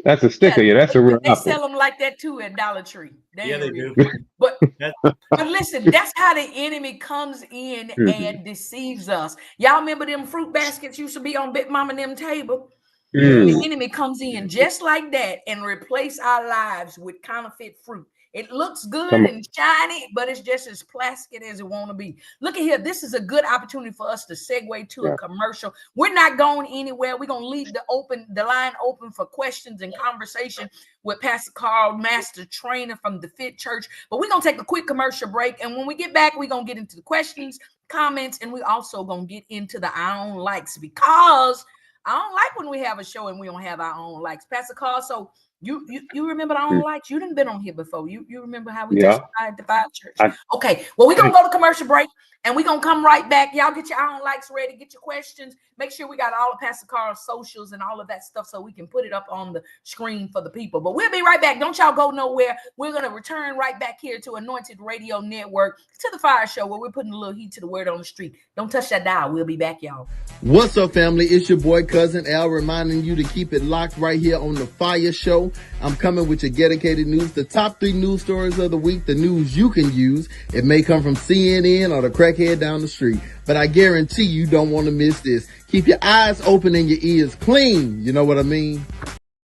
That's a sticker. Yeah, that's a real They apple. sell them like that too at Dollar Tree. They do. But listen, that's how the enemy comes in and deceives us. Y'all remember them fruit baskets used to be on Big Mama and them table? The enemy comes in just like that and replace our lives with counterfeit fruit. It looks good and shiny, but it's just as plastic as it want to be. Look at here. This is a good opportunity for us to segue to a commercial. We're not going anywhere. We're going to leave the line open for questions and conversation with Pastor Carl, Master Trainer from the Fit Church. But we're going to take a quick commercial break. And when we get back, we're going to get into the questions, comments, and we're also going to get into our own likes, because I don't like when we have a show and we don't have our own likes. Pastor Carl, so you remember our own likes? You didn't been on here before. You remember how we testified at the FIYAH Church? Okay, well, we're going to go to commercial break and we're going to come right back. Y'all get your own likes ready, get your questions. Make sure we got all of Pastor Carl's socials and all of that stuff so we can put it up on the screen for the people. But we'll be right back. Don't y'all go nowhere. We're going to return right back here to Anointed Radio Network, to the FIYAH Show, where we're putting a little heat to the word on the street. Don't touch that dial. We'll be back, y'all. What's up, family? It's your boy, Cousin Al, reminding you to keep it locked right here on the FIYAH Show. I'm coming with your dedicated news, the top 3 news stories of the week, the news you can use. It may come from CNN or the crackhead down the street, but I guarantee you don't want to miss this. Keep your eyes open and your ears clean. You know what I mean?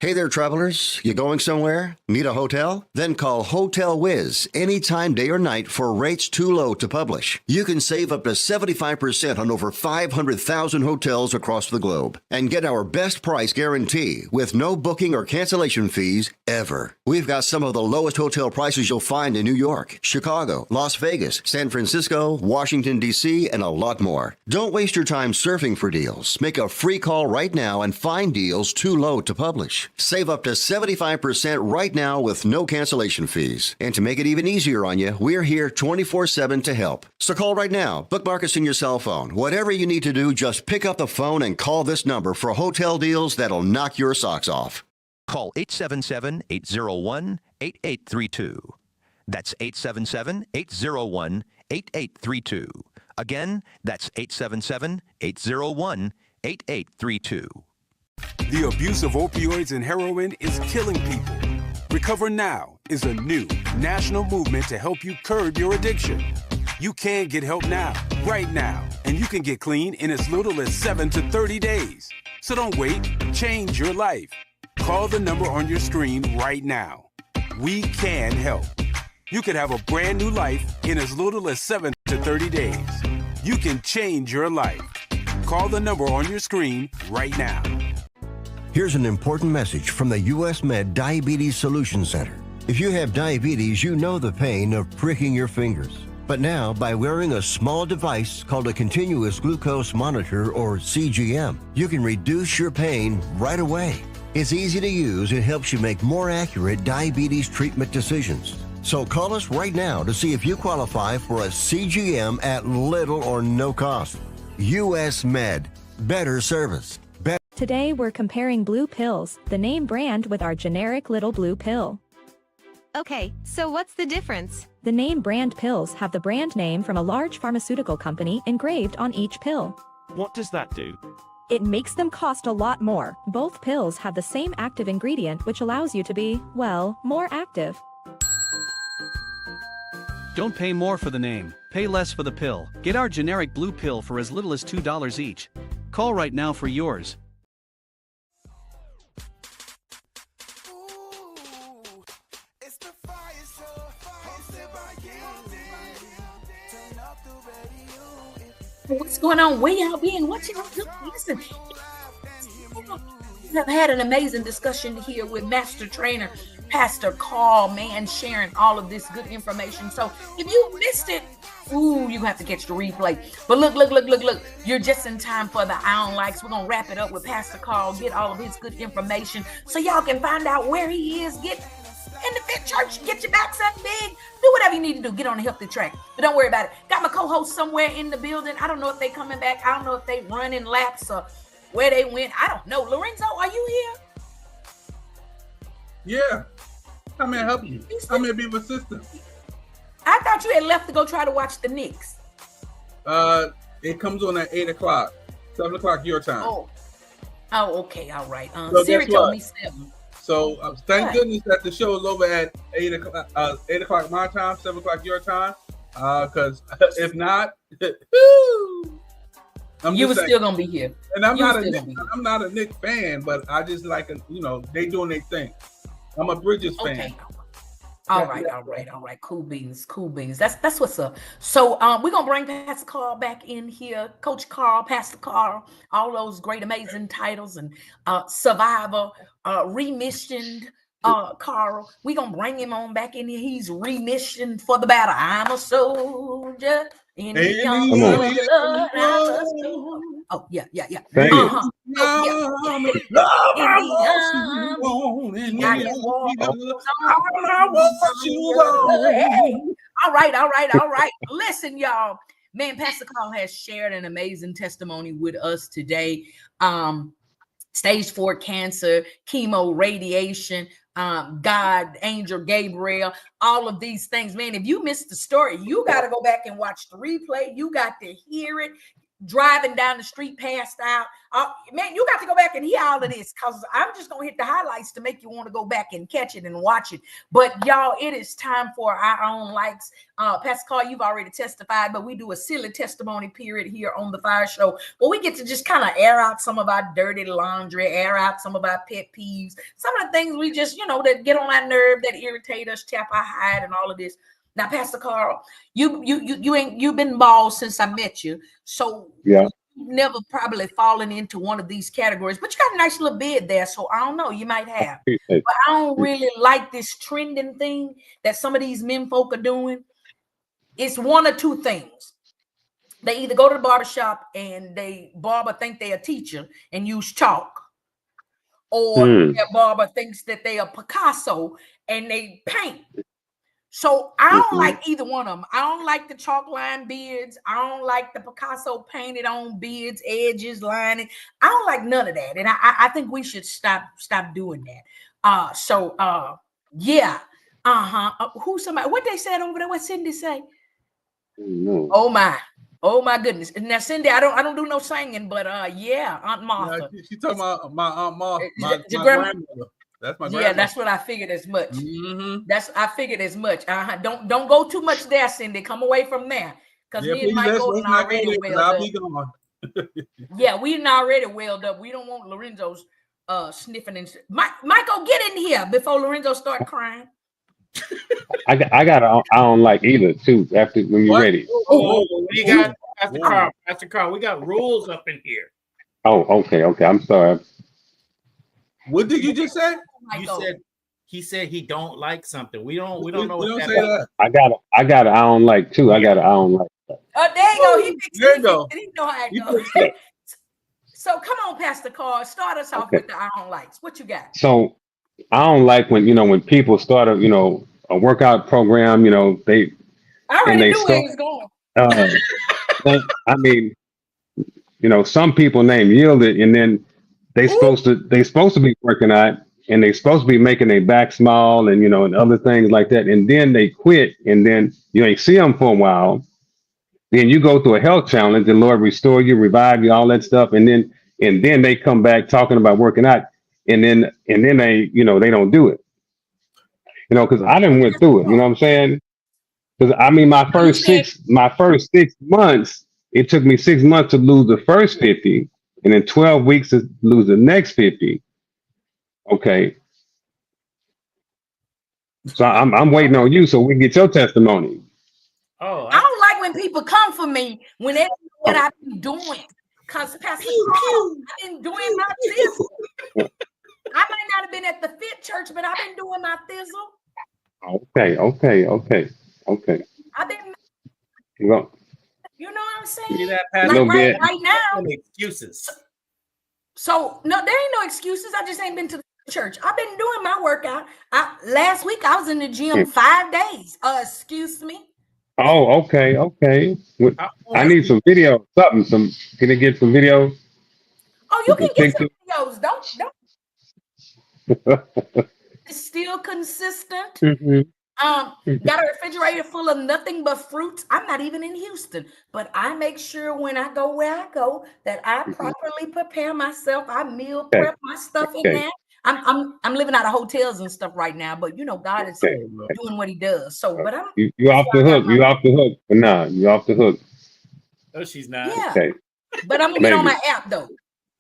Hey there, travelers. You going somewhere? Need a hotel? Then call Hotel Wiz anytime, day or night, for rates too low to publish. You can save up to 75% on over 500,000 hotels across the globe and get our best price guarantee with no booking or cancellation fees ever. We've got some of the lowest hotel prices you'll find in New York, Chicago, Las Vegas, San Francisco, Washington, D.C., and a lot more. Don't waste your time surfing for deals. Make a free call right now and find deals too low to publish. Save up to 75% right now with no cancellation fees. And to make it even easier on you, we're here 24/7 to help. So call right now. Bookmark us in your cell phone. Whatever you need to do, just pick up the phone and call this number for hotel deals that'll knock your socks off. Call 877-801-8832. That's 877-801-8832. Again, that's 877-801-8832. The abuse of opioids and heroin is killing people. Recover Now is a new national movement to help you curb your addiction. You can get help now, right now, and you can get clean in as little as 7 to 30 days. So don't wait, change your life. Call the number on your screen right now. We can help. You could have a brand new life in as little as 7 to 30 days. You can change your life. Call the number on your screen right now. Here's an important message from the U.S. Med Diabetes Solution Center. If you have diabetes, you know the pain of pricking your fingers. But now, by wearing a small device called a continuous glucose monitor, or CGM, you can reduce your pain right away. It's easy to use and helps you make more accurate diabetes treatment decisions. So call us right now to see if you qualify for a CGM at little or no cost. U.S. Med, better service. Today we're comparing blue pills, the name brand, with our generic little blue pill. Okay, so what's the difference? The name brand pills have the brand name from a large pharmaceutical company engraved on each pill. What does that do? It makes them cost a lot more. Both pills have the same active ingredient, which allows you to be, well, more active. Don't pay more for the name. Pay less for the pill. Get our generic blue pill for as little as $2 each. Call right now for yours. What's going on? Where y'all been? What y'all doing? Listen, we have had an amazing discussion here with Master Trainer Pastor Carl, man, sharing all of this good information. So if you missed it, you have to catch the replay. But look, you're just in time for the Iron Likes. We're gonna wrap it up with Pastor Carl, get all of his good information so y'all can find out where he is, get in the fit church, get your back something big, do whatever you need to do, get on a healthy track. But don't worry about it. Got my co-host somewhere in the building. I don't know if they coming back. I don't know if they running laps or where they went. I don't know. Lorenzo, are you here? Yeah. I'm here to help you. I'm here to be of assistance. I thought you had left to go try to watch the Knicks. It comes on at 8 o'clock, 7 o'clock your time. Oh, okay. All right. So Siri told me 7. So thank goodness that the show is over at 8 o'clock my time, 7 o'clock your time. Because if not, you were still gonna be here. And I'm not a Knicks fan, but I just like they doing their thing. I'm a Bridges fan. All right. Cool beans. That's what's up. So we're gonna bring Pastor Carl back in here. Coach Carl, Pastor Carl, all those great, amazing titles and Survivor, remissioned Carl. We're gonna bring him on back in here. He's remissioned for the battle. I'm a soldier. In the young blood, I'm a soldier. Oh, yeah. Thank you. All right. Listen, y'all. Man, Pastor Carl has shared an amazing testimony with us today. Stage 4 cancer, chemo, radiation, God, Angel Gabriel, all of these things. Man, if you missed the story, you got to go back and watch the replay. You got to hear it. driving down the street, passed out. Man, you got to go back and hear all of this because I'm just going to hit the highlights to make you want to go back and catch it and watch it. But y'all, it is time for our own likes. Pastor Carl, you've already testified, but we do a silly testimony period here on the Fire Show where we get to just kind of air out some of our dirty laundry, air out some of our pet peeves, some of the things we just, that get on our nerve, that irritate us, tap our hide and all of this. Now, Pastor Carl, you've been bald since I met you, so yeah, you've never probably fallen into one of these categories. But you got a nice little beard there, so I don't know. You might have, but I don't really like this trending thing that some of these men folk are doing. It's one or two things. They either go to the barbershop and they barber think they're a teacher and use chalk, or their barber thinks that they are Picasso and they paint. So I don't like either one of them. I don't like the chalk line beards. I don't like the Picasso painted on beards, edges, lining. I don't like none of that. And I think we should stop doing that. Yeah. Who's somebody? What they said over there? What Cindy say? Oh my goodness. Now Cindy, I don't do no singing, but yeah, Aunt Martha. She talking about my Aunt Martha, my grandmother. That's my grandmother. Yeah, that's what I figured as much. I figured as much. Don't go too much there, Cindy. Come away from there. Because me and Michael are already welled up. Yeah, we already welled up. We don't want Lorenzo's sniffing and Michael, get in here before Lorenzo start crying. I don't like either too. After when you're ready. We got Pastor Carl. We got rules up in here. Oh, okay. I'm sorry. What did you just say? He said he don't like something. We don't know what that is. I got I don't like too. I don't like that. Oh, there you go. He know how it goes. So come on, Pastor Carl. Start us off with the I don't likes. What you got? So I don't like when people start a workout program. They I already knew where he was going. I mean, some people name yielded, and then they supposed to be working out, and they supposed to be making their back small, and and other things like that, and then they quit, and then you ain't see them for a while. Then you go through a health challenge, and Lord restore you, revive you, all that stuff, and then they come back talking about working out, and then they they don't do it. Because I didn't went through it. You know what I'm saying? Because I mean, my first 6 months, it took me 6 months to lose the first 50, and then 12 weeks to lose the next 50. Okay. So I'm waiting on you so we can get your testimony. Oh, I don't like when people come for me when they know what I've been doing. Because Pastor Carl, I've been doing my thizzle. I might not have been at the fit church, but I've been doing my thizzle. Okay. I've been. You know what I'm saying? See that, like right now. Excuses. So no, there ain't no excuses. I just ain't been to the church. I've been doing my workout. Last week I was in the gym 5 days. Excuse me. Oh, okay. I need some video, something. Can I get some video? Oh, you can get some videos. Don't. It's still consistent. Got a refrigerator full of nothing but fruits. I'm not even in Houston, but I make sure when I go where I go that I properly prepare myself. I meal prep my stuff in there. I'm living out of hotels and stuff right now, but God is doing what He does. So, but you off the hook. You off the hook. But nah, you off the hook. No, she's not. Yeah. Okay. But I'm gonna get on my app though.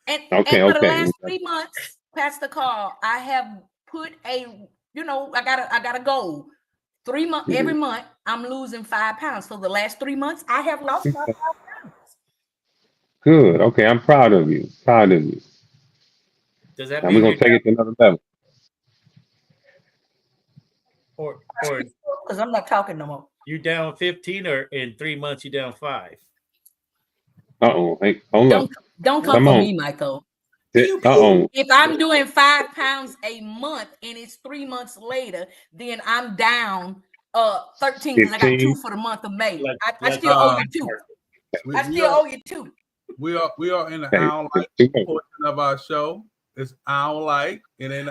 And for the last 3 months, Pastor Carl, I have put I got a goal. 3 months every month, I'm losing 5 pounds. For the last 3 months, I have lost my 5 pounds. Good. Okay, I'm proud of you. Does that mean we're gonna take it to another level? Or because I'm not talking no more. You down 15, or in 3 months you down 5? Hey, hold on. Don't come for me, Michael. If I'm doing 5 pounds a month and it's 3 months later, then I'm down 13 because I got 2 for the month of May. I still owe you 2. I still owe you 2. We are in the hour like portion of our show. It's I don't like, and then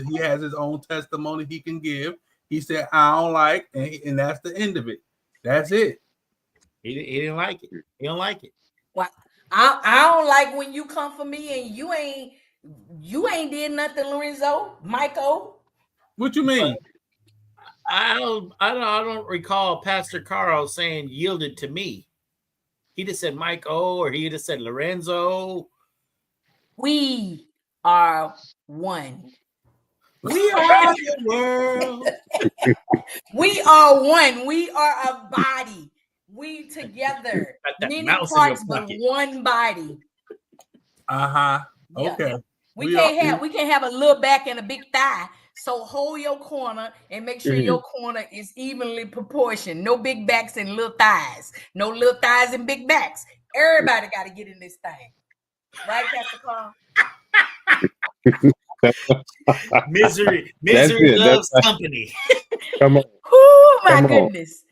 he has his own testimony he can give. He said I don't like, and that's the end of it. That's it. He didn't like it. He don't like it. Well, I don't like when you come for me and you ain't did nothing, Lorenzo, Michael. What you mean? I don't recall Pastor Carl saying yielded to me. He just said Michael, or he just said Lorenzo. We are one. We are the world. We are one. We are a body. We together. Many parts, but one body. Uh-huh. Okay. Yeah. We can't have a little back and a big thigh. So hold your corner and make sure your corner is evenly proportioned. No big backs and little thighs. No little thighs and big backs. Everybody got to get in this thing. Right, Pastor Carl? Misery loves company. Come on. Oh my Come on. goodness.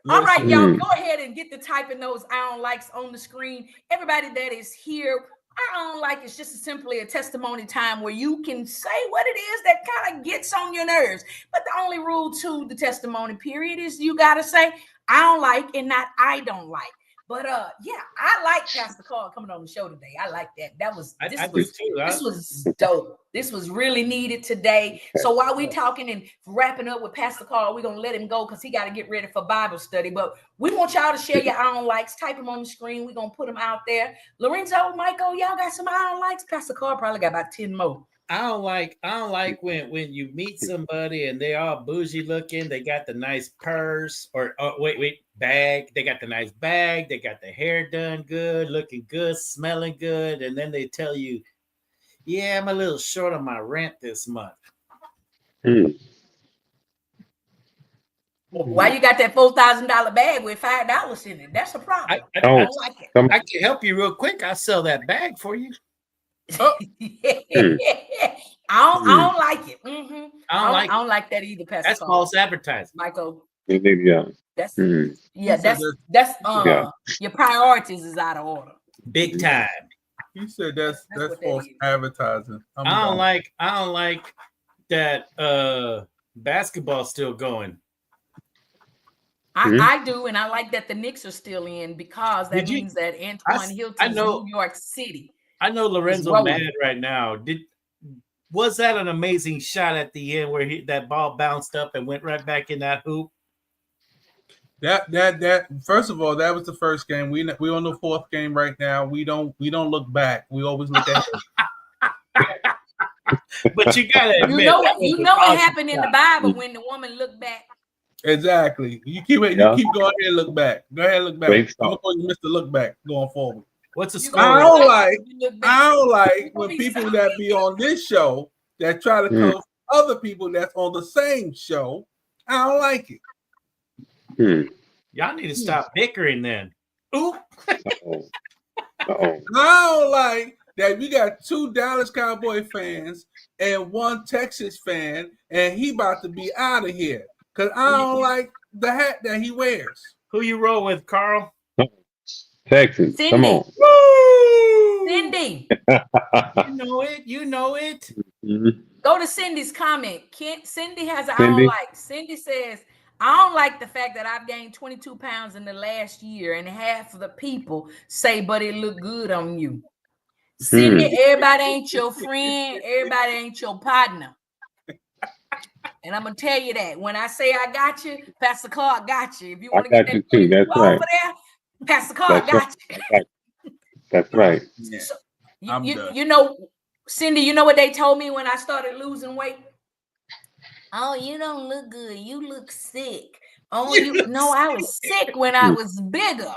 All right, y'all, go ahead and get the typing those I don't likes on the screen. Everybody that is here, I don't like it's just simply a testimony time where you can say what it is that kind of gets on your nerves. But the only rule to the testimony period is you got to say I don't like and not I don't like. But yeah, I like Pastor Carl coming on the show today. I like that. This was dope. This was really needed today. So while we talking and wrapping up with Pastor Carl, we're gonna let him go because he got to get ready for Bible study. But we want y'all to share your I don't likes. Type them on the screen. We're gonna put them out there. Lorenzo, Michael, y'all got some I don't likes. Pastor Carl probably got about 10 more. I don't like when you meet somebody and they all bougie looking. They got the nice purse or bag. They got the nice bag. They got the hair done good, looking good, smelling good, and then they tell you, "Yeah, I'm a little short on my rent this month." Why you got that $4,000 bag with $5 in it? That's a problem. I don't like it. I can help you real quick. I'll sell that bag for you. I don't like it. I don't like that either, Pastor. That's false advertising, Michael. Yeah. That's your priorities is out of order. Big time. You said that's false advertising. I don't like that basketball's still going. I do, and I like that the Knicks are still in because that means that Antoine Hilton's New York City. I know Lorenzo mad right now. Was that an amazing shot at the end where that ball bounced up and went right back in that hoop? That first of all, that was the first game. We on the fourth game right now. We don't look back. We always look ahead. But you gotta admit, you know what happened in the Bible when the woman looked back. Exactly. You keep going ahead and look back. Go ahead and look back. I'm gonna call you Mr. Look Back going forward. What's the score? I don't like when people that be on this show that try to come other people that's on the same show. I don't like it. Y'all need to stop bickering then. Ooh. I don't like that we got 2 Dallas Cowboy fans and 1 Texas fan, and he about to be out of here. Because I don't like the hat that he wears. Who you roll with, Carl? Texas. Cindy. Come on. Woo! Cindy. You know it. Go to Cindy's comment. Cindy has an I don't like. Cindy says, I don't like the fact that I've gained 22 pounds in the last year and half of the people say, but it looked good on you. Cindy, everybody ain't your friend. Everybody ain't your partner. And I'm going to tell you that. When I say I got you, Pastor Clark got you. If you want to get that too. That's right. over there, Pastor Clark got you. That's right. So, you know, Cindy, you know what they told me when I started losing weight? Oh, you don't look good. You look sick. Oh, I was sick when I was bigger.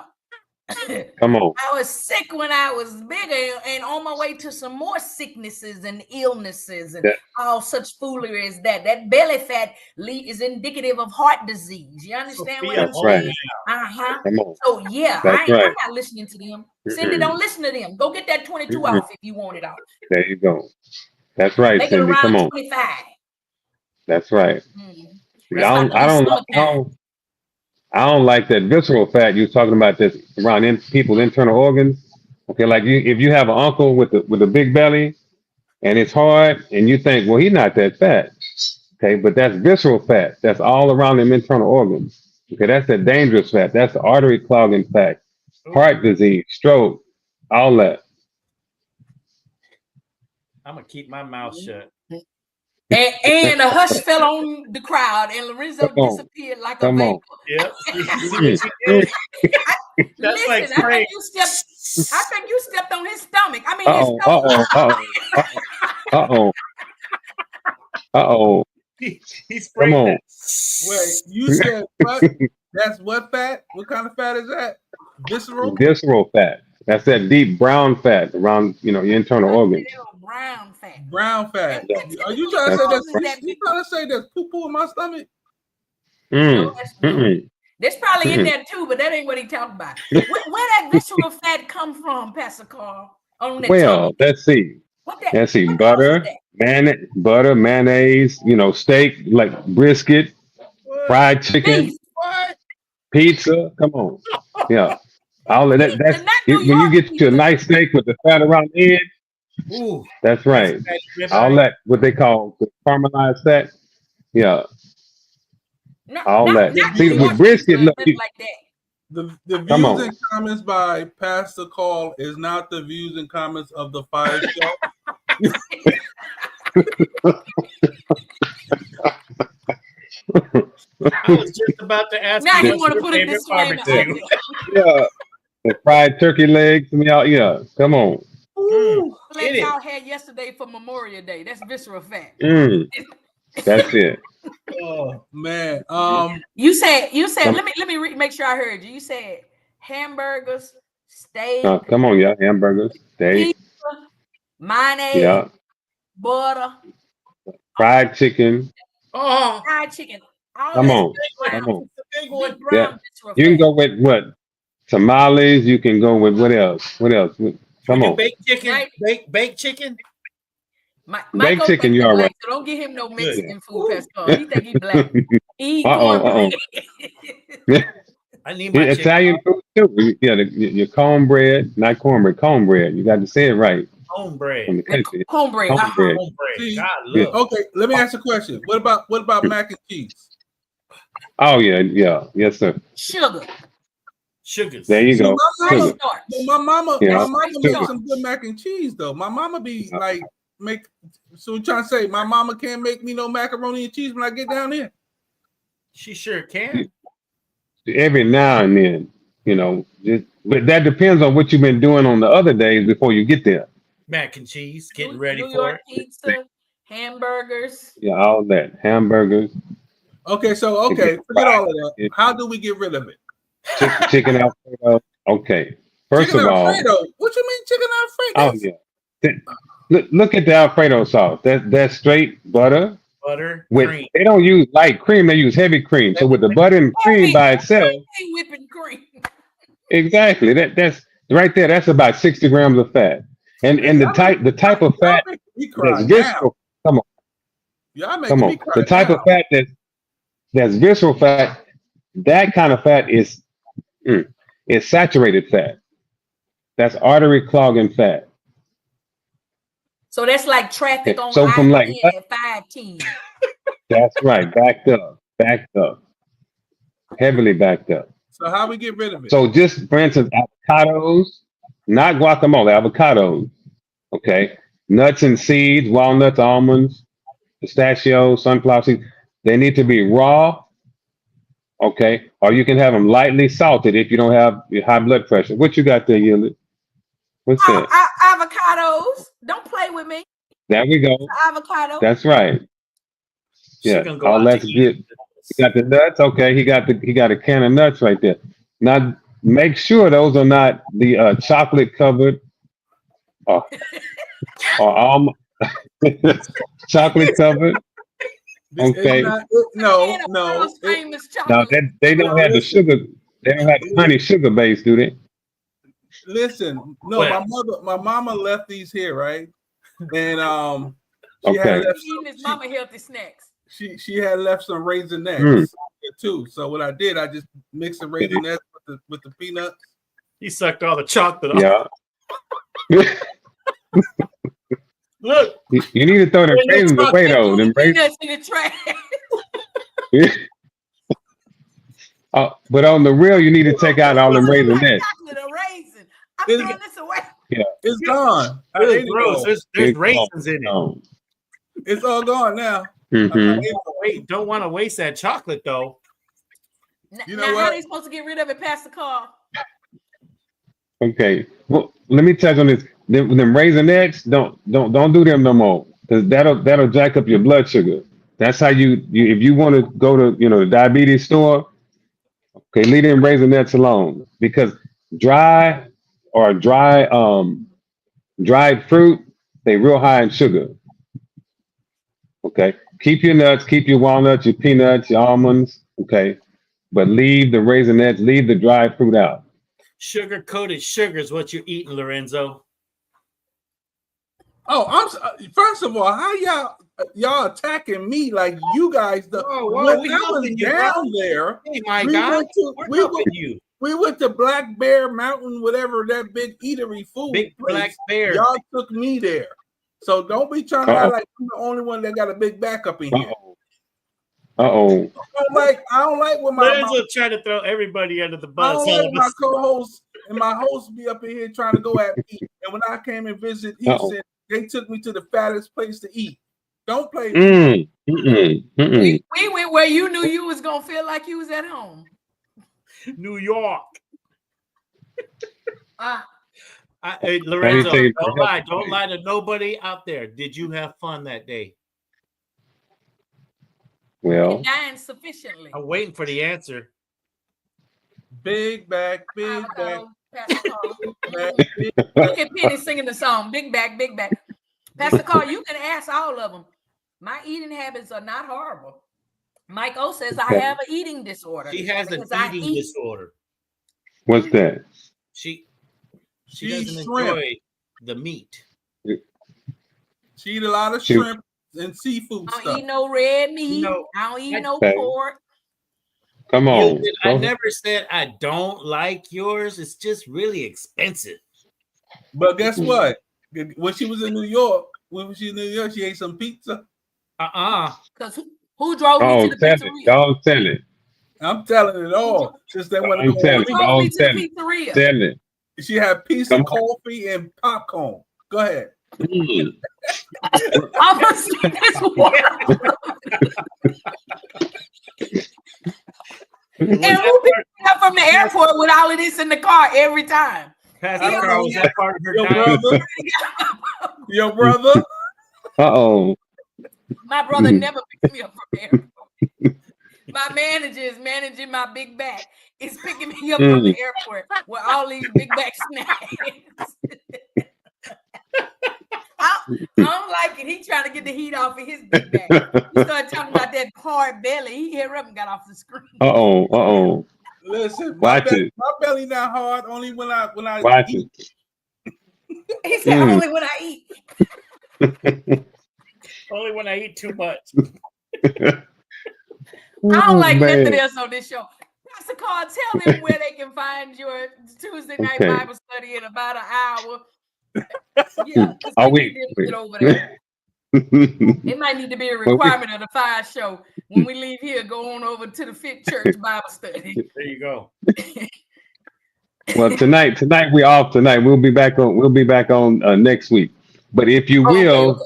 Come on. I was sick when I was bigger and on my way to some more sicknesses and illnesses and all such foolery as that. That belly fat is indicative of heart disease. You understand what I'm saying? So yeah, I'm not listening to them. Cindy, don't listen to them. Go get that 22 off if you want it off. There you go. That's right, Make Cindy. it around Come on. 25. That's right. I don't like that visceral fat you was talking about this around people's internal organs. Okay, like if you have an uncle with a big belly and it's hard and you think, well, he's not that fat. Okay, but that's visceral fat. That's all around them internal organs. Okay, that's that dangerous fat. That's the artery clogging fat. heart disease, stroke, all that. I'm gonna keep my mouth shut. And a hush fell on the crowd, and Lorenzo Come on. disappeared like a Come on. vapor. Yep. You see what she did? That's Listen, like spray. I think you stepped on his stomach. I mean, Uh-oh, uh-oh. Uh-oh. He Come sprayed on. that. Wait, you said what? That's what fat? What kind of fat is that? Visceral? Visceral fat. That's that deep brown fat around, your internal organs. brown fat. Brown fat. Yeah. Are you trying to say That's that's you trying to say there's poo-poo in my stomach? Mm. Mm-mm. There's probably in Mm-mm. there too, but that ain't what he talking about. Where that visceral fat come from, Pastor Carl? On that Well, tummy? let's see. What that? Let's see. What causes Butter, mayonnaise, steak, like brisket, fried chicken, Beef. pizza. Come on. Yeah. All of that. That's Not New when you York get to a nice steak with the fat around the edge. Ooh, That's right. All that, what they call the caramelized fat. Yeah. All that. See, with brisket, look. like that. The Come views on. and comments by Pastor Call is not the views and comments of the Fire Show. I was just about to ask Now you he what's want to your put a favorite disclaimer. barbecue. Yeah. The fried turkey legs. Yeah. Come on. Ooh, Get like it. y'all had yesterday for Memorial Day. That's visceral fat. That's it. Oh man. You said. Come- Let me make sure I heard you. You said hamburgers, steak, Come on, yeah. Hamburgers, steak. pizza, mayonnaise, Yeah. butter, Fried chicken. Oh, fried chicken. All Come that on. brown, Come on. big one. big brown Yeah. visceral You can fat. go with what? Tamales. You can go with what else? What else? Come on. Baked chicken. Right. Baked chicken. Baked Michael chicken, think you he all black, right. so don't give him no Good. Mexican food, Pascal. He think he black. He eat Uh-oh. cornbread. I need my Italian food too. Yeah, your cornbread, not cornbread, cornbread. You got to say it right. Homebread. From the country. Cornbread. Cornbread. See, God Yeah. love. okay, let me ask a question. What about mac and cheese? Oh yeah. Yes, sir. Sugars. There you go. My Sugar. mama Yeah. makes Sugar. some good mac and cheese though. My mama be like so you're trying to say my mama can't make me no macaroni and cheese when I get down there? She sure can. Every now and then, but that depends on what you've been doing on the other days before you get there. Mac and cheese, getting ready New for York it. pizza, hamburgers. Yeah, all that. Hamburgers, Okay, forget all of that. How do we get rid of it? chicken Alfredo. Okay. First Chicken of all, Alfredo. What you mean chicken Alfredo? oh yeah. Look at the Alfredo sauce. That's straight butter. Butter, With cream. they don't use light cream, they use heavy cream. So with the butter and cream by itself, Whipping cream. exactly. That's right there. That's about 60 grams of fat. And the type of fat that's visceral. Come on. Y'all Come making on. me cry The type of fat that's visceral fat, that kind of fat is saturated fat. That's artery clogging fat. So that's like traffic on So from like I-10 at 510. that's right, backed up, heavily backed up. So how we get rid of it? So just for instance, avocados, not guacamole, avocados. Okay, nuts and seeds, walnuts, almonds, pistachios, sunflower seeds. They need to be raw. Okay, or you can have them lightly salted if you don't have your high blood pressure. What you got there, Yuli? What's that? Avocados. Don't play with me. There we go. Avocado. That's right. Yeah, all that's good. You got the nuts. Okay, he got a can of nuts right there. Now make sure those are not the chocolate covered or almond chocolate covered. Okay. No. No, they don't have the sugar. They don't have the honey sugar base, do they? Listen, no, my mama left these here, right? And she Okay. had left Eating his mama healthy snacks. she had left some raisinets too. So what I did, I just mixed the raisinets with the peanuts. He sucked all the chocolate off. Yeah. Look. You need to throw them raisins away though. Them raisins. In the trash. But on the real, you need to take out all them raisinets. throwing this away. Yeah. It's gone. I Really ate it gross. all. There's raisins in it. It's all gone now. Wait, don't want to waste that chocolate though. You know now what? how they supposed to get rid of it past the car? Okay. Well, let me touch on this. Them Raisinets, don't do them no more, because that'll jack up your blood sugar. That's how you if you want to go to the diabetes store. Okay, leave them Raisinets alone, because dry dried fruit, they real high in sugar. Okay, keep your nuts, keep your walnuts, your peanuts, your almonds. Okay, but leave the Raisinets, leave the dried fruit out. Sugar coated sugar is what you're eating, Lorenzo. Oh, first of all, how y'all attacking me like you guys? We was down there. Hey, my God, we went to Black Bear Mountain, whatever that big eatery food. Big place. Black Bear. Y'all took me there, so don't be trying to act like I'm the only one that got a big back up in here. Uh-oh. I don't like when Lorenzo trying to throw everybody under the bus. I don't like my co-host and my host be up in here trying to go at me. And when I came and visit Houston, they took me to the fattest place to eat. Don't play me. We went where you knew you was gonna feel like you was at home. New York. Hey, Lorenzo, don't lie to nobody out there. Did you have fun that day? Well, dying sufficiently. I'm waiting for the answer. Big back, big back. Look at Penny singing the song. Big back, big back. Pastor Carl, you can ask all of them. My eating habits are not horrible. Mike O says I have an eating disorder. She has an eating disorder. What's that? She doesn't enjoy the meat. She eat a lot of shrimp and seafood stuff. I don't eat no red meat. I don't eat no pork. Come on. I never said I don't like yours. It's just really expensive. But guess what? When she was in New York, she ate some pizza. Because who drove me to the pizzeria? Don't tell it. I'm telling it all. Since they want to go drove me to the pizzeria. Tell it. She had pizza, coffee, and popcorn. Go ahead. I'm gonna say this one. And we'll be up from the airport with all of this in the car every time. Pastor Carl, was that part of her brother? Your brother? Uh-oh. My brother never picks me up from the airport. My manager is managing my big back. Is picking me up from the airport with all these big back snacks. I don't like it. He trying to get the heat off of his big back. He started talking about that hard belly. He hit up and got off the screen. Uh-oh. Listen, my belly not hard. Only when I Watch eat. He said only when I eat. Only when I eat too much. I don't like nothing else on this show. Pastor Carl, tell them where they can find your Tuesday night Bible study in about an hour. Yeah, wait. Over there. It might need to be a requirement of the FIYAH show. When we leave here, go on over to the Fit Church Bible study. There you go. Well, tonight we off. Tonight we'll be back on next week. But if you will,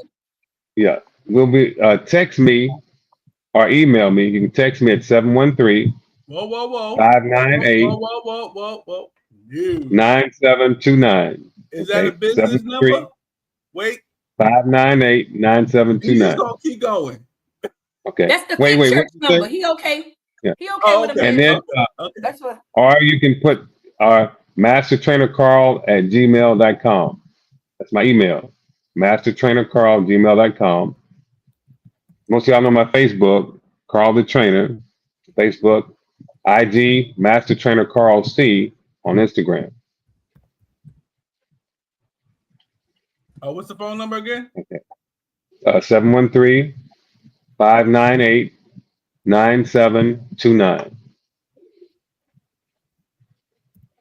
yeah, we'll be text me or email me. You can text me at 713 598 9729. Is that a business number? Wait. 598-9729. He's just gonna keep going. Okay. That's the Fit Church number. He okay? Yeah. He okay with And then, that's what. or you can put mastertrainercarl@gmail.com. That's my email. mastertrainercarl@gmail.com. Most of y'all know my Facebook, Carl the Trainer, Facebook, IG, Master Trainer Carl C on Instagram. What's the phone number again? Okay. 713-598-9729.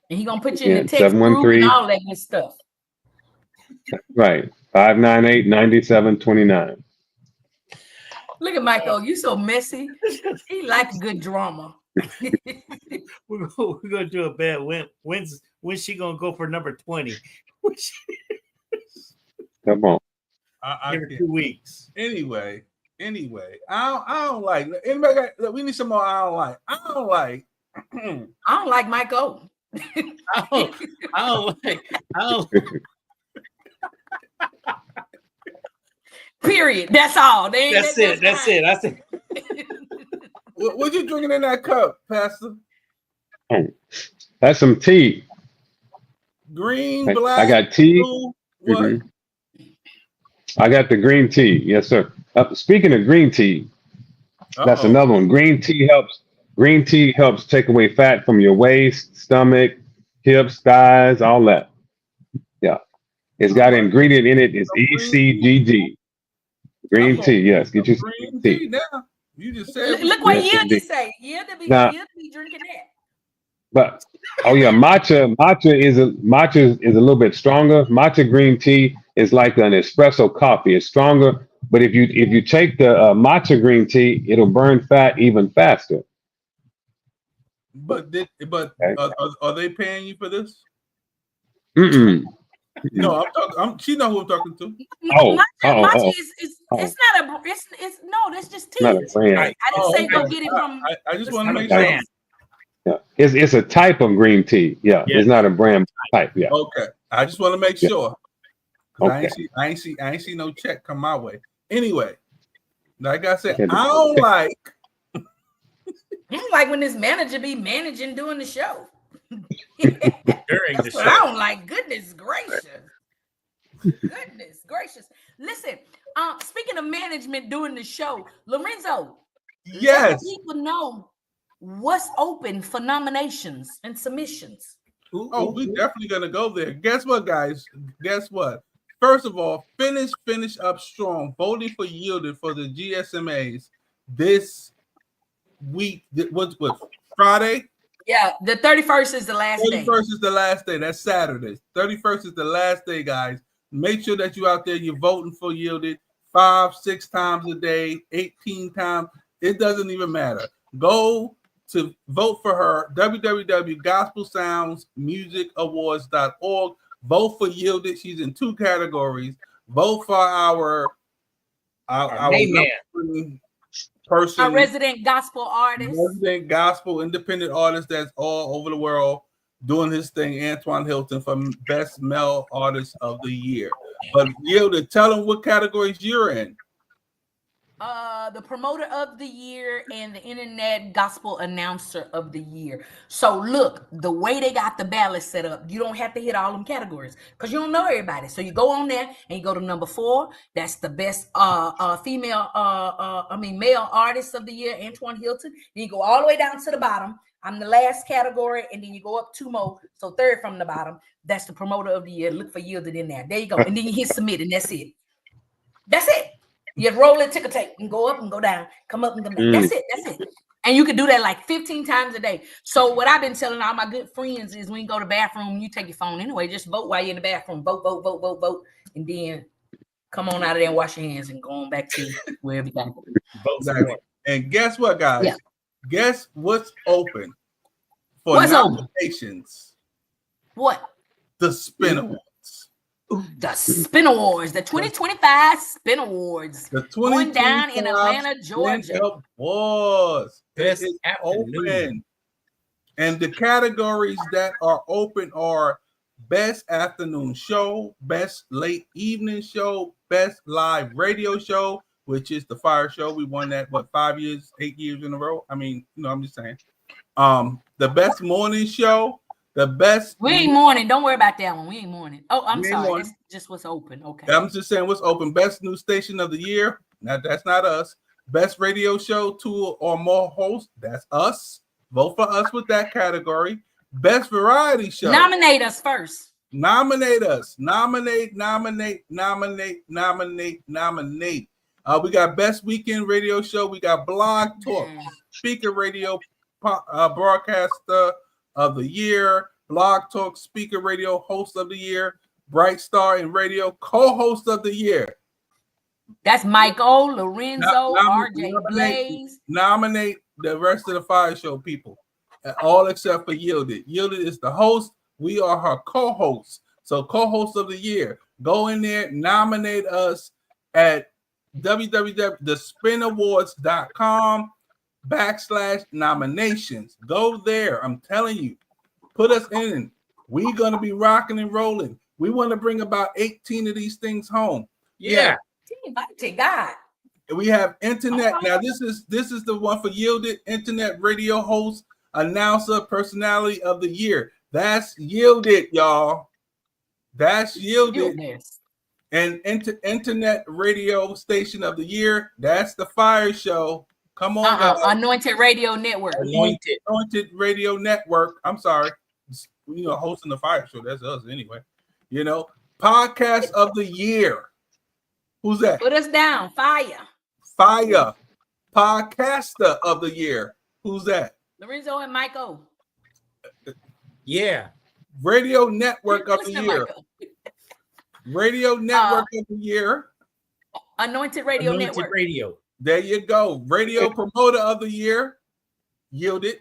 And he gonna put you in the text group and all that good stuff. Right. 598-9729. Look at Michael. You so messy. He like a good drama. we're gonna do a bet. When's she gonna go for number 20? Come on. I Every can't. 2 weeks. Anyway, I don't like anybody. Look, we need some more. I don't like. I don't like Mike O. I don't like. Period. That's all. That's it. What you drinking in that cup, Pastor? That's some tea. Green, black, I got tea. blue, what? Mhm. I got the green tea. Yes, sir. Speaking of green tea, that's another one. Green tea helps take away fat from your waist, stomach, hips, thighs, all that. Yeah. It's got an ingredient in it. It's ECGG. Green tea. Yes. Get you some green tea. Now. You just said. Look what Yes, year indeed. they say. Year to be Now- drinking that. But oh yeah, matcha is a little bit stronger. Matcha green tea is like an espresso coffee. It's stronger, but if you take the matcha green tea, it'll burn fat even faster. But are they paying you for this? Mm-mm. No, I'm talking. She know who I'm talking to. Matcha is it's not a it's no, that's just tea. Not a brand. I didn't say go get it from. I just want to make sure. sure. Yeah, it's a type of green tea. Yeah, it's not a brand type. Yeah. Okay, I just want to make sure. Okay. I ain't see no check come my way. Anyway, like I said, I don't like. I don't like when this manager be managing during the show. That's what I don't like. Goodness gracious. Goodness gracious. Listen, speaking of management during the show, Lorenzo, let people know what's open for nominations and submissions. Oh, we definitely gonna go there. Guess what, guys? Guess what? First of all, finish up strong. Voting for Yielded for the GSMAs this week. What's Friday? Yeah, the 31st is the last day. 31st is the last day. That's Saturday. 31st is the last day, guys. Make sure that you out there, you're voting for Yielded 5-6 times a day, 18 times. It doesn't even matter. Go to vote for her, www.gospelsoundsmusicawards.org. Vote for Yielded. She's in 2 categories. Vote for our person, a resident gospel artist, resident gospel independent artist that's all over the world doing his thing. Antoine Hilton for best male artist of the year. But Yielded, tell them what categories you're in. The promoter of the year and the internet gospel announcer of the year. So look, the way they got the ballot set up, you don't have to hit all them categories because you don't know everybody. So you go on there and you go to number 4. That's the best male artist of the year, Antoine Hilton. Then you go all the way down to the bottom. I'm the last category, and then you go up 2 more. So 3rd from the bottom. That's the promoter of the year. Look for Yielded in there. There you go. And then you hit submit, and that's it. That's it. You roll it, ticker tape, and go up and go down, come up and come down. That's it. And you can do that like 15 times a day. So what I've been telling all my good friends is when you go to the bathroom, you take your phone anyway. Just vote while you're in the bathroom. Vote. And then come on out of there and wash your hands and go on back to wherever you got to go. Exactly. And guess what, guys? Yeah. Guess what's open for What's nominations? What? The Spin Awards. The Spin Awards, the 2025 Spin Awards, going down in Atlanta, Georgia. Awards. Best It is afternoon. open. And the categories that are open are Best Afternoon Show, Best Late Evening Show, Best Live Radio Show, which is the Fire Show. We won that, 8 years in a row? I mean, I'm just saying. The Best Morning Show, the best. We ain't morning. Don't worry about that one. We ain't morning. Oh, I'm sorry. That's just what's open. Okay. I'm just saying what's open. Best News Station of the Year. Now, that's not us. Best Radio Show, 2 or more hosts. That's us. Vote for us with that category. Best Variety Show. Nominate us first. Nominate us. Nominate. We got Best Weekend Radio Show. We got Blog Talk, Speaker Radio Broadcaster of the Year, Blog Talk Speaker Radio Host of the Year, Bright Star and Radio Co-Host of the Year. That's Michael, Lorenzo, RJ Blaze. Nominate the rest of the Fire Show people, all except for Yielded. Yielded is the host. We are her co-hosts. So co-host of the year. Go in there, nominate us at www.thespinawards.com/nominations. Go there. I'm telling you, put us in. We're gonna be rocking and rolling. We want to bring about 18 of these things home. Yeah. To God. We have internet. Now this is the one for Yielded, internet radio host, announcer, personality of the year. That's Yielded, y'all. That's Yielded. And internet radio station of the year. That's the Fire Show. Come on, guys. Anointed Radio Network. Anointed Radio Network. I'm sorry. Hosting the Fire Show. That's us anyway. Podcast of the year. Who's that? Put us down. FIYAH. FIYAH. Podcaster of the year. Who's that? Lorenzo and Michael. Yeah. Radio Network of the year. Radio Network of the year. Anointed Radio Network. Radio. There you go. Radio Promoter of the year. Yielded.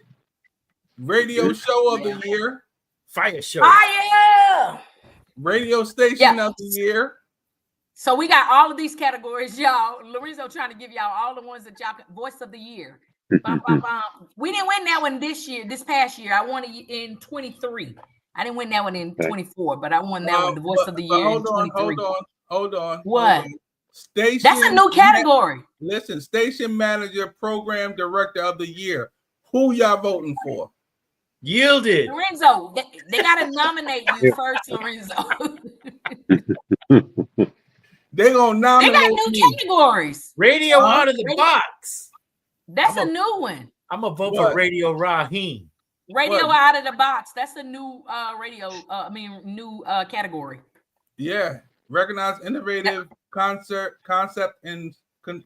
Radio Show of the year. Fire Show. Fire. Radio Station of the year. So we got all of these categories, y'all. Lorenzo trying to give y'all all the ones that y'all can. Voice of the year. We didn't win that one this past year. I won it in 23. I didn't win that one in 24, but I won that one, the Voice of the Year in 23. Hold on. What? Station. That's a new category. Listen, Station Manager, Program Director of the Year. Who y'all voting for? Yielded. Lorenzo, they got to nominate you first, Lorenzo. They're going to nominate They got new categories. Radio out of the box. That's a new one. I'm going to vote for Radio Raheem. Radio out of the box. That's a new new category. Yeah. Recognize innovative concept and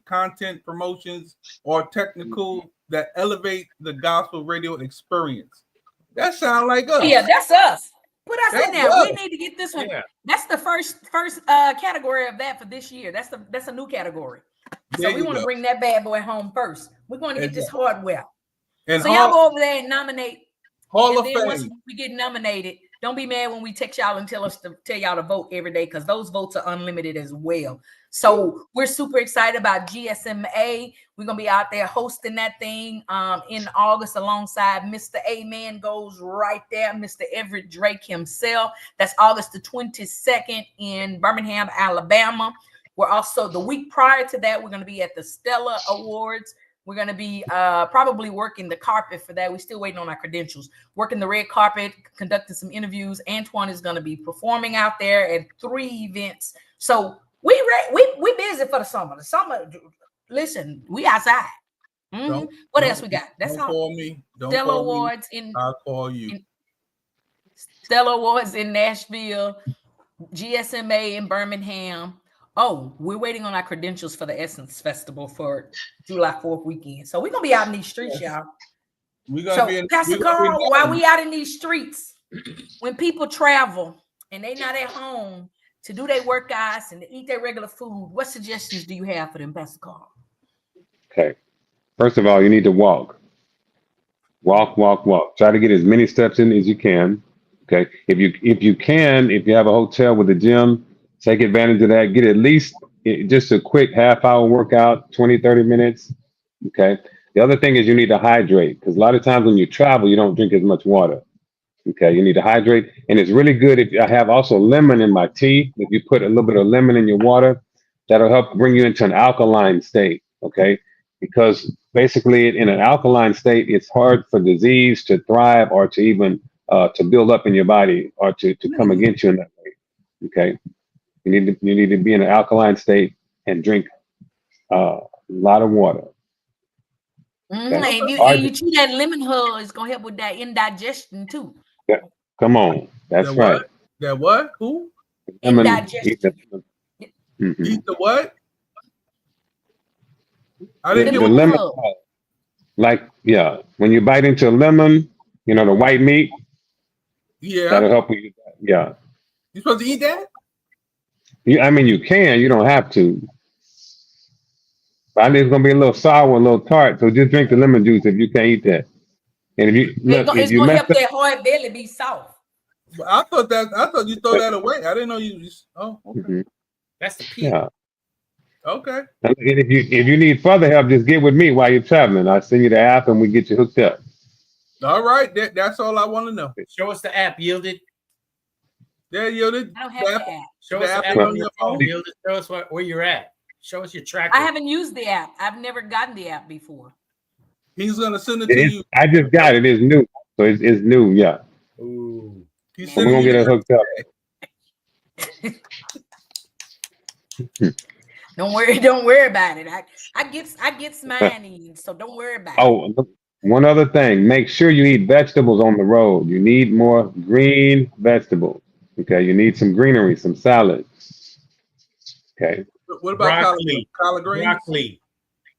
content promotions or technical that elevate the gospel radio experience. That sounds like us. Yeah, that's us. Put us in there. Us. We need to get this one. Yeah. That's the first category of that for this year. That's a new category. So we want to bring that bad boy home first. We're going to get this hardware. And so y'all go over there and nominate. Hall of Fame. Once we get nominated, don't be mad when we text y'all and tell y'all to vote every day, because those votes are unlimited as well. So we're super excited about GSMA. We're gonna be out there hosting that thing in August alongside Mr. Amen goes right there, Mr. Everett Drake himself. That's August the 22nd in Birmingham, Alabama. We're also the week prior to that, we're gonna be at the Stella Awards. We're going to be probably working the carpet for that. We're still waiting on our credentials. Working the red carpet, conducting some interviews. Antoine is going to be performing out there at 3 events. So we busy for the summer. The summer, listen, we outside. What else we got? That's don't call me. Don't Stella call Awards me. I'll call you. Stella Awards in Nashville. GSMA in Birmingham. Oh, we're waiting on our credentials for the Essence Festival for July 4th weekend. So we're going to be out in these streets, y'all. Pastor Carl, while we out in these streets, when people travel and they not at home to do their workouts and to eat their regular food, what suggestions do you have for them, Pastor Carl? Okay. First of all, you need to walk. Walk. Try to get as many steps in as you can. Okay. If you have a hotel with a gym, take advantage of that. Get at least just a quick half-hour workout, 20, 30 minutes. Okay. The other thing is you need to hydrate, because a lot of times when you travel, you don't drink as much water. Okay. You need to hydrate. And it's really good if I have also lemon in my tea. If you put a little bit of lemon in your water, that'll help bring you into an alkaline state. Okay. Because basically in an alkaline state, it's hard for disease to thrive or to even to build up in your body or to come against you in that way. Okay. You need to be in an alkaline state and drink a lot of water. And you chew that lemon hull, it's gonna help with that indigestion too. Yeah, come on, that's right. That what? Who? Indigestion. Eat the what? I didn't get the lemon hull. When you bite into a lemon, the white meat. Yeah, that'll help you. Yeah. You supposed to eat that? You can. You don't have to. I think it's gonna be a little sour, a little tart. So just drink the lemon juice if you can't eat that. And if you look, if It's you gonna mess help up, that hard belly be soft. I thought you throw that away. I didn't know you just. Oh, okay. Mhm. That's the peak. Yeah. Okay. And if you need further help, just get with me while you're traveling. I'll send you the app and we get you hooked up. All right. That's all I want to know. Show us the app, Yielded. Yeah, Yielded. I don't have the app. Show us the app on your phone, Yielded. Show us where you're at. Show us your tracker. I haven't used the app. I've never gotten the app before. He's gonna send it to you. I just got it. It's new, so it's new. Yeah. Ooh. So we're gonna get it hooked up. Don't worry about it. I get mine in, so don't worry about it. Oh, one other thing. Make sure you eat vegetables on the road. You need more green vegetables. Okay. You need some greenery, some salad. Okay. What about broccoli? Collard greens? Broccoli.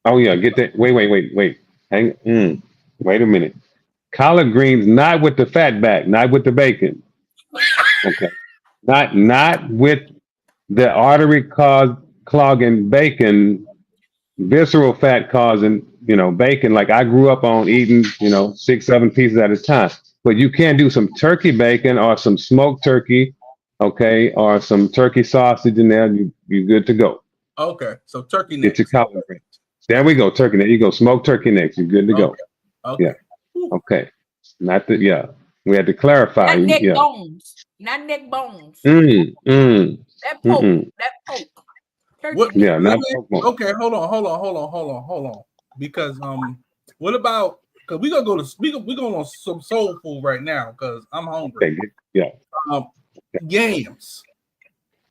Oh yeah. Get that. Wait. Hang. Wait a minute. Collard greens, not with the fat back, not with the bacon. Okay. Not with the artery clogging bacon, visceral fat causing, bacon. Like I grew up on eating, 6, 7 pieces at a time. But you can do some turkey bacon or some smoked turkey, okay, or some turkey sausage in there. You're good to go. Okay, so turkey necks. Get your collard greens. There we go, turkey. There you go. Smoked turkey necks. You're good to go. Okay. Yeah. Okay. We had to clarify. Not neck bones. Not neck bones. That poke. Turkey neck. Okay, hold on. Because what about? Because we going on some soul food right now. Because I'm hungry. Okay, yeah. Yams.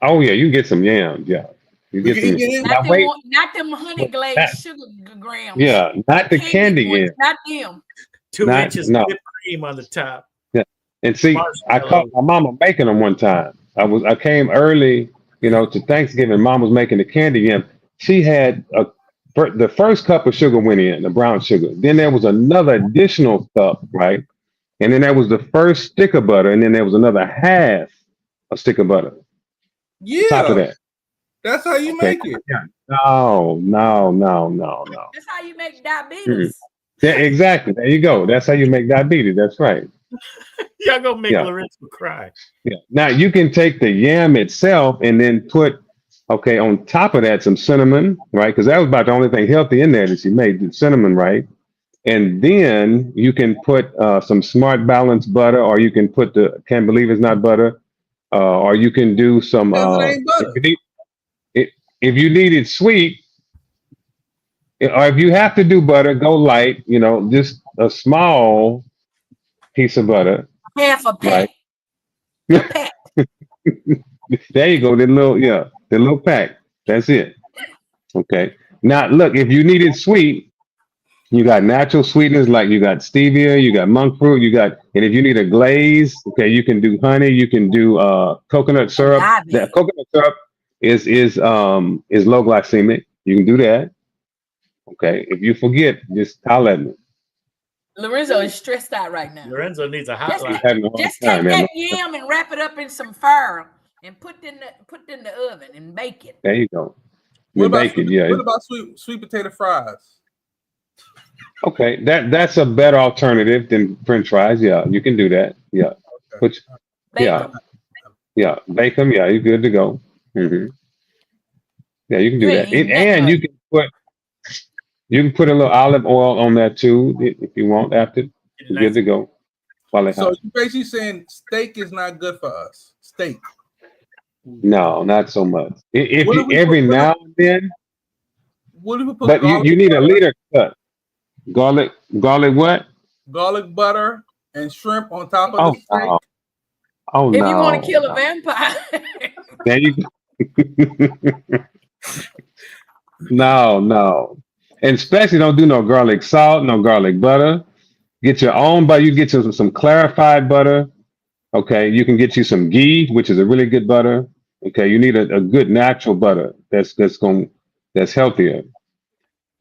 Oh yeah, you get some yams. Yeah. You get some. Not them honey glazed sugar grams. Yeah, not the candy yams. Not them. 2 inches of whipped cream on the top. Yeah, and see, I caught my mama making them one time. I came early, to Thanksgiving. Mom was making the candy yam. She had the first cup of sugar went in, the brown sugar. Then there was another additional cup, right? And then there was the first stick of butter, and then there was another half a stick of butter. Yeah. Top of that. That's how you make it. Yeah. No. That's how you make diabetes. Yeah, exactly. There you go. That's how you make diabetes. That's right. Y'all gonna make Lorenzo cry. Yeah. Now you can take the yam itself and then put, on top of that some cinnamon, right? Because that was about the only thing healthy in there that she made, the cinnamon, right? And then you can put some Smart Balance butter, or you can put can't believe it's not butter, or you can do some. If you need it sweet, or if you have to do butter, go light. Just a small piece of butter. Half a pack. Right? There you go. The little pack. That's it. Okay. Now look, if you need it sweet, you got natural sweeteners like you got stevia, you got monk fruit, and if you need a glaze, okay, you can do honey, you can do coconut syrup. That coconut syrup is low glycemic. You can do that. Okay. If you forget, just holler at me. Lorenzo is stressed out right now. Lorenzo needs a hotline. Just take that yam and wrap it up in some fur and put it in the oven and bake it. There you go. What What about sweet potato fries? Okay, that's a better alternative than French fries. Yeah, you can do that. Yeah, bake them. Yeah, you're good to go. Mm-hmm. Yeah, you can do that, and you can put a little olive oil on that too if you want. After you're good to go. So you're basically saying steak is not good for us. Steak. No, not so much. If you every now and then. What do we put? But you need a liter cut. Garlic what? Garlic butter and shrimp on top of the steak. Oh if no! If you want to kill a vampire. There you go. No. And especially don't do no garlic salt, no garlic butter. Get your own butter. You get some clarified butter. Okay, you can get you some ghee, which is a really good butter. Okay, you need a good natural butter that's healthier.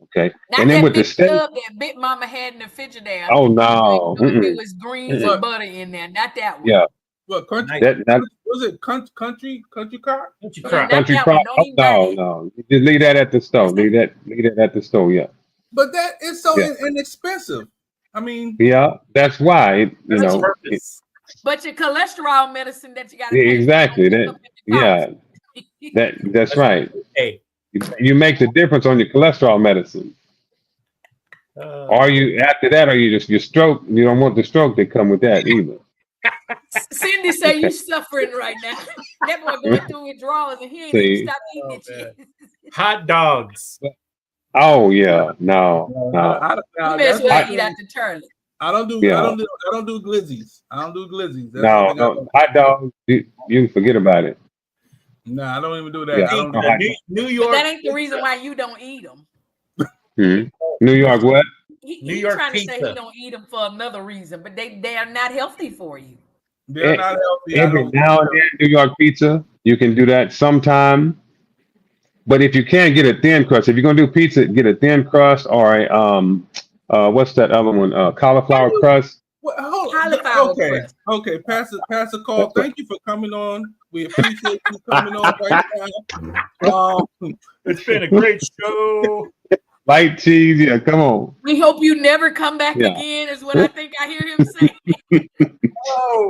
Okay, Not and then with the steak, that Big Mama had in the refrigerator. Oh no! It was greens and butter in there, not that one. Yeah, What crunchy? Was it country crock? Country crock. Oh, no. You just leave that at the store. Leave that at the store. Yeah. But that is so Yeah. inexpensive. I mean, Yeah, that's why. But your cholesterol medicine that you got to Yeah, pay. exactly. That's right. Hey, you make the difference on your cholesterol medicine. Are you after that? Are you just your stroke? You don't want the stroke that come with that either. Cindy say you suffering right now. That boy going through withdrawals and he ain't even stop eating it yet. Hot dogs. Oh yeah, no. You may as well eat out the toilet. I don't do glizzies. I don't do glizzies. That's No, hot dogs. You can forget about it. No, I don't even do that. Yeah, I don't New York. But that ain't the reason why you don't eat them. New York what? New York trying pizza. To say he don't eat them for another reason, but they are not healthy for you. They're not healthy. Every now and then, New York pizza, you can do that sometime. But if you can't get a thin crust, if you're gonna do pizza, get a thin crust or a what's that other one? Cauliflower crust. Cauliflower crust. Okay, Pastor Call. Thank you for coming on. We appreciate you coming on right now. It's been a great show. Light cheese, yeah. Come on. We hope you never come back again. Is what I think I hear him say.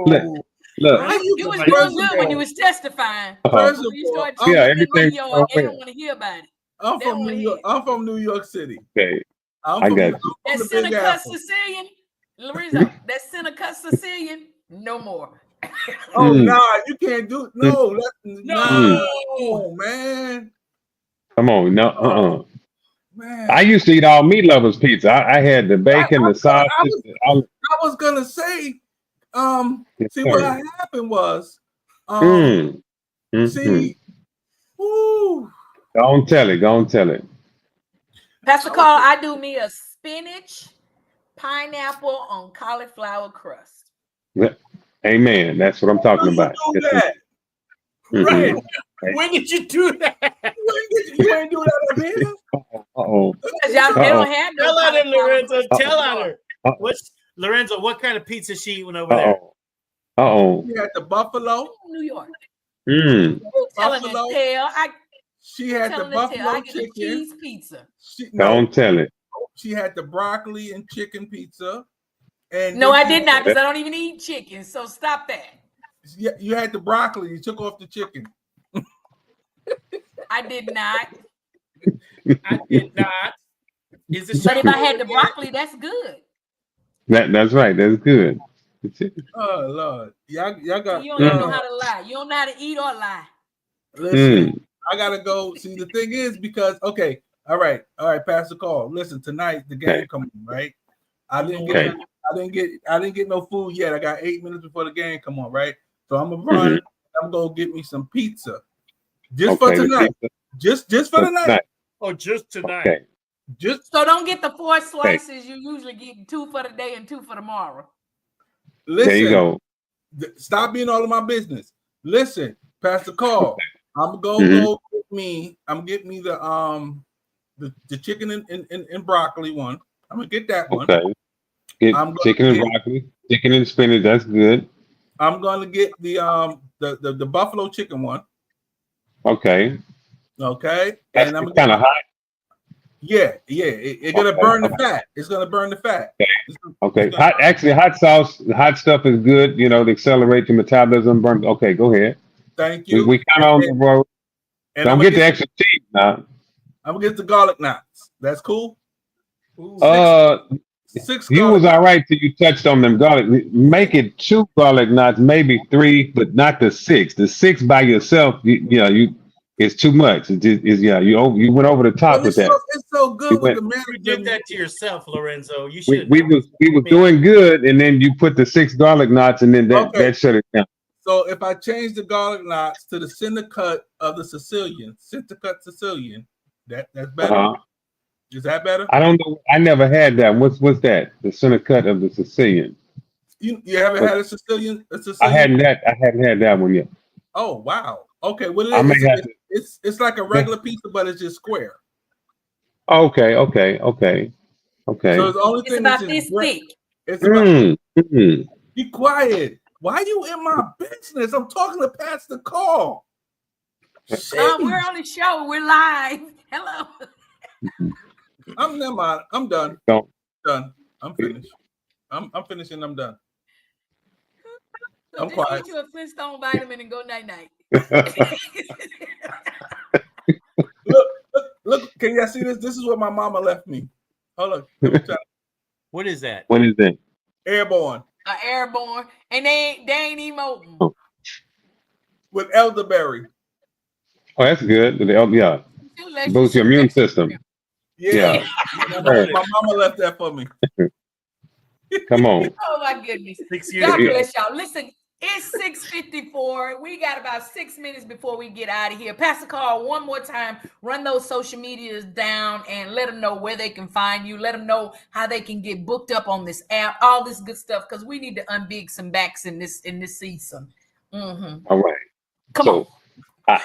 Look. You was doing good when you was testifying. Everything. They don't want to hear about it. I'm from New York. I'm from New York City. Okay. I got you. That Seneca Sicilian, Lorenzo. That Seneca Sicilian, no more. Oh nah, you can't do no. No, man. Come on, no. Man. I used to eat all meat lovers pizza. I had the bacon, the sausage. I was gonna say, see what happened was, see, woo. Go tell it. Pastor Carl, I do me a spinach, pineapple on cauliflower crust. Amen. That's what I'm talking about. Right. When did you do that? You ain't do that up here? Because y'all they don't have no. Tell on her, Lorenzo. Tell on her. Lorenzo, what kind of pizza she eating over there? She had the buffalo. New York. Buffalo. She had the buffalo chicken. Cheese pizza. Don't tell it. She had the broccoli and chicken pizza. And no, I did not, because I don't even eat chicken. So stop that. Yeah, you had the broccoli. You took off the chicken. I did not. I did not. But if I had the broccoli, that's good. That's right. That's good. Oh Lord, y'all got. You don't know how to lie. You don't know how to eat or lie. Listen, I gotta go. See, the thing is because all right, Pastor Call. Listen, tonight the game coming, right? I didn't get no food yet. I got 8 minutes before the game come on, right? So I'm gonna run. I'm gonna get me some pizza. Just for tonight. Just for tonight. Oh, just tonight. Okay. So don't get the 4 slices. You usually get 2 for the day and 2 for tomorrow. Listen, there you go. Stop being all of my business. Listen, Pastor Call. I'm gonna go get me. I'm getting me the chicken and broccoli one. I'm gonna get that one. Okay. Get chicken and broccoli, chicken and spinach. That's good. I'm gonna get the buffalo chicken one. Okay. Okay. That's and I'm kind of hot. Yeah. It's gonna burn the fat. It's gonna burn the fat. Okay. Hot sauce, hot stuff is good. You know, to accelerate your metabolism. Burn. Okay, go ahead. Thank you. We kind of on the road. Don't get the extra cheese now. I'm gonna get the garlic knots. That's cool. Six you was all right till you touched on them garlic. Make it 2 garlic knots, maybe 3, but not the 6. The 6 by yourself, it's too much. You went over the top with that. It's so good with the man. You did that to yourself, Lorenzo. You should. We was doing good, and then you put the 6 garlic knots, and then that shut it down. So if I change the garlic knots to the center cut of the Sicilian, that's better. Is that better? I don't know. I never had that. What's that? The center cut of the Sicilian. You haven't had a Sicilian? I hadn't had that one yet. Oh wow. Okay. Well, it's like a regular pizza, but it's just square. Okay. So the only thing about this thick. It's about. Be quiet. Why you in my business? I'm talking to Pastor Carl. We're on the show. We're live. Hello. Never mind. I'm done. Don't. Done. I'm finished. I'm finishing. I'm done. So I'm just quiet. eat you a Flintstone vitamin and go night night. Look. Can y'all see this? This is what my mama left me. Hold on. What is that? What is that? Airborne. Airborne, and they ain't emoting. Oh. With elderberry. Oh, that's good. Yeah. Boost your immune system. Yeah. My mama left that for me. Come on. Oh my goodness. 6 years God ago. bless y'all. Listen, it's 6:54. We got about 6 minutes before we get out of here. Pastor Carl, one more time, run those social medias down and let them know where they can find you. Let them know how they can get booked up on this app, all this good stuff, because we need to unbig some backs in this season. Mm-hmm. All right. Come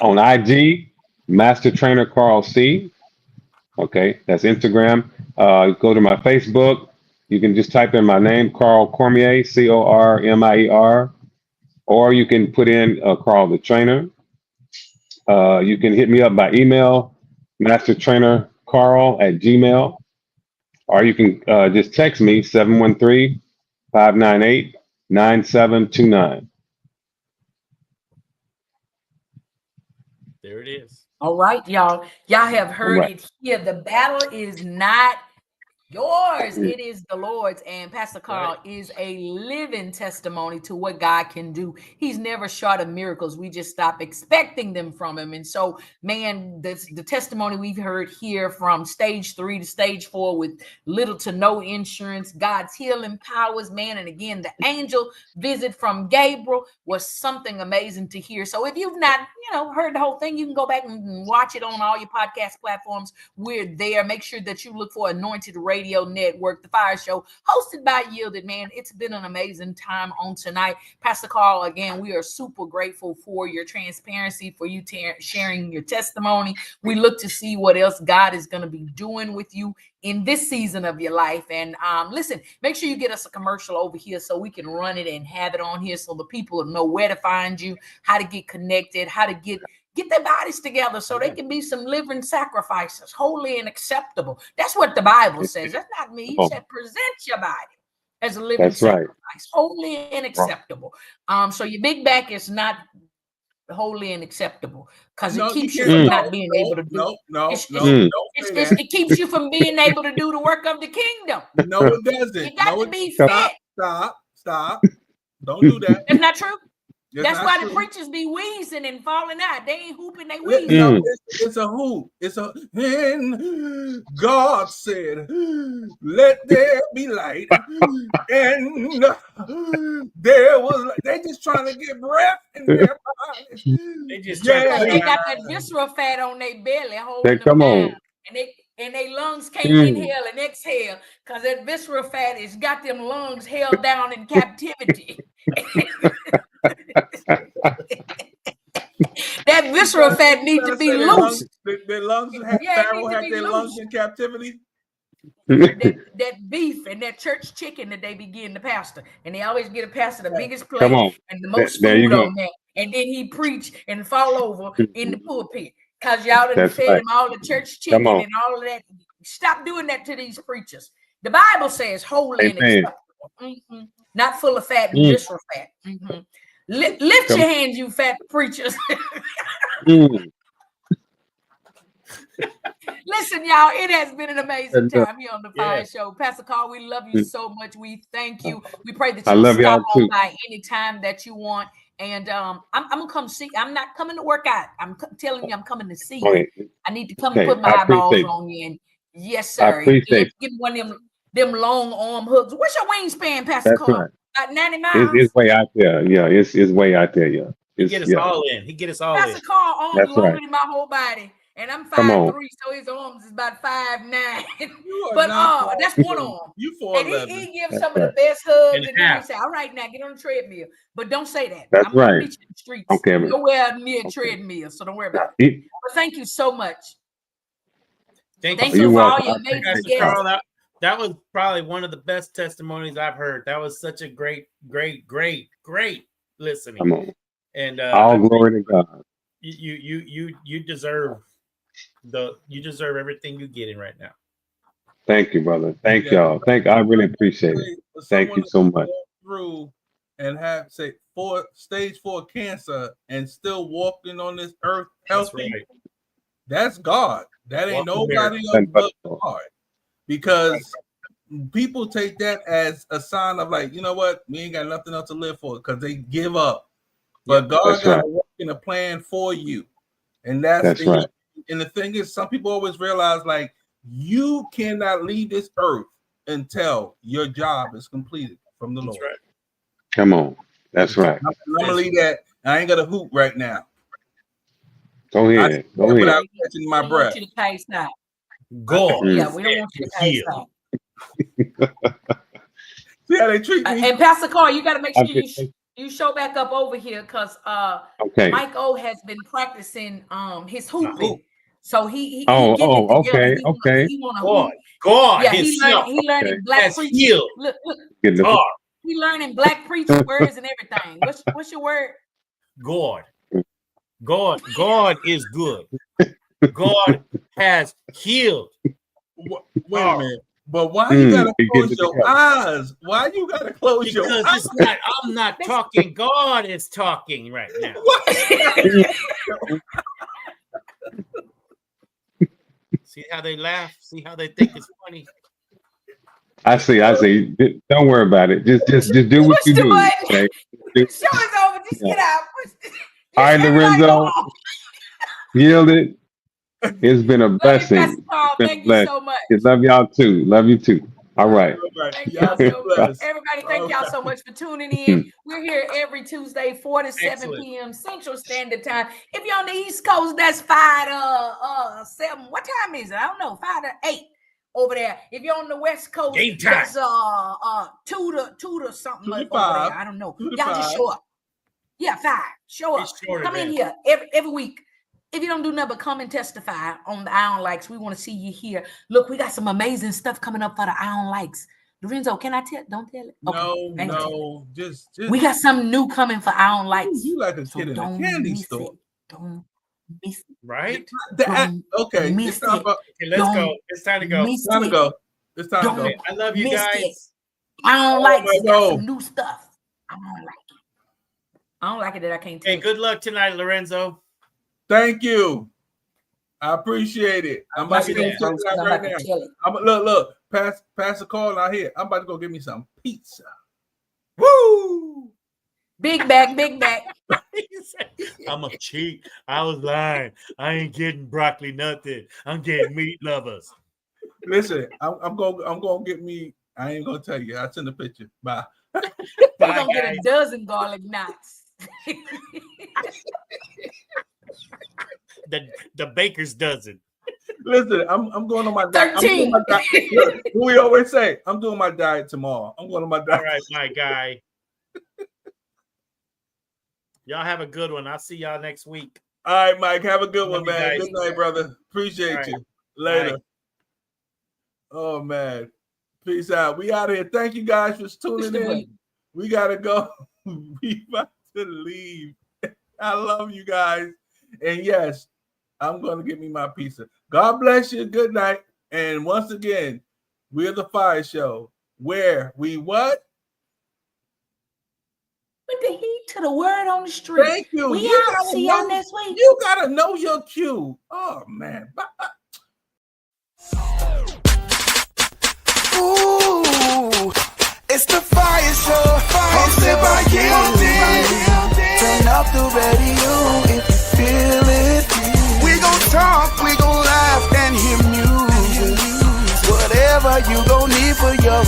on IG, Master Trainer Carl C. Okay, that's Instagram. Go to my Facebook. You can just type in my name, Carl Cormier, Cormier, or you can put in Carl the Trainer. You can hit me up by email, mastertrainercarl@gmail, or you can just text me 713-598-9729. There it is. All right, y'all. Y'all have heard right. it here. The battle is not yours. It is the Lord's. And Pastor Carl is a living testimony to what God can do. He's never short of miracles. We just stop expecting them from him. And so, man, the testimony we've heard here from stage 3 to stage 4 with little to no insurance, God's healing powers, man. And again, the angel visit from Gabriel was something amazing to hear. So if you've not, heard the whole thing, you can go back and watch it on all your podcast platforms. We're there. Make sure that you look for Anointed Radio Network, the Fire Show, hosted by Yielded. Man, it's been an amazing time on tonight. Pastor Carl, again, we are super grateful for your transparency, for you sharing your testimony. We look to see what else God is going to be doing with you in this season of your life. And listen, make sure you get us a commercial over here so we can run it and have it on here so the people know where to find you, how to get connected, how to get their bodies together so they can be some living sacrifices, holy and acceptable. That's what the Bible says. That's not me. It said present your body as a living sacrifice, holy and acceptable. So your big back is not holy and acceptable because it keeps you from not being able to do it keeps you from being able to do the work of the kingdom. No, it doesn't. You got to be fit. Stop. Don't do that. That's not true. That's why true. the preachers be wheezing and falling out. They ain't hooping, they wheezing. No, it's a hoop. And God said, let there be light. And there was light. They just trying to get breath in their bodies. They just they got that visceral fat on their belly holding them down. And they lungs can't inhale and exhale because that visceral fat has got them lungs held down in captivity. That visceral fat needs to be loose. Their lungs have their lungs in captivity. that beef and that church chicken that they begin to pastor, and they always get a pastor the biggest plate and the most food on that, and then he preach and fall over in the pulpit because y'all done fed him all the church chicken and all of that. Stop doing that to these preachers. The Bible says holy and acceptable, not full of fat and visceral fat. Lift your hands, you fat preachers. Listen, y'all, it has been an amazing time here on the Fire Show. Pastor Carl, we love you so much. We thank you. We pray that you'll stop on by any time that you want. And I'm gonna come see. I'm not coming to work out. I'm telling you, I'm coming to see you. I need to come and put my eyeballs on you. And yes, sir. I appreciate give me one of them long arm hooks. What's your wingspan, Pastor Carl? Right. About 90 miles. It's way out there. Yeah, it's way out there. Yeah. He get us all in. He get us all Pastor in. Carl arms longer than my whole body. And I'm 5'3", so his arms is about 5'9". But that's one arm. You 4'11". And he gives some of the best hugs. And then he say, "All right, now get on the treadmill." But don't say that. That's I'm gonna right. meet you in the streets. Okay, Nowhere near a treadmill, so don't worry about it. But thank you so much. Thank you for all welcome. your amazing Pastor guests. Carl, That was probably one of the best testimonies I've heard. That was such a great listening. Come on. And all glory to God. You deserve everything you're getting right now. Thank you, brother. Thank y'all. I really appreciate it. Thank you so much. Through and have say stage 4 cancer and still walking on this earth healthy. That's God. That ain't nobody else but God. Because people take that as a sign of like, you know what, we ain't got nothing else to live for because they give up. But God got to work in a plan for you. And that's right. And the thing is, some people always realize like you cannot leave this earth until your job is completed from the Lord. Right. Come on. That's right. I'm gonna leave that. I ain't got a hoop right now. Go ahead. Without catching my breath. You to pace out. God. Yeah, we don't want you to pace out. See how they treat me. And Pastor Carl, you got to make sure you show back up over here because Mike O has been practicing his hooping. So he okay. God, yeah, he learning black preaching. Look. He learning black preaching words and everything. What's your word? God is good. God has healed. Wait a minute. But why you gotta close your eyes? Why you gotta close your eyes? I'm not talking. God is talking right now. See how they laugh? See how they think it's funny? I see. Don't worry about it. Just do what you do. Okay? Show is over. Just get out. All right, Lorenzo. Yield it. It's been a blessing. Thank you so much. Love y'all too. Love you too. All right. Thank y'all so much. Everybody, thank y'all so much for tuning in. We're here every Tuesday, 4 to 7 p.m. Central Standard Time. If you're on the East Coast, that's 5 to 7. What time is it? I don't know. 5 to 8 over there. If you're on the West Coast, that's 2 to something over there. I don't know. Y'all just show up. Yeah, 5. Show up. Come in here every week. If you don't do nothing but come and testify on the I Don't Likes, we want to see you here. Look, we got some amazing stuff coming up for the I Don't Likes. Lorenzo, can I tell? Don't tell it. Okay, no, just we got something new coming for I Don't Likes. You like a kid in a candy store. Don't miss it. Right? Okay, let's go. It's time to go. It's time to go. I love you guys. I Don't Like it. Got some new stuff. I don't like it. I don't like it that I can't tell. Hey, good luck tonight, Lorenzo. Thank you. I appreciate it. I'm about to go check it out right now. Look. Pass a call out here. I'm about to go get me some pizza. Woo! Big back. I'm a cheat. I was lying. I ain't getting broccoli nothing. I'm getting meat lovers. Listen, I'm gonna get me. I ain't gonna tell you. I'll send a picture. Bye. We're gonna get a dozen garlic knots. The baker's dozen. Listen, I'm going on my diet. 13. Look, we always say I'm doing my diet tomorrow. I'm going on my diet. All right, my guy. Y'all have a good one. I'll see y'all next week. All right, Mike. Have a good one, man. Good night, brother. Appreciate you. Later. Bye. Oh man. Peace out. We out of here. Thank you guys for tuning in. We gotta go. We about to leave. I love you guys. And yes, I'm going to get me my pizza. God bless you. Good night. And once again, we're the Fire Show where we what? Put the heat to the word on the street. Thank you. We out. See y'all next week. You got to know your cue. Oh, man. Ooh, it's the Fire Show. Hosted by you. Turn up the radio if you feel it. We gon' talk, we gon' laugh and hear music. Whatever you gon' need for your